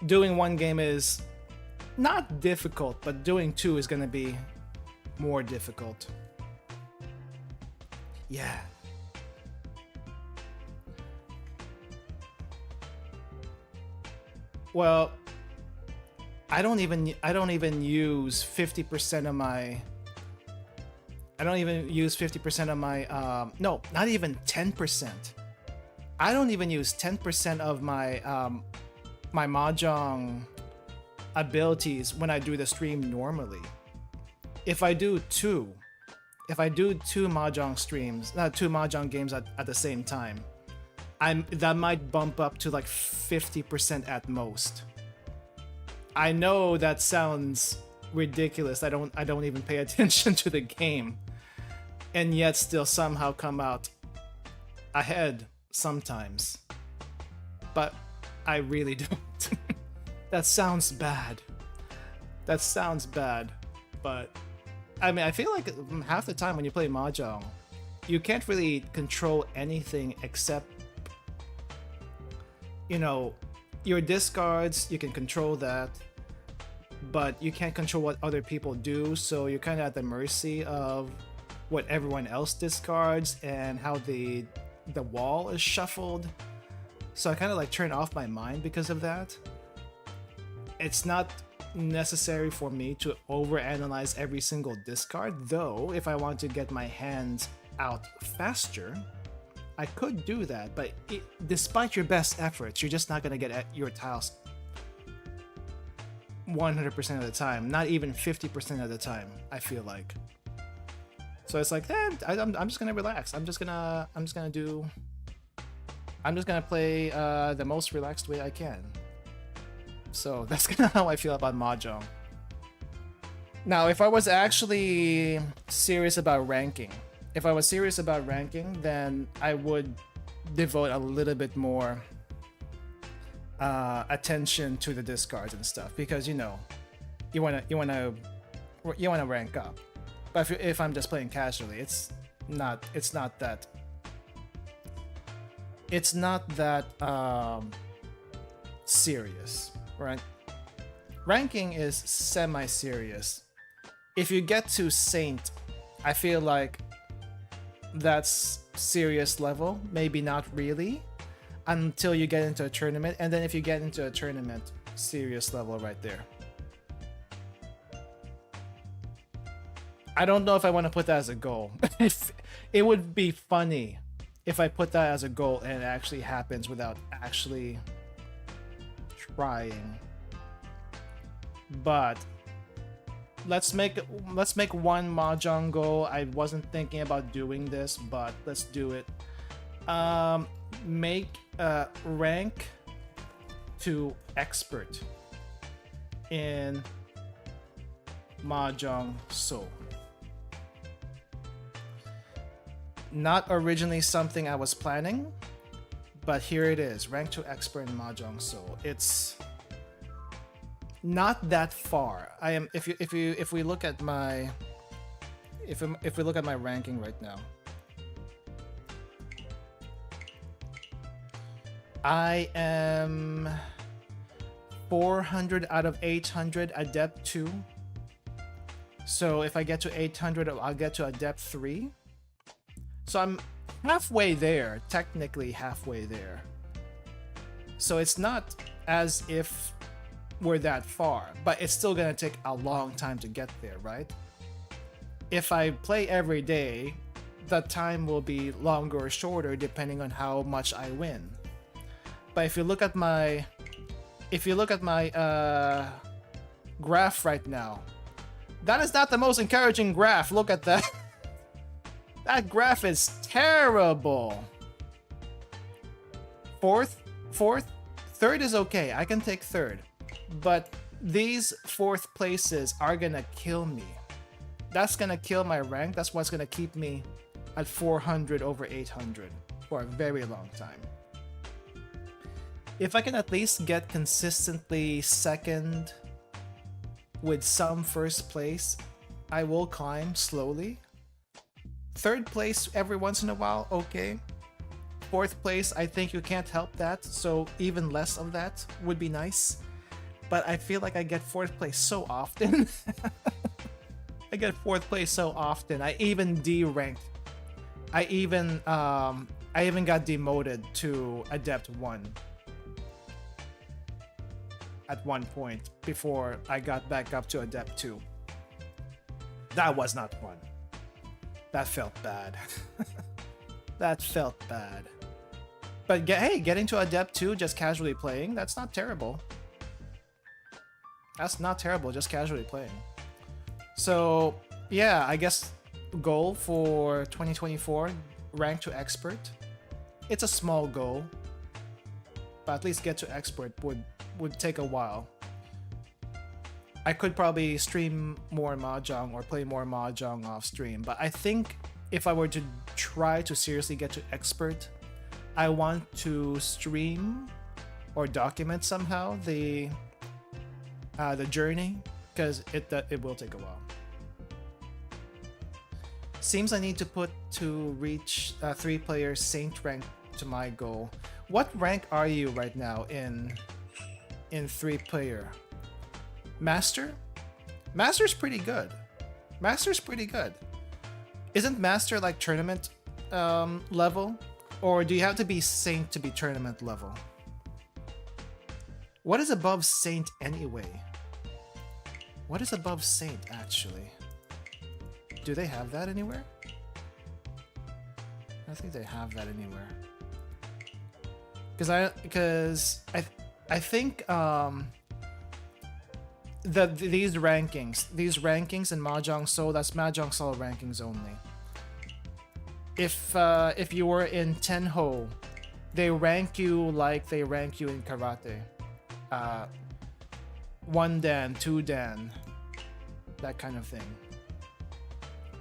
Doing one game is not difficult, but doing two is gonna be more difficult. Yeah. Well, I don't even use 50% of my no, not even 10%. I don't even use 10% of my my Mahjong abilities when I do the stream normally. If I do two Mahjong streams, two Mahjong games at the same time, that might bump up to like 50% at most. I know that sounds ridiculous. I don't even pay attention to the game, and yet still somehow come out ahead sometimes. But I really don't. That sounds bad. That sounds bad. But I mean, I feel like half the time when you play Mahjong, you can't really control anything except, you know, your discards. You can control that, but you can't control what other people do, so you're kind of at the mercy of what everyone else discards and how the wall is shuffled. So I kind of like turn off my mind because of that. It's not necessary for me to overanalyze every single discard, though if I want to get my hands out faster, I could do that, but despite your best efforts, you're just not going to get your tiles 100% of the time, not even 50% of the time, I feel like. So it's like, I'm just gonna relax. I'm just gonna play the most relaxed way I can. So that's kind of how I feel about Mahjong. Now, if I was actually serious about ranking, then I would devote a little bit more attention to the discards and stuff, because you know you wanna rank up. But if I'm just playing casually, it's not that serious, right? Ranking is semi-serious. If you get to Saint, I feel like that's serious level, maybe not really, until you get into a tournament, and then if you get into a tournament, serious level right there. I don't know if I want to put that as a goal. It would be funny if I put that as a goal and it actually happens without actually trying. But let's make one Mahjong goal. I wasn't thinking about doing this, but let's do it. Make rank to expert in Mahjong Soul. Not originally something I was planning, but here it is. Rank to expert in Mahjong Soul. It's not that far. I am if we look at my ranking right now, I am 400 out of 800 Adept 2. So if I get to 800, I'll get to Adept 3. So I'm halfway there, technically halfway there. So it's not as if we're that far, but it's still gonna take a long time to get there, right? If I play every day, the time will be longer or shorter depending on how much I win. But if you look at my graph right now, that is not the most encouraging graph. Look at that. That graph is terrible. Fourth, third is okay. I can take third. But these fourth places are gonna kill me. That's gonna kill my rank. That's what's gonna keep me at 400 over 800 for a very long time. If I can at least get consistently second with some first place, I will climb slowly. Third place every once in a while, okay. Fourth place, I think you can't help that, so even less of that would be nice. But I feel like I get fourth place so often. I get fourth place so often. I even D-ranked I even got demoted to Adept 1 at one point before I got back up to Adept 2. That was not fun. That felt bad. That felt bad. But hey, getting to Adept 2 just casually playing, that's not terrible. That's not terrible, just casually playing. So, yeah, I guess goal for 2024, rank to expert. It's a small goal, but at least get to expert would take a while. I could probably stream more Mahjong or play more Mahjong off stream, but I think if I were to try to seriously get to expert, I want to stream or document somehow the journey, because it will take a while. Seems I need to reach 3-player Saint rank to my goal. What rank are you right now in 3-player? Master? Master's pretty good. Master's pretty good. Isn't Master like tournament level? Or do you have to be Saint to be tournament level? What is above Saint anyway? What is above Saint actually? Do they have that anywhere? I don't think they have that anywhere. Because I think these rankings in Mahjong Soul, that's Mahjong Soul rankings only. If you were in Tenho, they rank you like they rank you in karate. 1 dan, 2 dan, that kind of thing.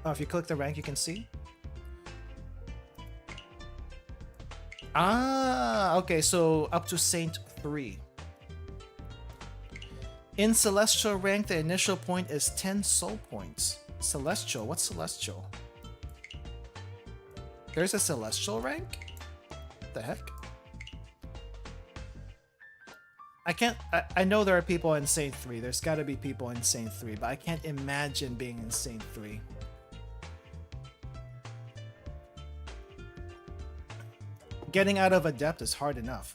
Oh, if you click the rank, you can see. Ah, okay, so up to Saint 3. In Celestial rank, the initial point is 10 soul points. Celestial? What's Celestial? There's a Celestial rank? The heck? I know there are people in Saint 3. There's gotta be people in Saint 3, but I can't imagine being in Saint 3. Getting out of Adept is hard enough.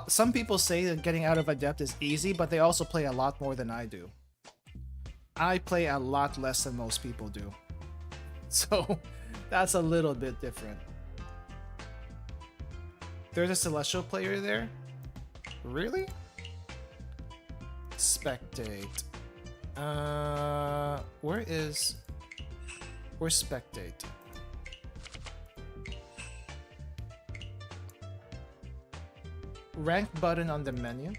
Some people say that getting out of Adept is easy, but they also play a lot more than I do. I play a lot less than most people do. So, that's a little bit different. There's a Celestial player there? Really? Spectate. Where's Spectate? Rank button on the menu.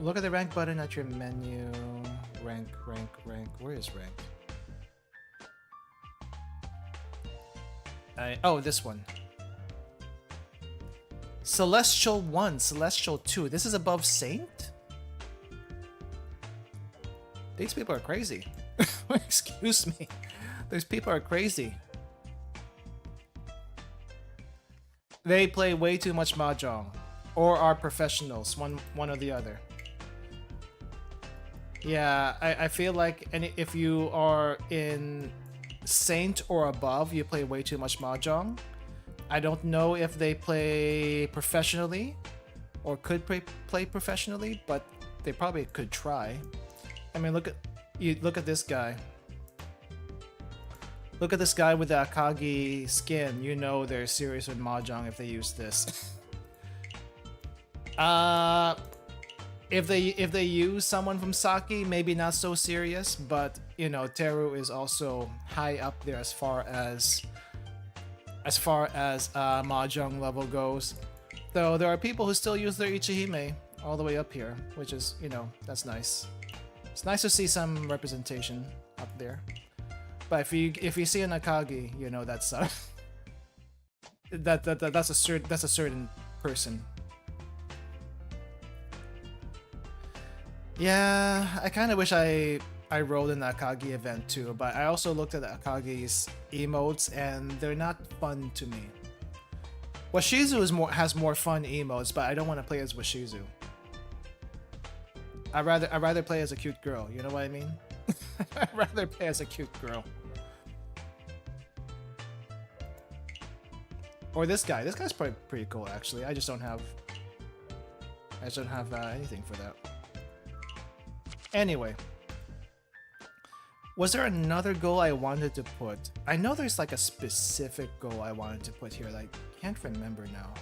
Look at the rank button at your menu. Rank. Where is rank? Oh, this one. Celestial 1, Celestial 2. This is above Saint? These people are crazy. Excuse me. These people are crazy. They play way too much Mahjong. Or are professionals, one or the other. Yeah, I feel like if you are in Saint or above, you play way too much Mahjong. I don't know if they play professionally or could play professionally, but they probably could try. I mean, look at this guy. Look at this guy with the Akagi skin. You know they're serious with Mahjong if they use this. If they use someone from Saki, maybe not so serious, but you know, Teru is also high up there as far as Mahjong level goes. Though there are people who still use their Ichihime all the way up here, which is, you know, that's nice. It's nice to see some representation up there. But if you see an Akagi, you know that's that's a certain person. Yeah, I kind of wish I rolled in the Akagi event too, but I also looked at the Akagi's emotes and they're not fun to me. Washizu has more fun emotes, but I don't want to play as Washizu. I'd rather play as a cute girl. You know what I mean? I'd rather play as a cute girl. Or this guy. This guy's pretty cool actually. I just don't have anything for that. Anyway, was there another goal I wanted to put? I know there's like a specific goal I wanted to put here. Like, can't remember now.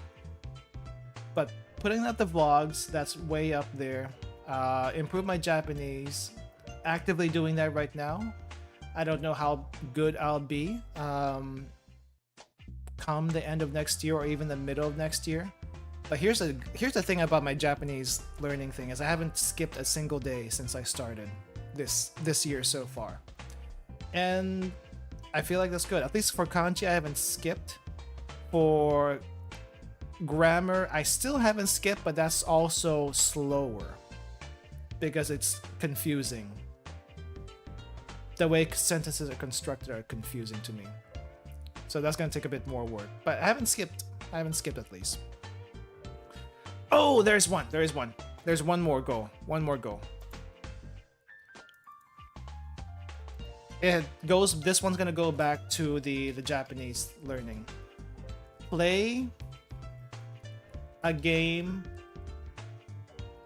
But putting up the vlogs, that's way up there. Improve my Japanese. Actively doing that right now. I don't know how good I'll be come the end of next year or even the middle of next year. But here's the thing about my Japanese learning thing is I haven't skipped a single day since I started this year so far. And I feel like that's good. At least for kanji I haven't skipped. For grammar I still haven't skipped, but that's also slower because it's confusing. The way sentences are constructed are confusing to me. So that's gonna take a bit more work. But I haven't skipped at least. Oh, there's one. There's one more goal. This one's gonna go back to the Japanese learning. Play a game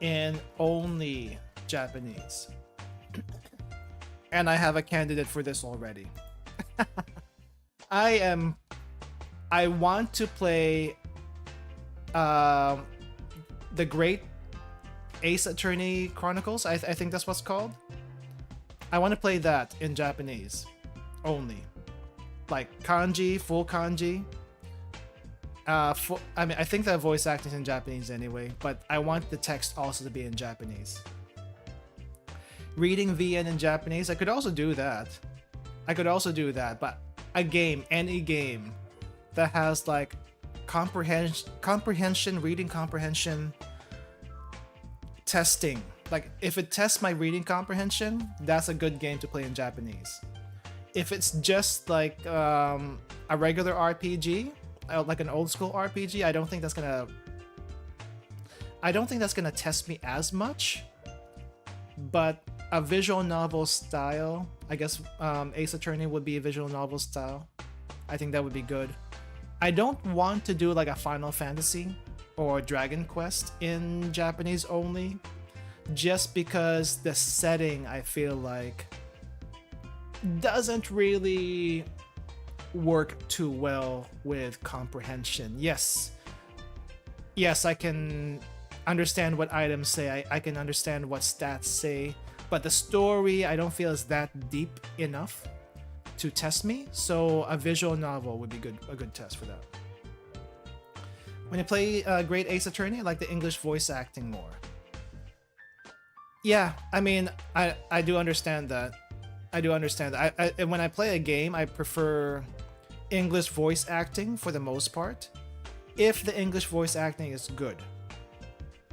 in only Japanese. And I have a candidate for this already. I want to play the Great Ace Attorney Chronicles. I think that's what's called. I want to play that in Japanese only, like kanji, full kanji. I mean, I think that voice acting is in Japanese anyway, but I want the text also to be in Japanese. Reading VN in Japanese, I could also do that. But a game, any game that has like comprehension, reading comprehension, testing. Like if it tests my reading comprehension, that's a good game to play in Japanese. If it's just like a regular RPG, like an old school RPG, I don't think that's gonna test me as much. But a visual novel style, I guess Ace Attorney would be a visual novel style. I think that would be good. I don't want to do like a Final Fantasy or Dragon Quest in Japanese only, just because the setting I feel like doesn't really work too well with comprehension. Yes, I can understand what items say, I can understand what stats say, but the story I don't feel is that deep enough to test me, so a visual novel would be a good test for that. When you play Great Ace Attorney, I like the English voice acting more. Yeah, I mean, I do understand that. And when I play a game, I prefer English voice acting for the most part, if the English voice acting is good.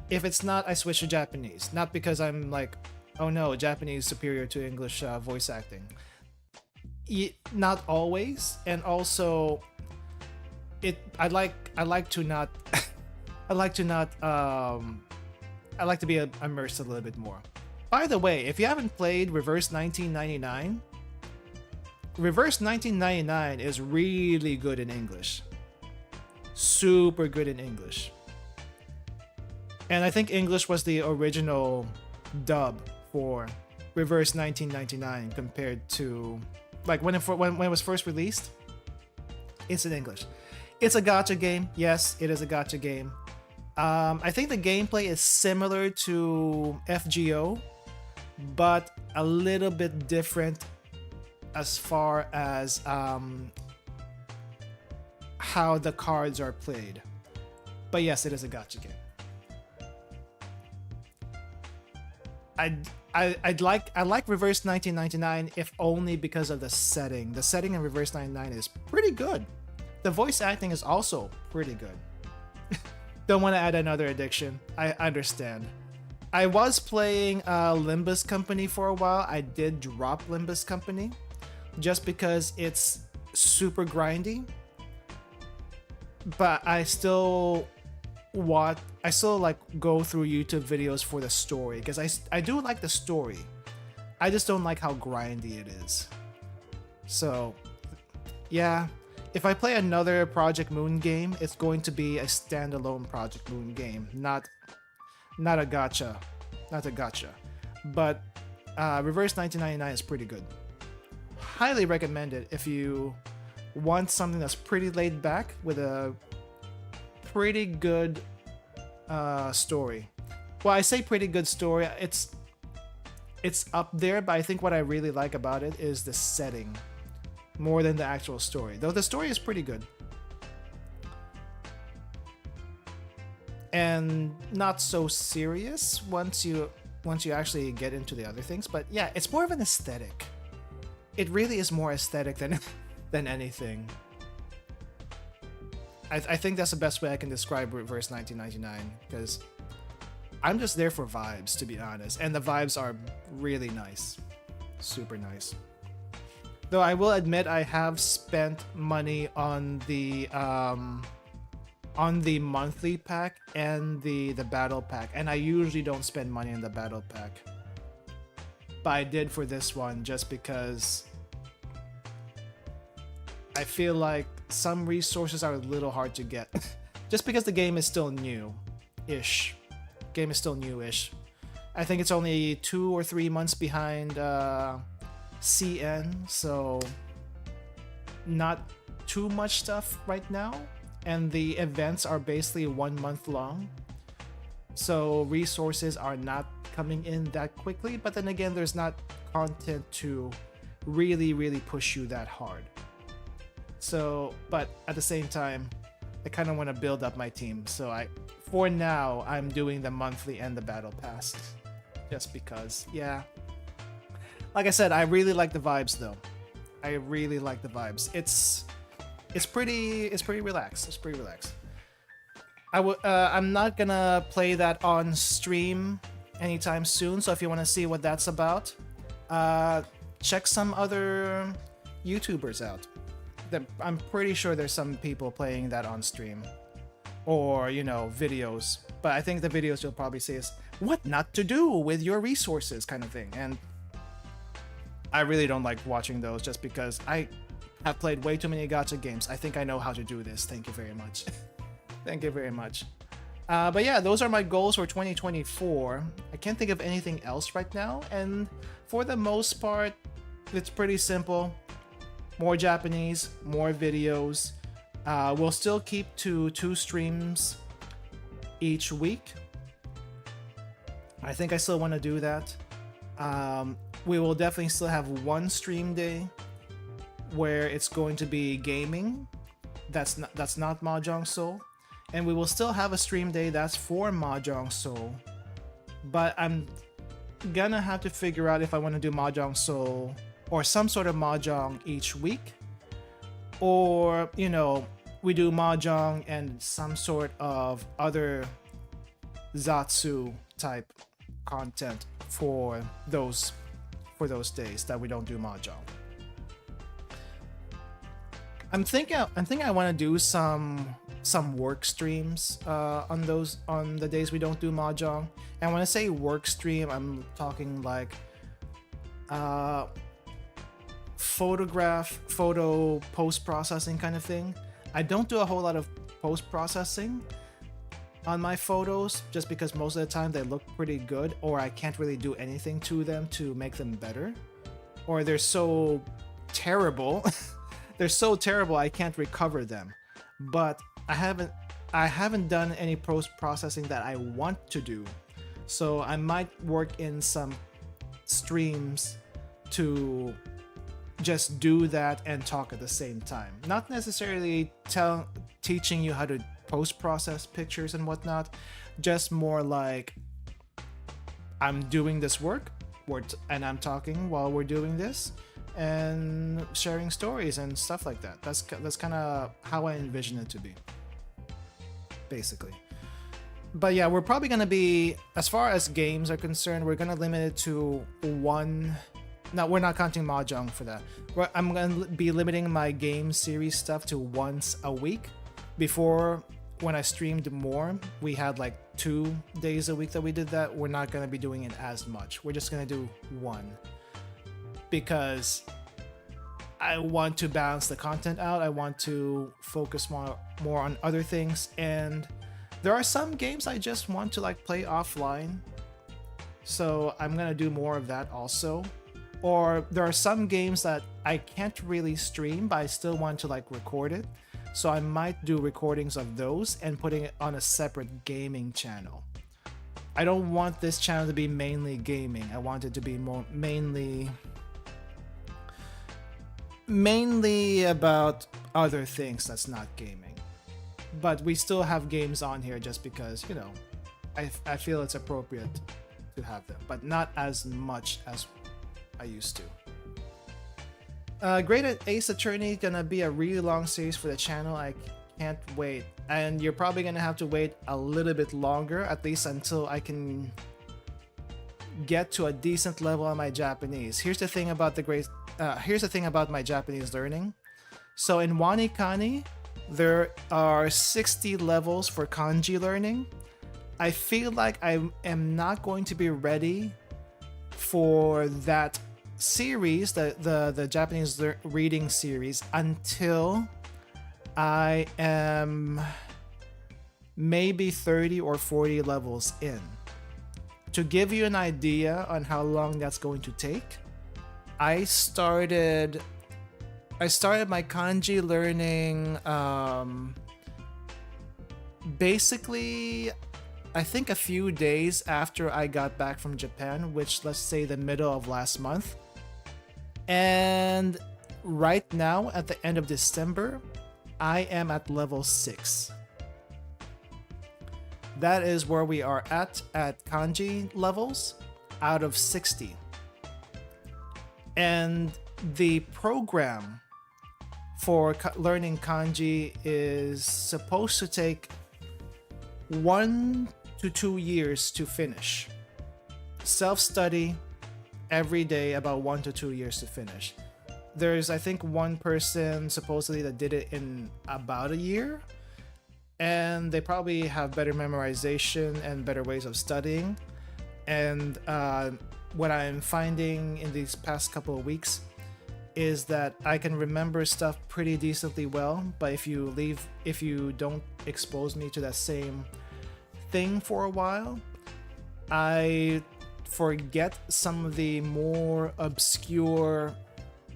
If it's not, I switch to Japanese. Not because I'm like, oh no, Japanese is superior to English voice acting. Not always, and also, I like to be immersed a little bit more. By the way, if you haven't played Reverse 1999, Reverse 1999 is really good in English. Super good in English. And I think English was the original dub for Reverse 1999 compared to like when it was first released. It's in English. It's a gacha game. Yes, it is a gacha game. I think the gameplay is similar to FGO, but a little bit different as far as how the cards are played. But yes, it is a gacha game. I like Reverse 1999 if only because of the setting. The setting in Reverse 1999 is pretty good. The voice acting is also pretty good. Don't want to add another addiction. I understand. I was playing Limbus Company for a while. I did drop Limbus Company just because it's super grindy. But I still like go through YouTube videos for the story, because I do like the story. I just don't like how grindy it is. So yeah, if I play another Project Moon game, it's going to be a standalone Project Moon game, not a gacha, But Reverse 1999 is pretty good. Highly recommend it if you want something that's pretty laid back with a pretty good story. Well, I say pretty good story. It's up there, but I think what I really like about it is the setting more than the actual story. Though the story is pretty good. And not so serious once you actually get into the other things, but yeah, it's more of an aesthetic. It really is more aesthetic than anything. I think that's the best way I can describe Reverse 1999, because I'm just there for vibes, to be honest, and the vibes are really nice, super nice. Though I will admit I have spent money on the monthly pack and the battle pack, and I usually don't spend money on the battle pack, but I did for this one just because I feel like some resources are a little hard to get just because the game is still new-ish. I think it's only 2 or 3 months behind CN, so not too much stuff right now. And the events are basically 1 month long, so resources are not coming in that quickly, but then again, there's not content to really push you that hard. So, but at the same time, I kind of want to build up my team, so for now, I'm doing the monthly and the battle pass, just because, yeah. Like I said, I really like the vibes though. I really like the vibes. It's pretty relaxed. I'm not gonna play that on stream anytime soon, so if you want to see what that's about, check some other YouTubers out. I'm pretty sure there's some people playing that on stream, or videos, but I think the videos you'll probably see is what not to do with your resources kind of thing, and I really don't like watching those just because I have played way too many gacha games. I think I know how to do this. Thank you very much. Thank you very much. But yeah, those are my goals for 2024. I can't think of anything else right now, and for the most part, it's pretty simple. More Japanese, more videos. We'll still keep to 2 streams each week. I think I still want to do that. We will definitely still have 1 stream day where it's going to be gaming. That's not Mahjong Soul. And we will still have a stream day that's for Mahjong Soul. But I'm gonna have to figure out if I want to do Mahjong Soul or some sort of Mahjong each week, or we do Mahjong and some sort of other Zatsu type content for those days that we don't do Mahjong. I'm thinking I want to do some work streams on the days we don't do Mahjong. And when I say work stream, I'm talking like photo post-processing kind of thing. I don't do a whole lot of post-processing on my photos just because most of the time they look pretty good, or I can't really do anything to them to make them better, or they're so terrible I can't recover them. But I haven't done any post-processing that I want to do, so I might work in some streams to just do that and talk at the same time. Not necessarily teaching you how to post-process pictures and whatnot, just more like I'm doing this work and I'm talking while we're doing this and sharing stories and stuff like that. That's kind of how I envision it to be, basically. But yeah, we're probably going to be, as far as games are concerned, we're going to limit it to 1. No, we're not counting Mahjong for that. I'm going to be limiting my game series stuff to once a week before when I streamed more, we had like 2 days a week that we did that. We're not gonna be doing it as much. We're just gonna do 1 because I want to balance the content out. I want to focus more on other things, and there are some games I just want to like play offline. So I'm gonna do more of that also. Or there are some games that I can't really stream, but I still want to like record it. So I might do recordings of those and putting it on a separate gaming channel. I don't want this channel to be mainly gaming. I want it to be more mainly about other things that's not gaming. But we still have games on here just because, you know, I feel it's appropriate to have them, but not as much as I used to. Great Ace Attorney gonna be a really long series for the channel. I can't wait, and you're probably gonna have to wait a little bit longer, at least until I can get to a decent level on my Japanese. Here's the thing about my Japanese learning. So in WaniKani, there are 60 levels for kanji learning. I feel like I am not going to be ready for that series, the Japanese reading series, until I am maybe 30 or 40 levels in. To give you an idea on how long that's going to take, I started my kanji learning basically I think a few days after I got back from Japan, which let's say the middle of last month. And right now at the end of December, I am at level 6. That is where we are at kanji levels out of 60. And the program for learning kanji is supposed to take 1 to 2 years to finish. Self-study every day, about 1 to 2 years to finish. There's, I think, one person supposedly that did it in about a year, and they probably have better memorization and better ways of studying. And what I'm finding in these past couple of weeks is that I can remember stuff pretty decently well, but if you don't expose me to that same thing for a while, I forget some of the more obscure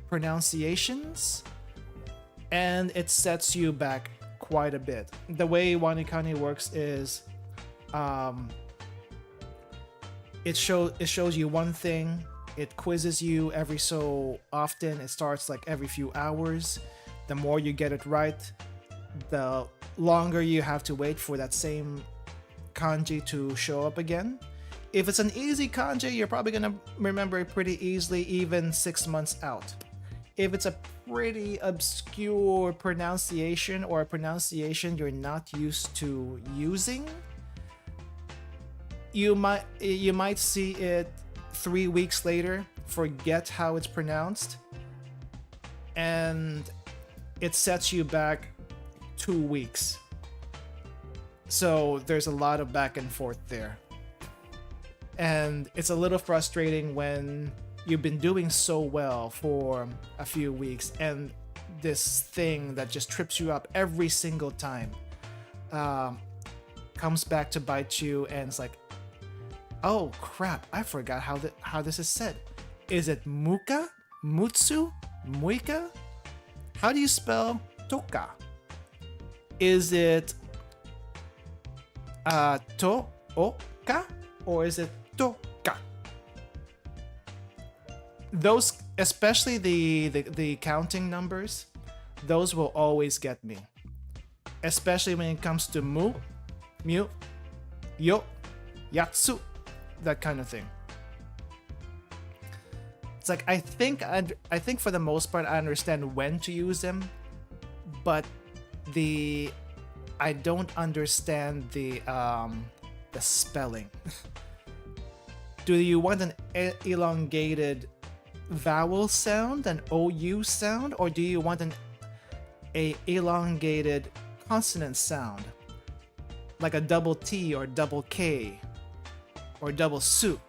pronunciations, and it sets you back quite a bit. The way WaniKani works is it shows you one thing, it quizzes you every so often, it starts like every few hours. The more you get it right, the longer you have to wait for that same kanji to show up again. If it's an easy kanji, you're probably gonna remember it pretty easily, even 6 months out. If it's a pretty obscure pronunciation or a pronunciation you're not used to using, you might see it 3 weeks later, forget how it's pronounced, and it sets you back 2 weeks. So there's a lot of back and forth there. And it's a little frustrating when you've been doing so well for a few weeks and this thing that just trips you up every single time comes back to bite you, and it's like, oh crap, I forgot how this is said. Is it muka? Mutsu? Muika? How do you spell toka? Is it to-oka? Or is it toka? Those, especially the counting numbers, those will always get me. Especially when it comes to mu, mu, yo, yatsu, that kind of thing. It's like I think for the most part I understand when to use them, but I don't understand the spelling. Do you want an elongated vowel sound, an OU sound, or do you want a elongated consonant sound? like a double T or double K or double su.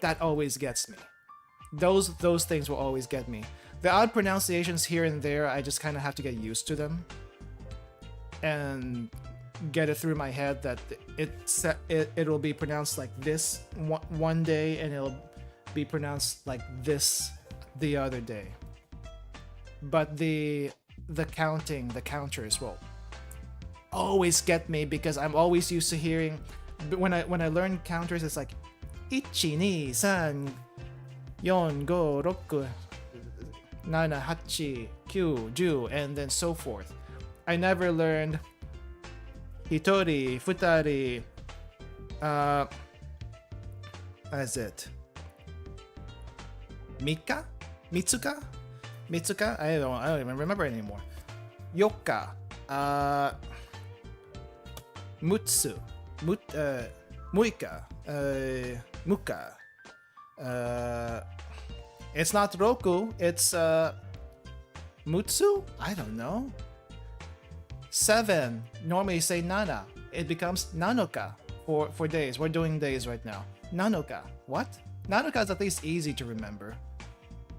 That always gets me. Those things will always get me. The odd pronunciations here and there, I just kind of have to get used to them and get it through my head that it'll be pronounced like this one day and it'll be pronounced like this the other day. But the counters will always get me because I'm always used to hearing when I learn counters, it's like 1, 2, 3, 4, 5, 6, 7, 8, 9, 10, and then so forth. I never learned hitori, futari, that's it. Mika? Mitsuka? I don't even remember anymore. Yoka, Mutsu, Muika, Muka. It's not Roku, it's Mutsu? I don't know. 7, normally you say Nana. It becomes Nanoka for days. We're doing days right now. Nanoka. What? Nanoka is at least easy to remember.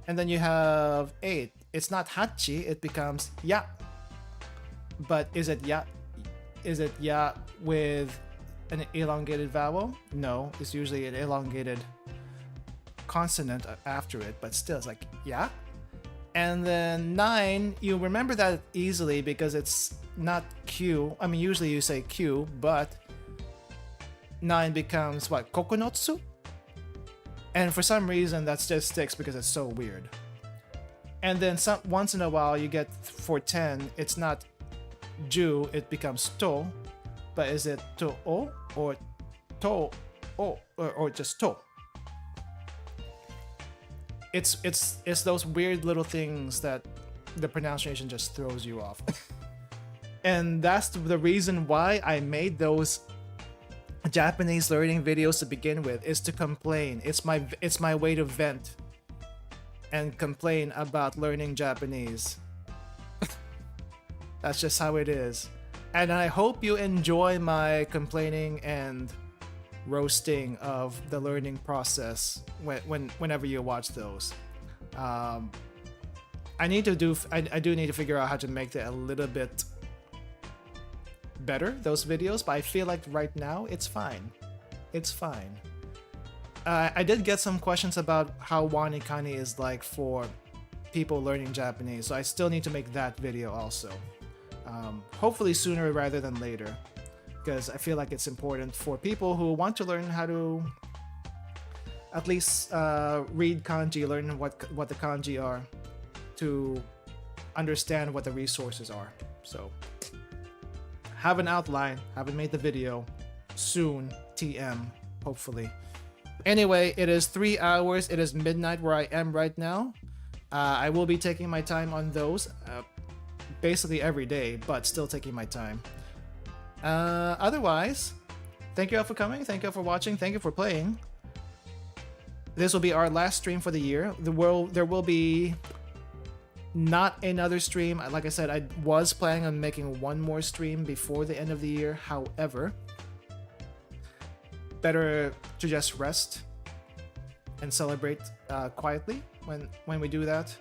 And then you have 8. It's not Hachi, it becomes Ya. But is it Ya? Is it Ya with an elongated vowel? No, it's usually an elongated consonant after it, but still it's like Ya. And then 9, you remember that easily because it's not Q. I mean, usually you say Q, but 9 becomes what? Kokonotsu? And for some reason that just sticks because it's so weird. And then once in a while you get for 10, it's not Ju, it becomes To. But is it To O or To O or just To? It's those weird little things that the pronunciation just throws you off. And that's the reason why I made those Japanese learning videos to begin with, is to complain. It's my way to vent and complain about learning Japanese. That's just how it is. And I hope you enjoy my complaining and roasting of the learning process whenever you watch those. I do need to figure out how to make that a little bit better, those videos, but I feel like right now it's fine. It's fine. I did get some questions about how WaniKani is like for people learning Japanese, so I still need to make that video also. Hopefully sooner rather than later, because I feel like it's important for people who want to learn how to at least read kanji, learn what the kanji are, to understand what the resources are. So have an outline, haven't made the video, soon, TM, hopefully. Anyway, it is 3 hours, it is midnight where I am right now. I will be taking my time on those, basically every day, but still taking my time. Otherwise, thank you all for coming, thank you all for watching, thank you for playing. This will be our last stream for the year. There will be not another stream. Like I said, I was planning on making one more stream before the end of the year. However, better to just rest and celebrate quietly when we do that.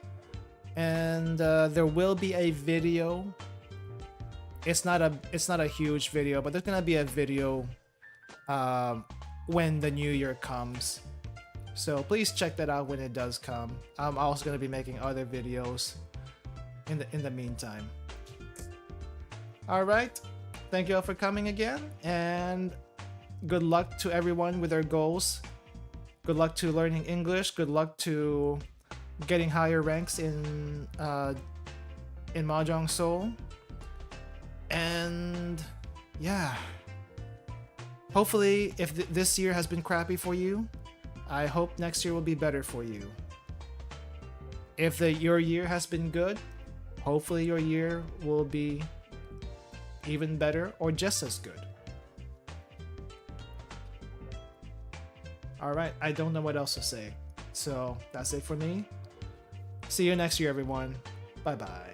And there will be a video. It's not a huge video, but there's gonna be a video when the new year comes. So please check that out when it does come. I'm also gonna be making other videos in the meantime. All right, thank you all for coming again, and good luck to everyone with their goals. Good luck to learning English. Good luck to getting higher ranks in Mahjong Seoul. And yeah, hopefully if this year has been crappy for you, I hope next year will be better for you. If your year has been good, hopefully your year will be even better or just as good. Alright, I don't know what else to say. So that's it for me. See you next year, everyone. Bye bye.